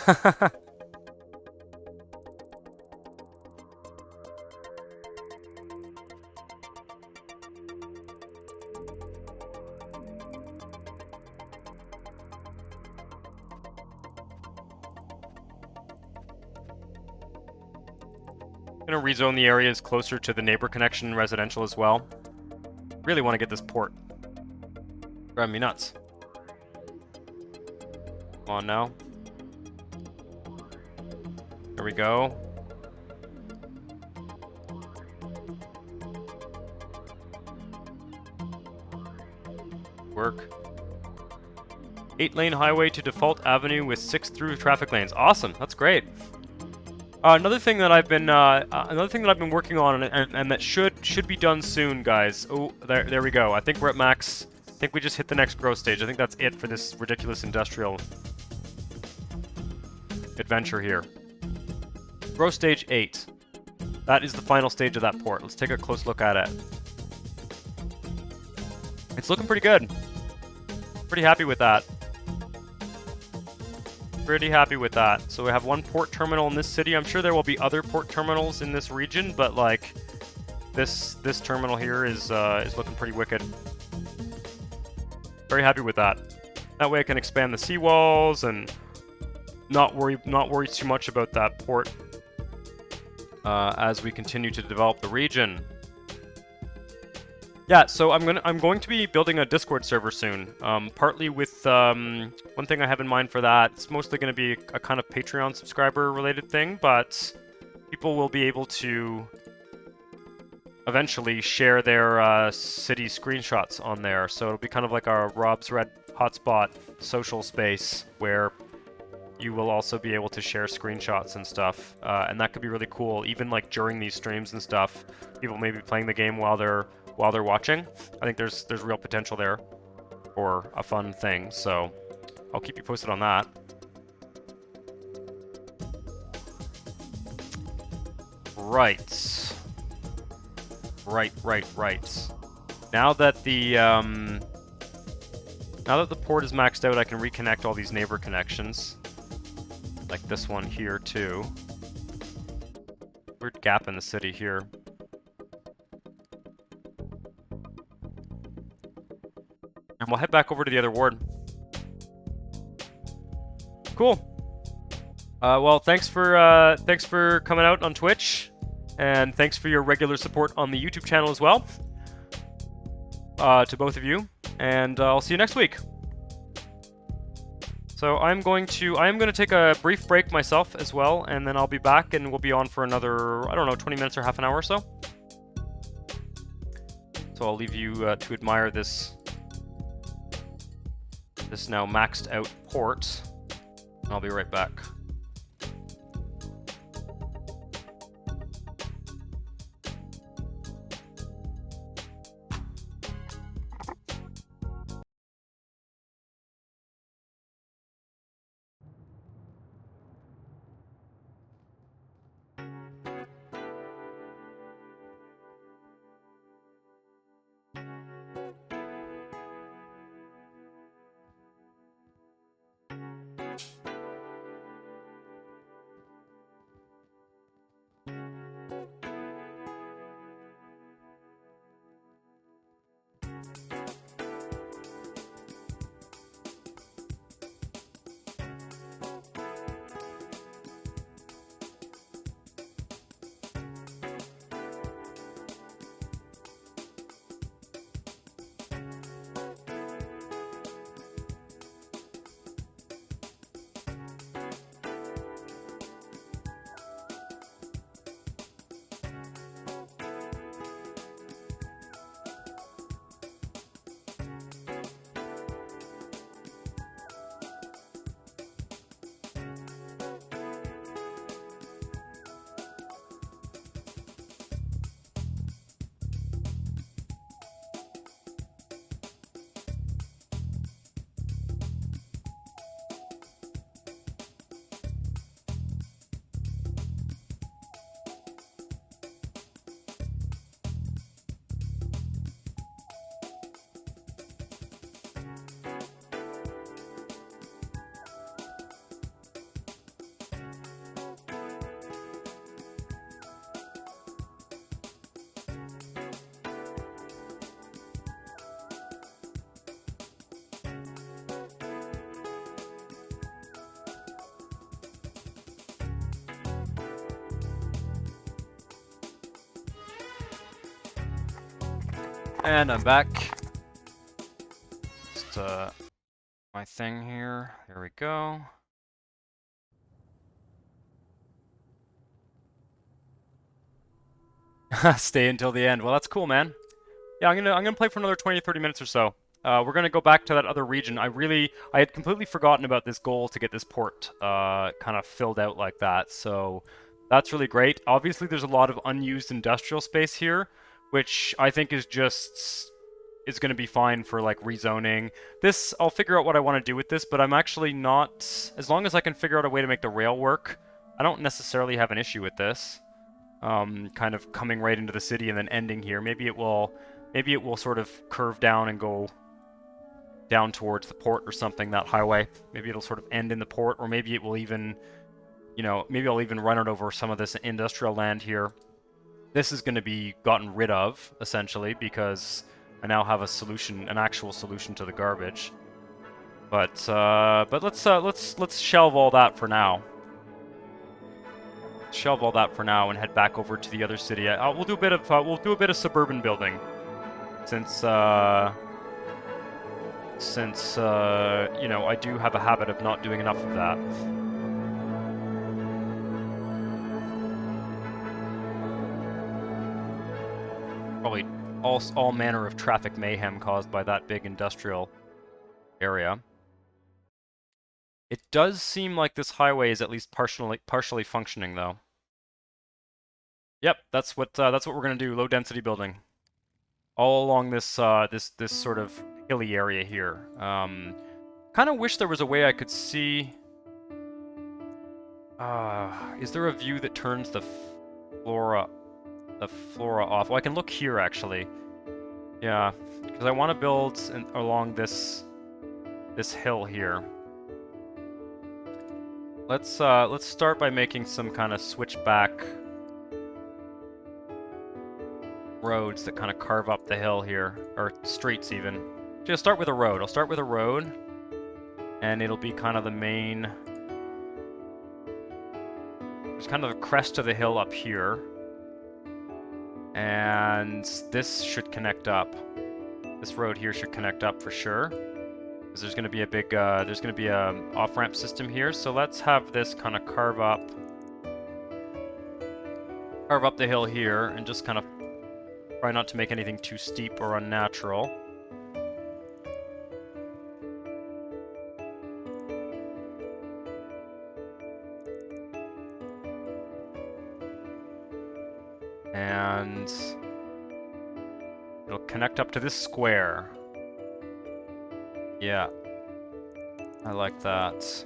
S1: I'm gonna rezone the areas closer to the neighbor connection residential as well. Really want to get this port. Drive me nuts. Come on now. There we go. Work. 8-lane highway to default avenue with 6 through traffic lanes. Awesome. That's great. Another thing that I've been working on, and that should be done soon, guys. Oh, there we go. I think we're at max. I think we just hit the next growth stage. I think that's it for this ridiculous industrial adventure here. Growth stage 8. That is the final stage of that port. Let's take a close look at it. It's looking pretty good. Pretty happy with that. Pretty happy with that. So we have one port terminal in this city. I'm sure there will be other port terminals in this region, but like, this terminal here is looking pretty wicked. Very happy with that. That way I can expand the seawalls and not worry too much about that port as we continue to develop the region. Yeah, so I'm going to be building a Discord server soon. Partly with one thing I have in mind for that. It's mostly going to be a kind of Patreon subscriber related thing, but people will be able to eventually share their city screenshots on there. So it'll be kind of like our Rob's Red Hotspot social space where you will also be able to share screenshots and stuff, and that could be really cool. Even like during these streams and stuff, people may be playing the game while they're watching. I think there's real potential there for a fun thing. So I'll keep you posted on that. Right. Now that the port is maxed out, I can reconnect all these neighbor connections. Like this one here, too. Weird gap in the city here. And we'll head back over to the other ward. Cool. Well, thanks for coming out on Twitch, and thanks for your regular support on the YouTube channel as well. To both of you, and I'll see you next week. So I am going to take a brief break myself as well, and then I'll be back, and we'll be on for another, I don't know, 20 minutes or half an hour or so. So I'll leave you to admire this now maxed out port. I'll be right back. And I'm back. Just my thing here. There we go. Stay until the end. Well, that's cool, man. Yeah, I'm gonna play for another 20-30 minutes or so. We're gonna go back to that other region. I had completely forgotten about this goal to get this port kind of filled out like that. So that's really great. Obviously, there's a lot of unused industrial space here, which I think is going to be fine for like rezoning. This, I'll figure out what I want to do with this, but I'm actually not, as long as I can figure out a way to make the rail work, I don't necessarily have an issue with this. Kind of coming right into the city and then ending here. Maybe it will sort of curve down and go down towards the port or something, that highway. Maybe it'll sort of end in the port, or maybe it will even, maybe I'll even run it over some of this industrial land here. this is going to be gotten rid of, essentially, because I now have a solution, an actual solution to the garbage. But let's shelve all that for now. Shelve all that for now and head back over to the other city. We'll do a bit of suburban building, since you know, I do have a habit of not doing enough of that. Probably all manner of traffic mayhem caused by that big industrial area. It does seem like this highway is at least partially functioning, though. Yep, that's what we're gonna do. Low density building, all along this this sort of hilly area here. Kind of wish there was a way I could see. Is there a view that turns the flora off? Well, I can look here actually. Yeah, because I want to build along this hill here. Let's start by making some kind of switchback roads that kind of carve up the hill here, or streets even. Actually, I'll start with a road. I'll start with a road, and it'll be kind of the main. There's kind of a crest of the hill up here, and this should connect up. This road here should connect up for sure, because there's going to be a big, there's going to be a off-ramp system here. So let's have this kind of carve up the hill here, and just kind of try not to make anything too steep or unnatural. And it'll connect up to this square. Yeah, I like that.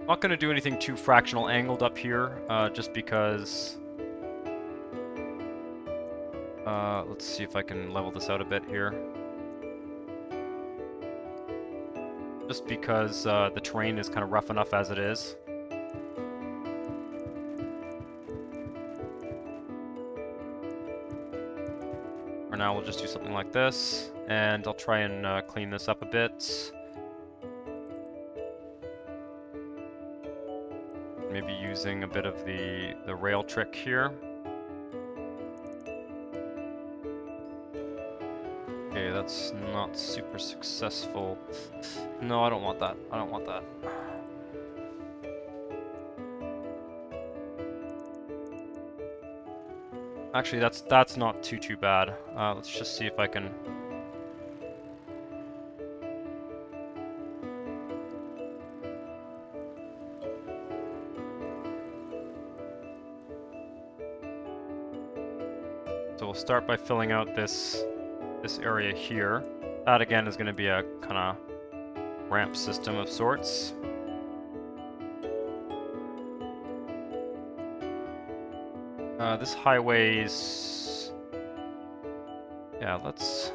S1: Not going to do anything too fractional angled up here, just because... let's see if I can level this out a bit here. Just because the terrain is kind of rough enough as it is. For now, we'll just do something like this, and I'll try and clean this up a bit. Maybe using a bit of the rail trick here. Okay, that's not super successful. No, I don't want that. I don't want that. Actually, that's not too bad. Let's just see if I can. So we'll start by filling out this area here. That again is going to be a kind of ramp system of sorts. This highway's... yeah, let's...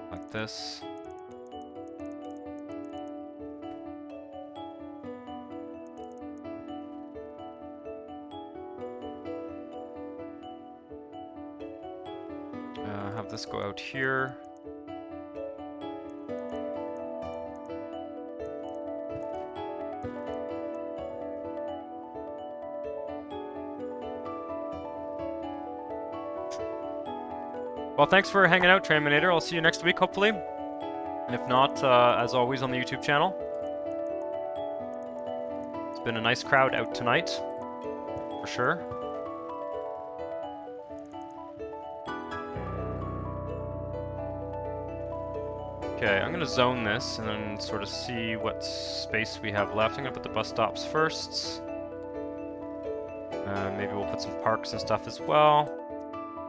S1: like this. Have this go out here. Well, thanks for hanging out, Trainminator. I'll see you next week, hopefully. And if not, as always on the YouTube channel. It's been a nice crowd out tonight, for sure. Okay, I'm going to zone this and then sort of see what space we have left. I'm going to put the bus stops first. Maybe we'll put some parks and stuff as well.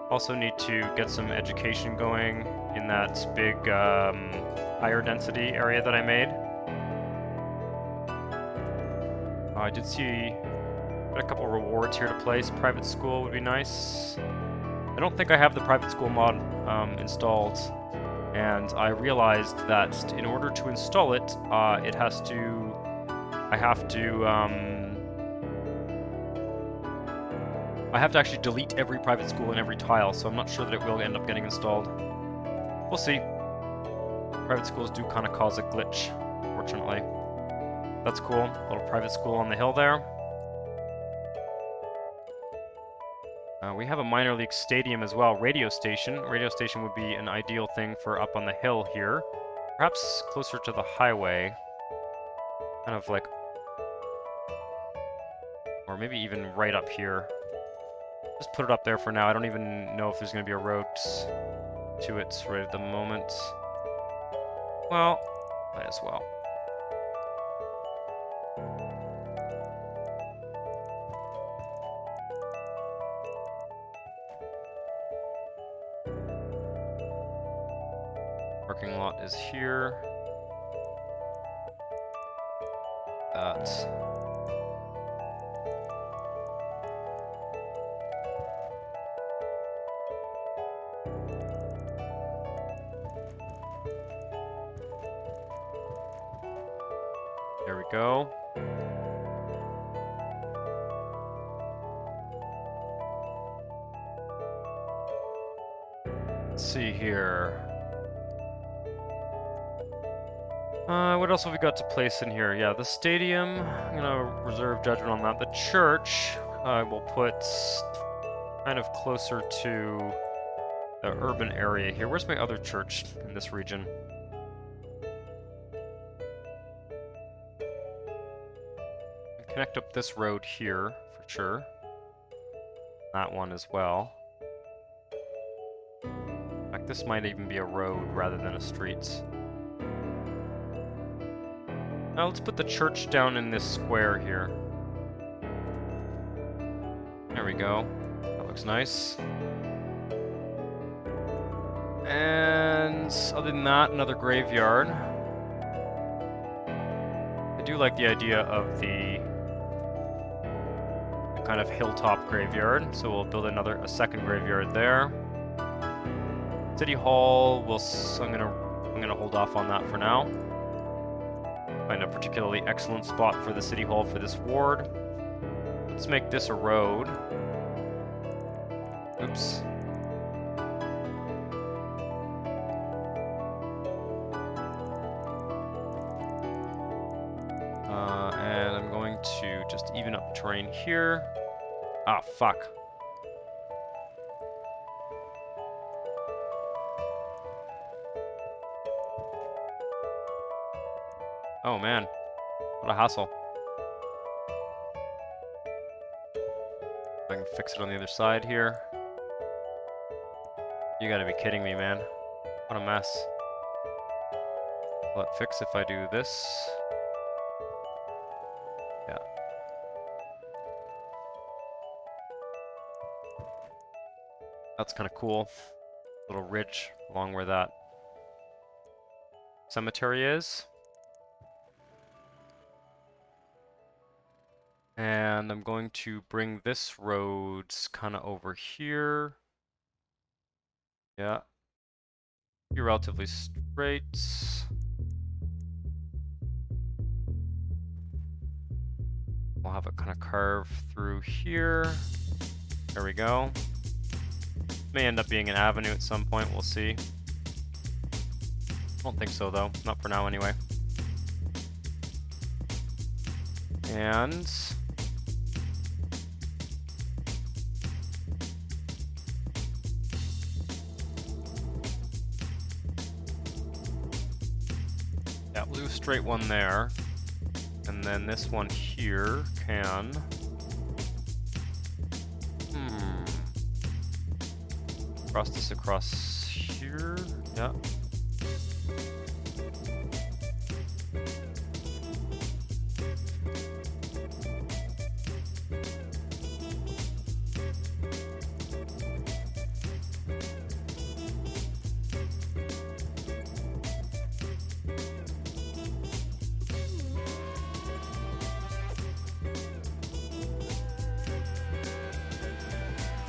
S1: Also need to get some education going in that big higher density area that I made. I did see a couple rewards here to place. Private school would be nice. I don't think I have the private school mod installed. and I realized that in order to install it, I have to actually delete every private school and every tile, so I'm not sure that it will end up getting installed. We'll see. Private schools do kind of cause a glitch, fortunately. That's cool. A little private school on the hill there. We have a minor league stadium as well. Radio station. Radio station would be an ideal thing for up on the hill here. Perhaps closer to the highway. Kind of like... or maybe even right up here. Just put it up there for now. I don't even know if there's going to be a road to it right at the moment. Well, might as well. Parking lot is here. That. There we go. Let's see here. What else have we got to place in here? Yeah, the stadium, I'm gonna reserve judgment on that. The church, I will put kind of closer to the urban area here. Where's my other church in this region? Connect up this road here, for sure. That one as well. In fact, this might even be a road rather than a street. Now let's put the church down in this square here. There we go. That looks nice. And other than that, another graveyard. I do like the idea of the kind of hilltop graveyard, so we'll build a second graveyard there. City Hall, I'm gonna hold off on that for now. Find a particularly excellent spot for the City Hall for this ward. Let's make this a road. Oops. And I'm going to just even up the terrain here. Ah, fuck. Oh man, what a hassle. I can fix it on the other side here. You gotta be kidding me, man. What a mess. Will it fix if I do this? Yeah. That's kind of cool. Little ridge along where that cemetery is. And I'm going to bring this road kind of over here. Yeah. Be relatively straight. We'll have it kind of carve through here. There we go. May end up being an avenue at some point, we'll see. I don't think so though, not for now anyway. And yeah, we'll do a straight one there. And then this one here can... cross this across here. Yeah.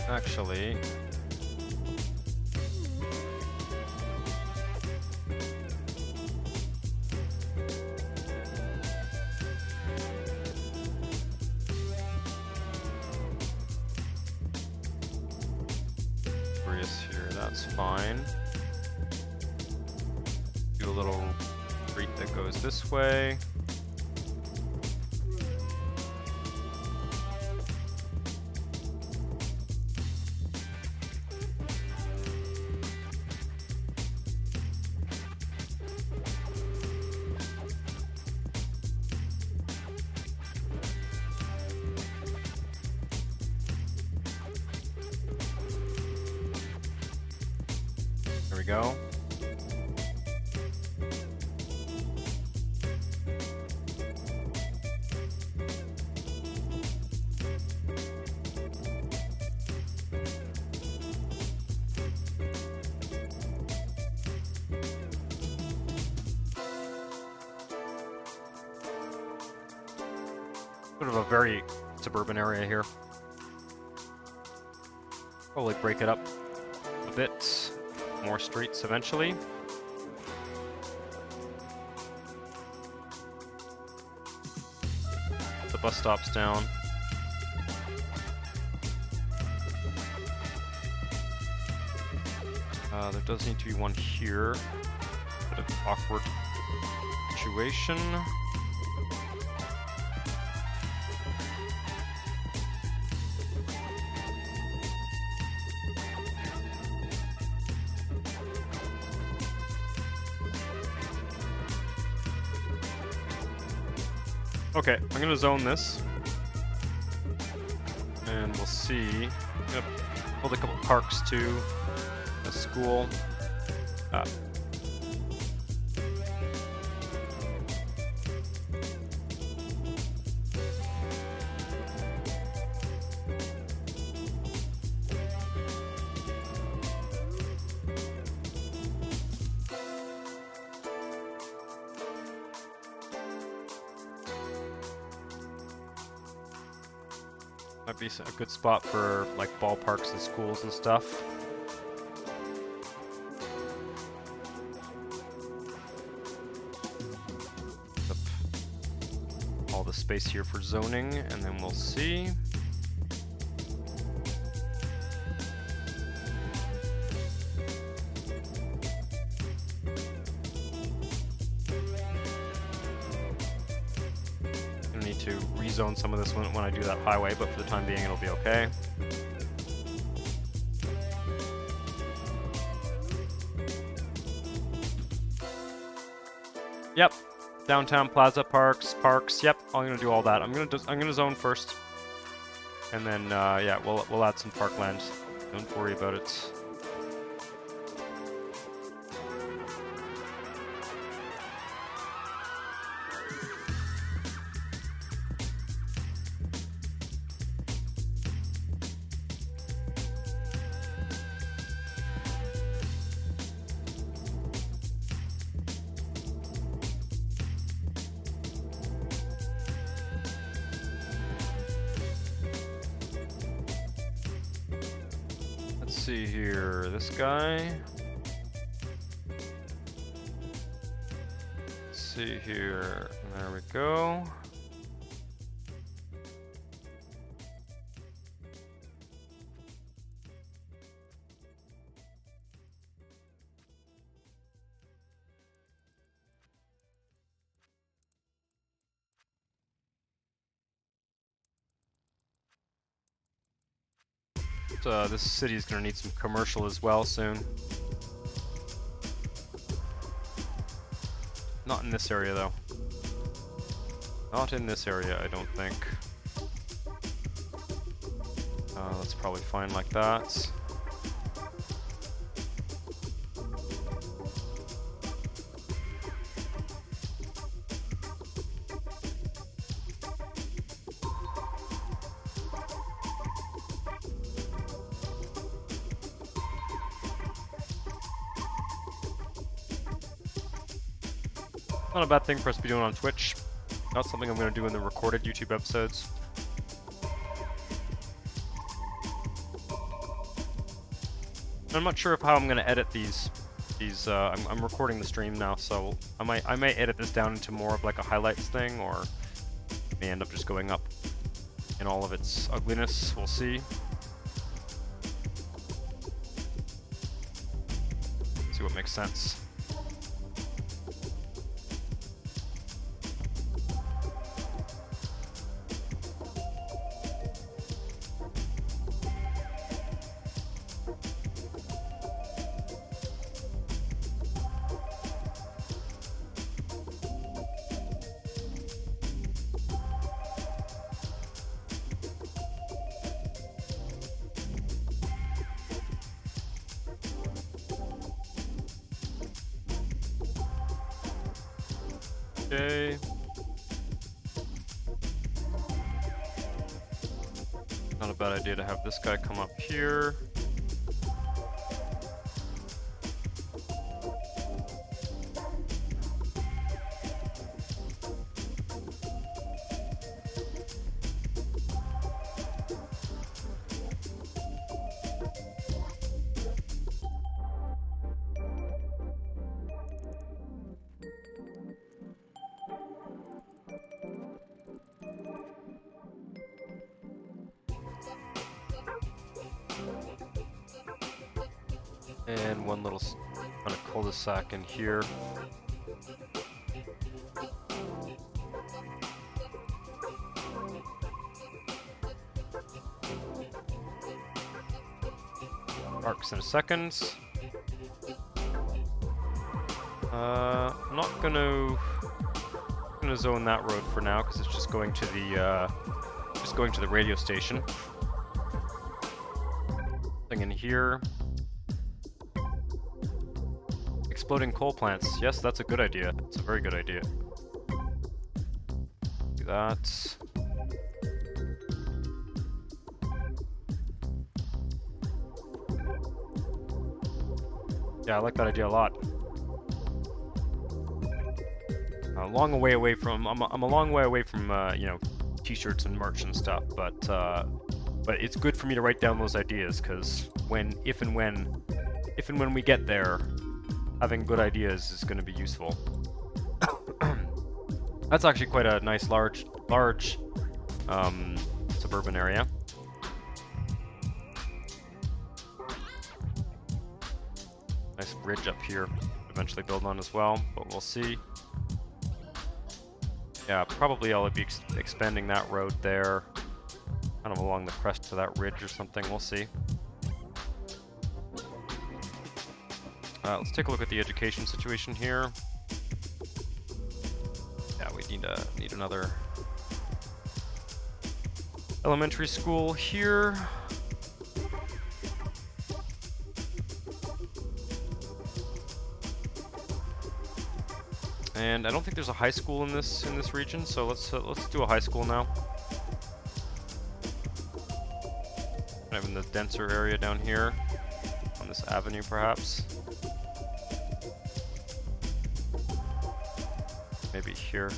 S1: Actually, Industrious here, that's fine. Do a little street that goes this way. There we go. Sort of a very suburban area here. Probably break it up a bit. More streets eventually. The bus stop's down. There does need to be one here. Bit of awkward situation. Okay, I'm gonna zone this, and we'll see. I'm gonna build a couple parks too, a school. Might be a good spot for like ballparks and schools and stuff. Up all the space here for zoning, and then we'll see. To rezone some of this when I do that highway, but for the time being it'll be okay. Yep, downtown plaza, parks. Yep, I'm gonna do all that. I'm gonna zone first, and then yeah, we'll add some parkland. Don't worry about it. Let's see here, this guy. Let's see here, there we go. This city is going to need some commercial as well soon. Not in this area though. Not in this area, I don't think. That's probably fine like that. Not a bad thing for us to be doing on Twitch. Not something I'm going to do in the recorded YouTube episodes. I'm not sure of how I'm going to edit these. I'm recording the stream now, so I may edit this down into more of like a highlights thing, or it may end up just going up in all of its ugliness. We'll see. See what makes sense. Okay. Not a bad idea to have this guy come up here. And one little kind of cul-de-sac in here. Arcs in a second. I'm not gonna zone that road for now because it's just going to the radio station. Thing in here. Exploding coal plants. Yes, that's a good idea. It's a very good idea. Do that. Yeah, I like that idea a lot. I'm a long way away from you know, t-shirts and merch and stuff, but it's good for me to write down those ideas because if and when we get there, having good ideas is going to be useful. That's actually quite a nice large suburban area. Nice bridge up here, eventually build on as well, but we'll see. Yeah, probably I'll be expanding that road there, kind of along the crest of that ridge or something. We'll see. Let's take a look at the education situation here. Yeah, we need another elementary school here. And I don't think there's a high school in this region, so let's do a high school now. Kind of in the denser area down here, on this avenue perhaps. Maybe here.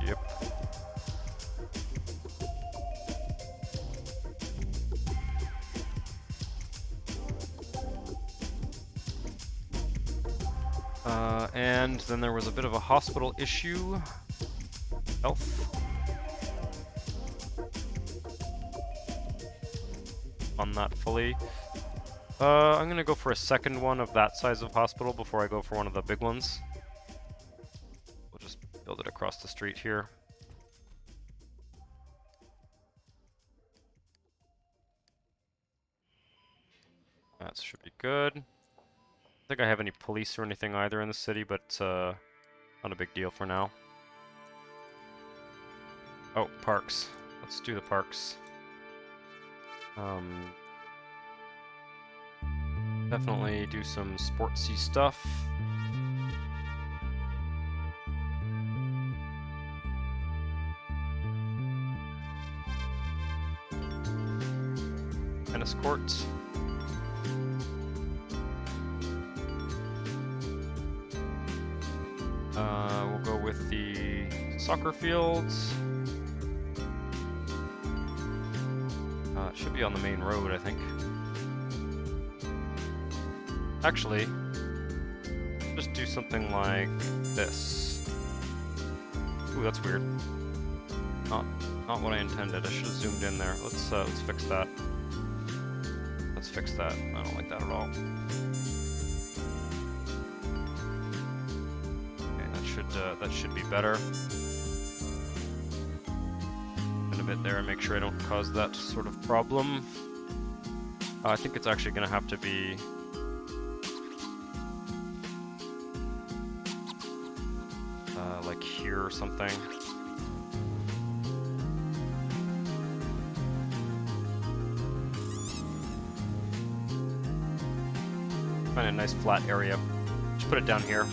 S1: Yep. And then there was a bit of a hospital issue. Health. On that fully. I'm gonna go for a second one of that size of hospital before I go for one of the big ones. We'll just build it across the street here. That should be good. I don't think I have any police or anything either in the city, but not a big deal for now. Oh, parks. Let's do the parks. Definitely do some sportsy stuff. Tennis courts. We'll go with the soccer fields. It should be on the main road, I think. Actually, just do something like this. Ooh, that's weird. Not what I intended. I should have zoomed in there. Let's fix that. let's fix that. I don't like that at all. Okay, that should be better. And a bit there, and make sure I don't cause that sort of problem. I think it's actually going to have to be like here or something. Find a nice flat area. Just put it down here.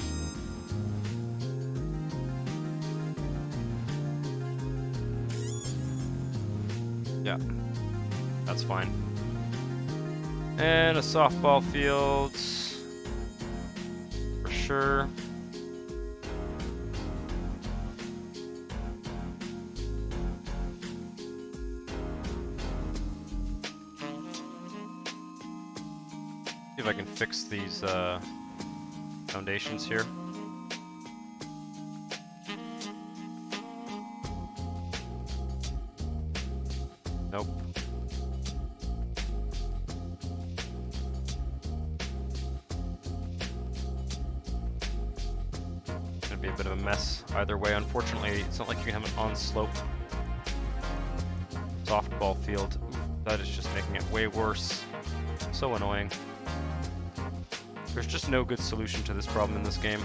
S1: Yeah, that's fine. And a softball field for sure. See if I can fix these foundations here. Nope. Gonna be a bit of a mess either way. Unfortunately, it's not like you can have an on-slope softball field. Ooh, that is just making it way worse. So annoying. There's just no good solution to this problem in this game.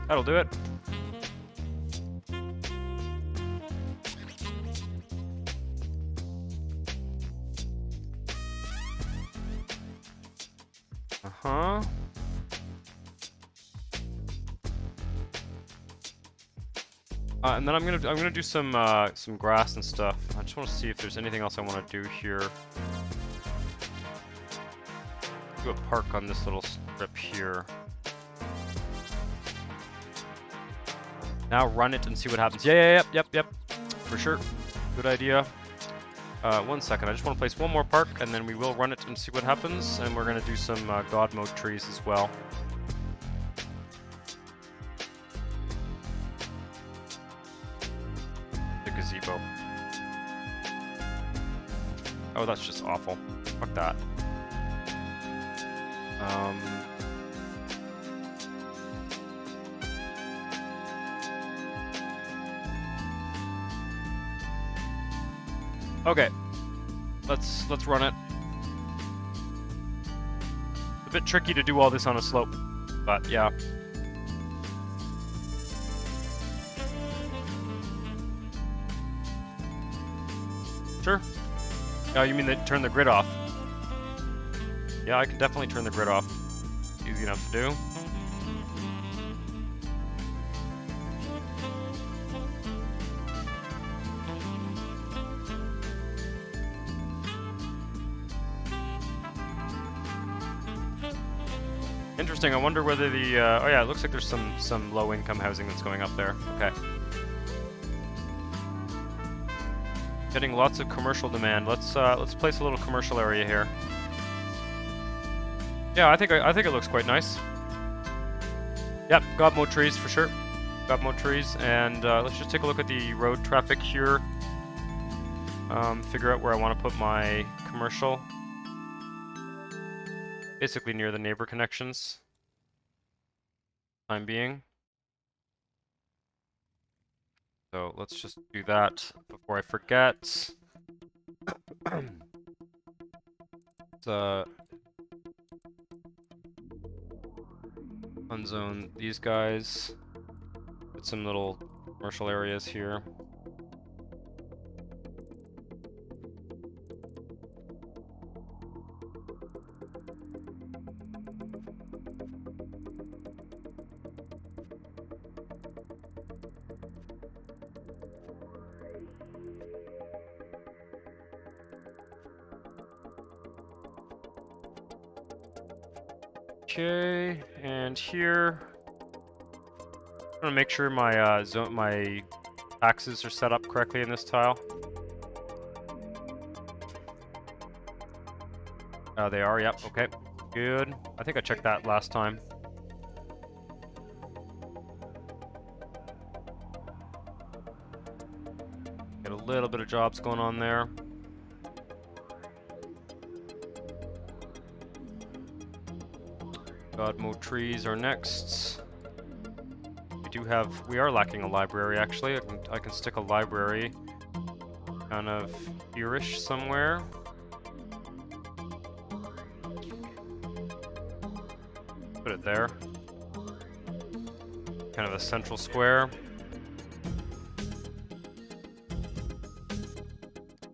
S1: That'll do it. Uh-huh. And then I'm gonna do some grass and stuff. I just want to see if there's anything else I want to do here. Do a park on this little strip here. Now run it and see what happens. Yep. For sure. Good idea. 1 second. I just want to place one more park, and then we will run it and see what happens. And we're going to do some God mode trees as well. The gazebo. Oh, that's just awful. Fuck that. Okay, let's run it. It's a bit tricky to do all this on a slope, but yeah. Sure. Oh, you mean they turn the grid off? Yeah, I can definitely turn the grid off. Easy enough to do. Interesting. I wonder whether the oh yeah, it looks like there's some low-income housing that's going up there. Okay. Getting lots of commercial demand. Let's place a little commercial area here. Yeah, I think it looks quite nice. Yep, God mode trees for sure. God mode trees, and let's just take a look at the road traffic here. Figure out where I want to put my commercial. Basically near the neighbor connections. Time being. So let's just do that before I forget. Let's unzone these guys. Put some little commercial areas here. Okay, and here I'm gonna make sure my Axes are set up correctly in this tile. They are, yep, okay. Good. I think I checked that last time. Got a little bit of jobs going on there. God mode trees are next. We are lacking a library actually. I can stick a library kind of here-ish somewhere. Put it there. Kind of a central square.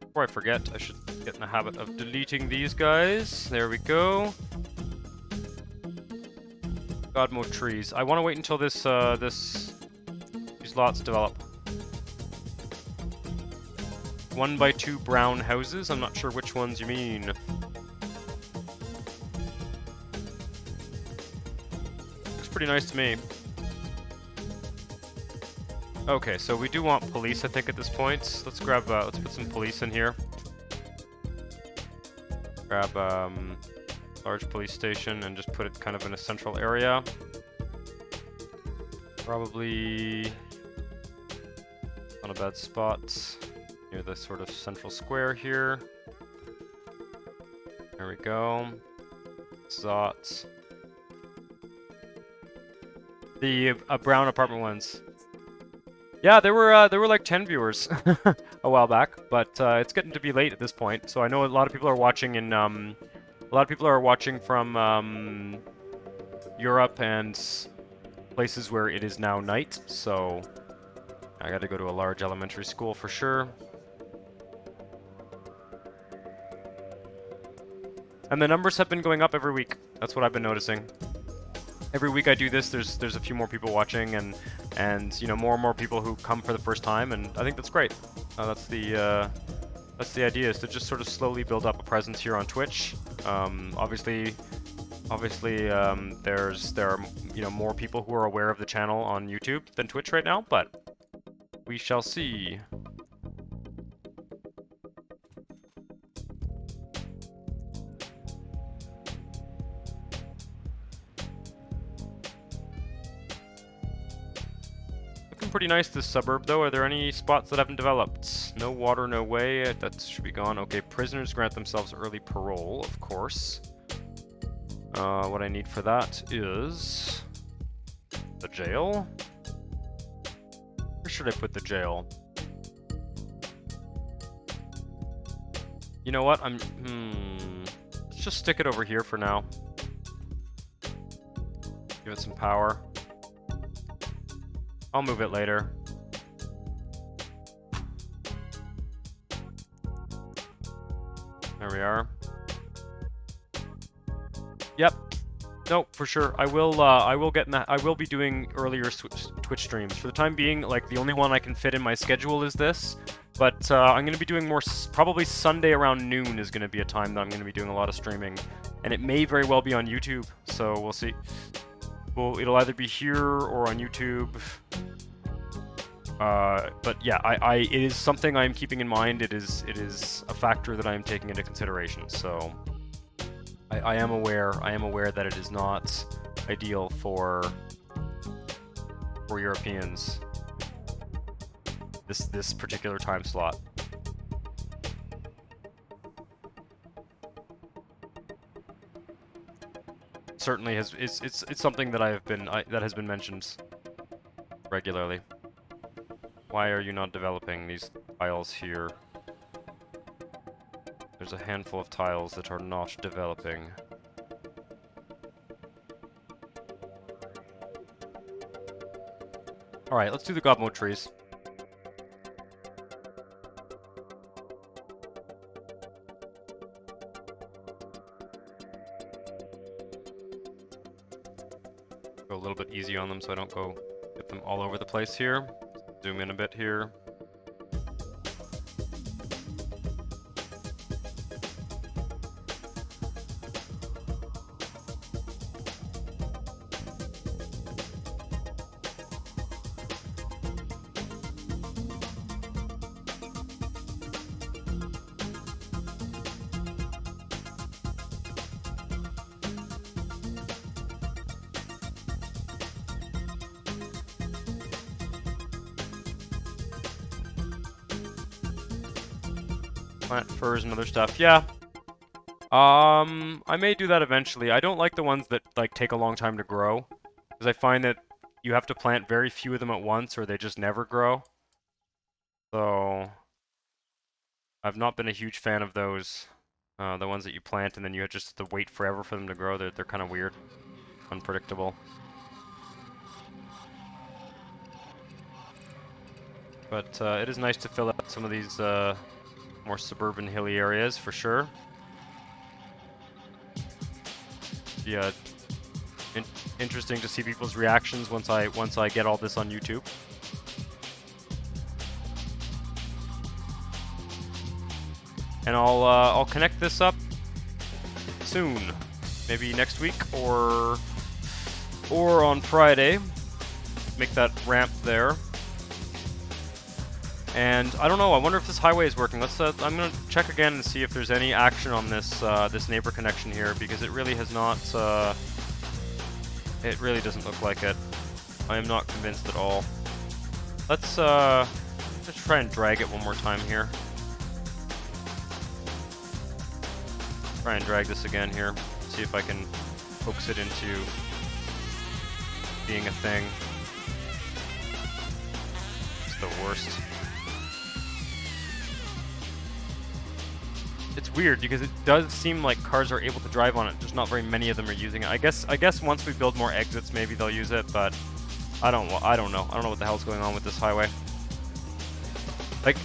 S1: Before I forget, I should get in the habit of deleting these guys. There we go. God mode trees. I want to wait until these lots develop. 1x2 brown houses. I'm not sure which ones you mean. Looks pretty nice to me. Okay, so we do want police, I think, at this point. Let's grab. Let's put some police in here. Grab large police station and just put it kind of in a central area. Probably not a bad spot near the sort of central square here. There we go. Zot. The brown apartment ones. Yeah, there were like 10 viewers a while back, but it's getting to be late at this point. So I know a lot of people are watching in a lot of people are watching from Europe and places where it is now night. So I got to go to a large elementary school for sure. And the numbers have been going up every week. That's what I've been noticing. Every week I do this, there's a few more people watching, and you know, more and more people who come for the first time, and I think that's great. That's the idea, is to just sort of slowly build up a presence here on Twitch. Obviously, there are you know, more people who are aware of the channel on YouTube than Twitch right now, but we shall see. Pretty nice, this suburb, though. Are there any spots that haven't developed? No water, no way. That should be gone. Okay, prisoners grant themselves early parole, of course. What I need for that is the jail. Where should I put the jail? You know what? Let's just stick it over here for now. Give it some power. I'll move it later. There we are. Yep. No, for sure. I will get in that. I will be doing earlier Twitch streams. For the time being, like, the only one I can fit in my schedule is this. But I'm going to be doing more. Probably Sunday around noon is going to be a time that I'm going to be doing a lot of streaming, and it may very well be on YouTube. So we'll see. Well, it'll either be here or on YouTube. But yeah, it is something I'm keeping in mind. It is a factor that I am taking into consideration. So I am aware that it is not ideal for Europeans. This particular time slot. Certainly it's something that that has been mentioned regularly. Why are you not developing these tiles here? There's a handful of tiles that are not developing. Alright, let's do the God mode trees. Go a little bit easy on them so I don't get them all over the place here. Zoom in a bit here. plant furs and other stuff. Yeah. I may do that eventually. I don't like the ones that like take a long time to grow, because I find that you have to plant very few of them at once, or they just never grow. So I've not been a huge fan of those. The ones that you plant and then you just have to wait forever for them to grow. They're kind of weird, unpredictable. But it is nice to fill out some of these more suburban hilly areas for sure. Yeah, interesting to see people's reactions once I get all this on YouTube. And I'll connect this up soon, maybe next week or on Friday. Make that ramp there. And I don't know. I wonder if this highway is working. Let's. I'm gonna check again and see if there's any action on this this neighbor connection here, because it really has not. It really doesn't look like it. I am not convinced at all. Let's try and drag it one more time here. Try and drag this again here. See if I can coax it into being a thing. It's the worst. It's weird because it does seem like cars are able to drive on it. Just not very many of them are using it. I guess once we build more exits, maybe they'll use it. But I don't know. I don't know what the hell's going on with this highway. Like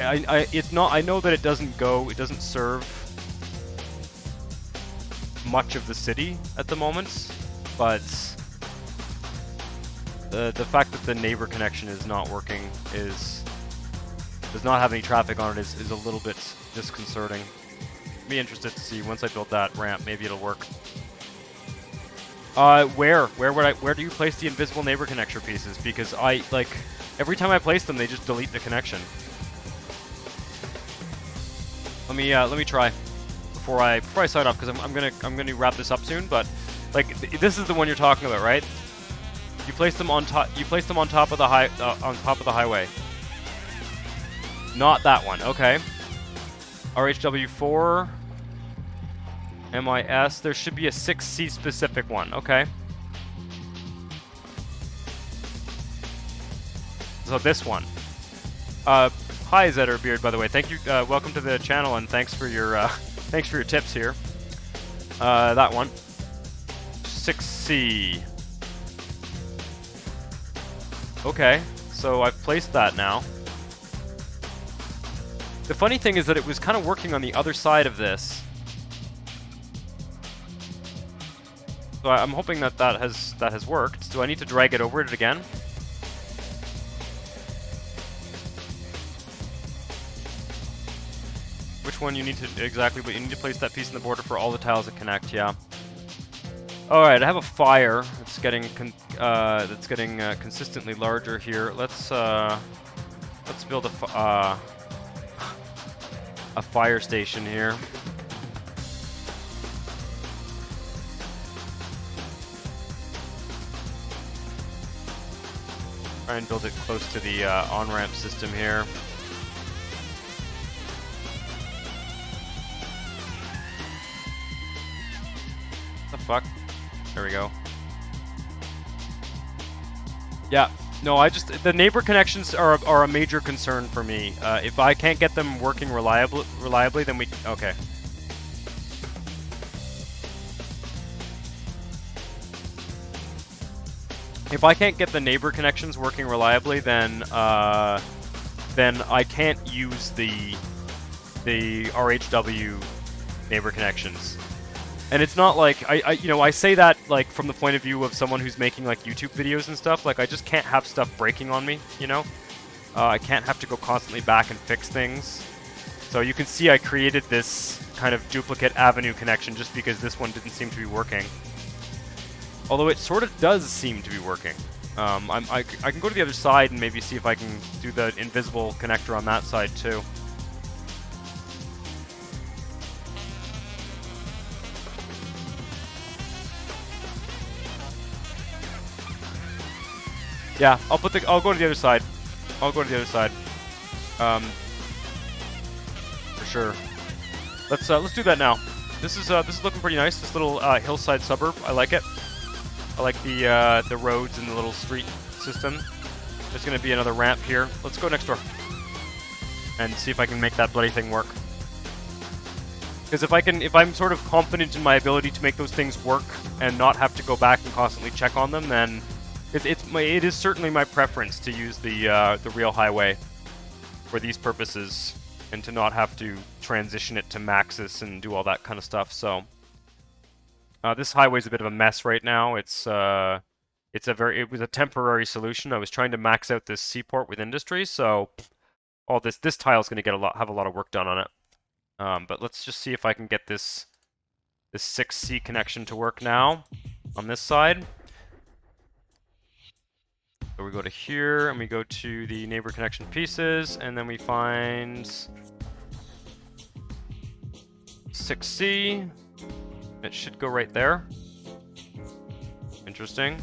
S1: it's not. I know that it doesn't go. It doesn't serve much of the city at the moment, but the fact that the neighbor connection is not working does not have any traffic on it is a little bit disconcerting. Be interested to see once I build that ramp. Maybe it'll work. Where do you place the invisible neighbor connector pieces? Because every time I place them, they just delete the connection. Let me try before I sign off, because I'm gonna wrap this up soon. But this is the one you're talking about, right? You place them on top. You place them on top of the highway. Not that one. Okay. RHW4. MIS. There should be a 6C specific one. Okay. So this one. Hi Zetterbeard, by the way. Thank you. Welcome to the channel, and thanks for your tips here. That one. 6C. Okay. So I've placed that now. The funny thing is that it was kind of working on the other side of this. So I'm hoping that has worked. Do I need to drag it over it again? Which one you need to exactly? But you need to place that piece in the border for all the tiles that connect. Yeah. All right. I have a fire that's getting consistently larger here. Let's build a fire station here. Try and build it close to the on-ramp system here. The fuck? There we go. Yeah. No, the neighbor connections are a major concern for me. If I can't get them working reliably, then okay. If I can't get the neighbor connections working reliably, then I can't use the RHW neighbor connections. And it's not like I say that like from the point of view of someone who's making like YouTube videos and stuff. Like I just can't have stuff breaking on me, you know? I can't have to go constantly back and fix things. So you can see I created this kind of duplicate avenue connection just because this one didn't seem to be working. Although it sort of does seem to be working. I can go to the other side and maybe see if I can do the invisible connector on that side too. Yeah, I'll go to the other side. I'll go to the other side. For sure. Let's do that now. This is looking pretty nice. This little hillside suburb. I like it. I like the roads and the little street system. There's gonna be another ramp here. Let's go next door and see if I can make that bloody thing work. Because if I'm sort of confident in my ability to make those things work and not have to go back and constantly check on them, then it is certainly my preference to use the real highway for these purposes and to not have to transition it to Maxis and do all that kind of stuff. So this highway's a bit of a mess right now. It was a temporary solution. I was trying to max out this seaport with industry, so all this tile's going to have a lot of work done on it. But let's just see if I can get this 6C connection to work now on this side. So we go to here, and we go to the neighbor connection pieces, and then we find 6C. It should go right there. Interesting.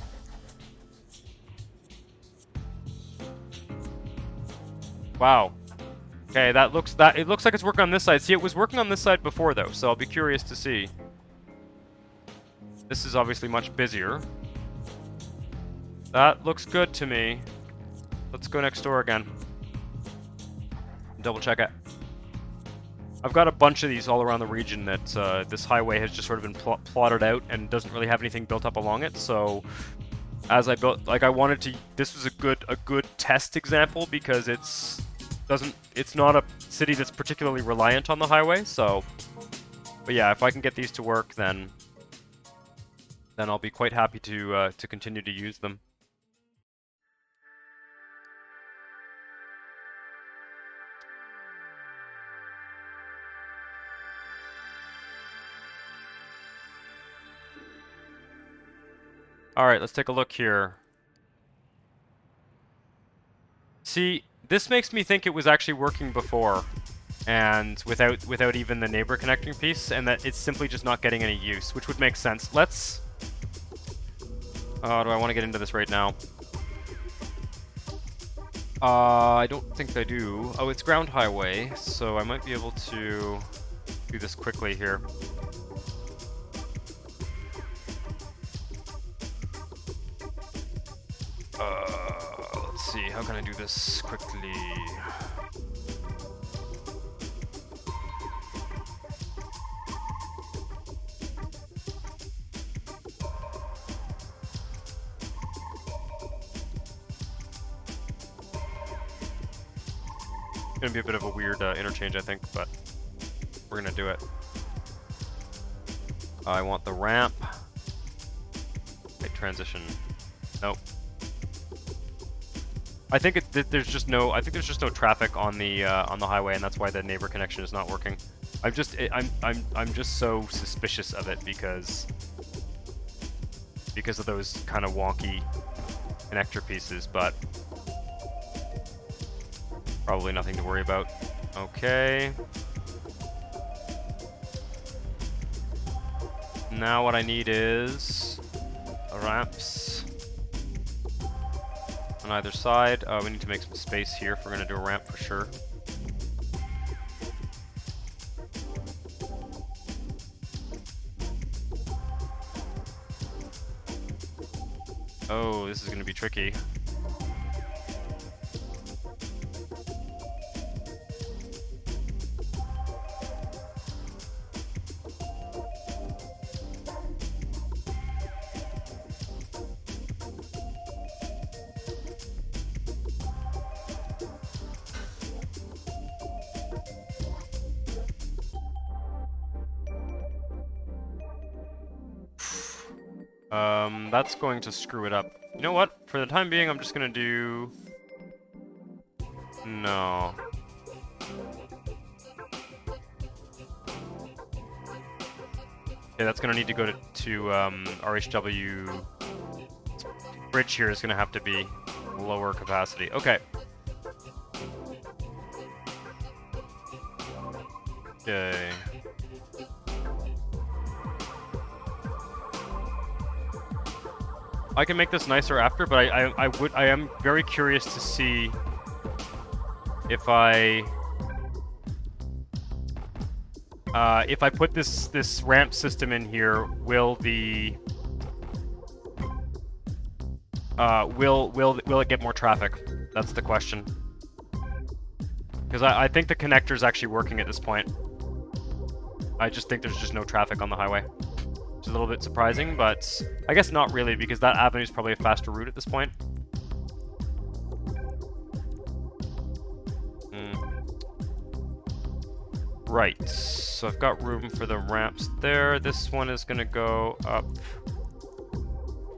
S1: Wow. Okay, it looks like it's working on this side. See, it was working on this side before though, so I'll be curious to see. This is obviously much busier. That looks good to me. Let's go next door again. Double check it. I've got a bunch of these all around the region that this highway has just sort of been plotted out and doesn't really have anything built up along it. So as I built, like I wanted to, this was a good test example because it's not a city that's particularly reliant on the highway. So, but yeah, if I can get these to work, then I'll be quite happy to continue to use them. Alright, let's take a look here. See, this makes me think it was actually working before, and without even the neighbor connecting piece, and that it's simply just not getting any use, which would make sense. Let's... Oh, do I want to get into this right now? I don't think I do. Oh, it's ground highway, so I might be able to do this quickly here. Let's see, how can I do this quickly? It's gonna be a bit of a weird interchange, I think, but we're gonna do it. I want the ramp. Okay, transition. Nope. I think there's just no traffic on the highway, and that's why the neighbor connection is not working. I'm just so suspicious of it because of those kind of wonky connector pieces, but probably nothing to worry about. Okay. Now what I need is ramps on either side. We need to make some space here if we're going to do a ramp for sure. Oh, this is going to be tricky. That's going to screw it up. You know what? For the time being, I'm just gonna do... No. Okay, that's gonna need to go to RHW... Bridge here is gonna have to be lower capacity. Okay. Okay. I can make this nicer after, but I am very curious to see if I If I put this ramp system in here, will the will it get more traffic? That's the question. Because I think the connector's actually working at this point. I just think there's just no traffic on the highway. Which is a little bit surprising, but I guess not really, because that avenue is probably a faster route at this point. Right, so I've got room for the ramps there. This one is gonna go up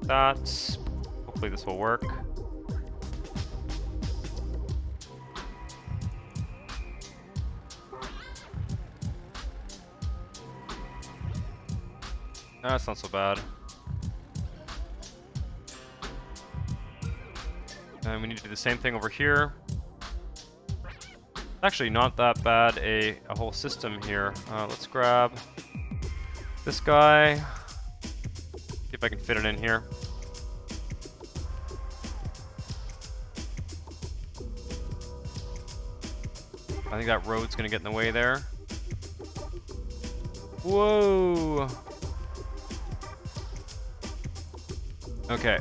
S1: that. Hopefully this will work. That's not so bad. And we need to do the same thing over here. Actually, not that bad, a whole system here. Let's grab this guy. See if I can fit it in here. I think that road's gonna get in the way there. Whoa! Okay,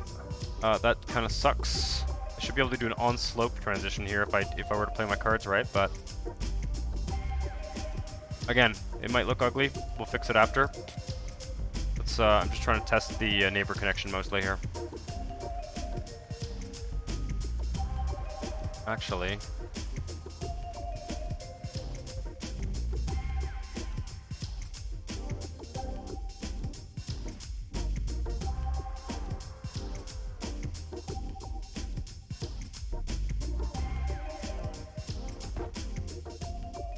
S1: that kind of sucks. I should be able to do an on-slope transition here if I were to play my cards right, but again, it might look ugly. We'll fix it after. Let's. I'm just trying to test the neighbor connection mostly here. Actually.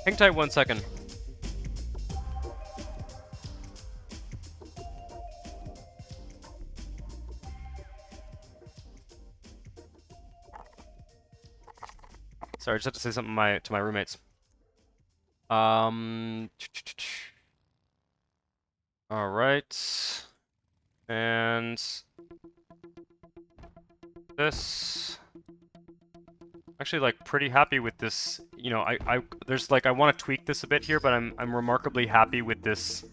S1: Hang tight 1 second. Sorry, I just have to say something to my roommates. All right, and this. Actually, like, pretty happy with this. You know, there's like I want to tweak this a bit here, but I'm remarkably happy with this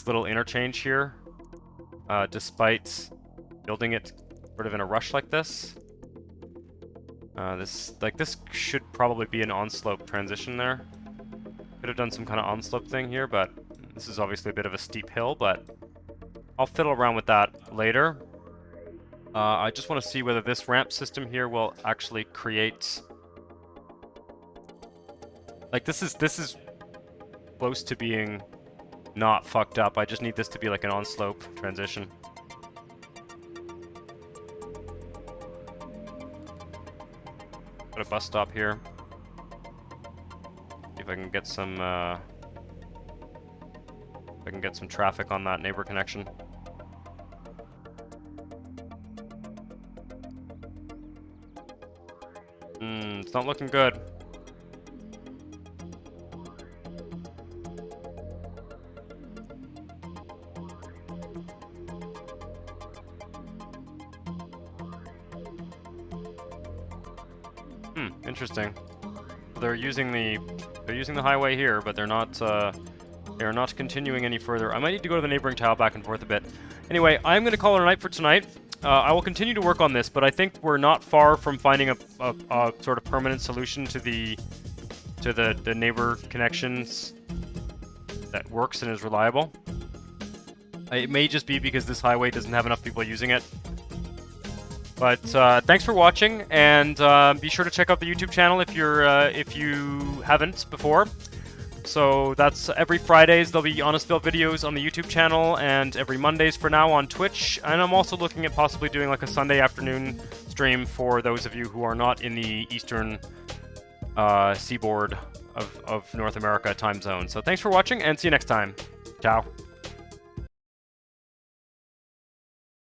S1: little interchange here, despite building it sort of in a rush like this. This should probably be an on-slope transition there. Could have done some kind of on-slope thing here, but this is obviously a bit of a steep hill, but I'll fiddle around with that later. I just want to see whether this ramp system here will actually create... Like, this is close to being not fucked up. I just need this to be like an on-slope transition. Put a bus stop here. See if I can get some traffic on that neighbor connection. It's not looking good. Interesting. They're using the highway here, but they're not continuing any further. I might need to go to the neighboring tile back and forth a bit. Anyway, I'm going to call it a night for tonight. I will continue to work on this, but I think we're not far from finding a sort of permanent solution to the neighbor connections that works and is reliable. It may just be because this highway doesn't have enough people using it. But thanks for watching, and be sure to check out the YouTube channel if you haven't before. So that's every Fridays there'll be Honestville videos on the YouTube channel, and every Mondays for now on Twitch. And I'm also looking at possibly doing like a Sunday afternoon stream for those of you who are not in the eastern seaboard of North America time zone. So thanks for watching, and see you next time. Ciao.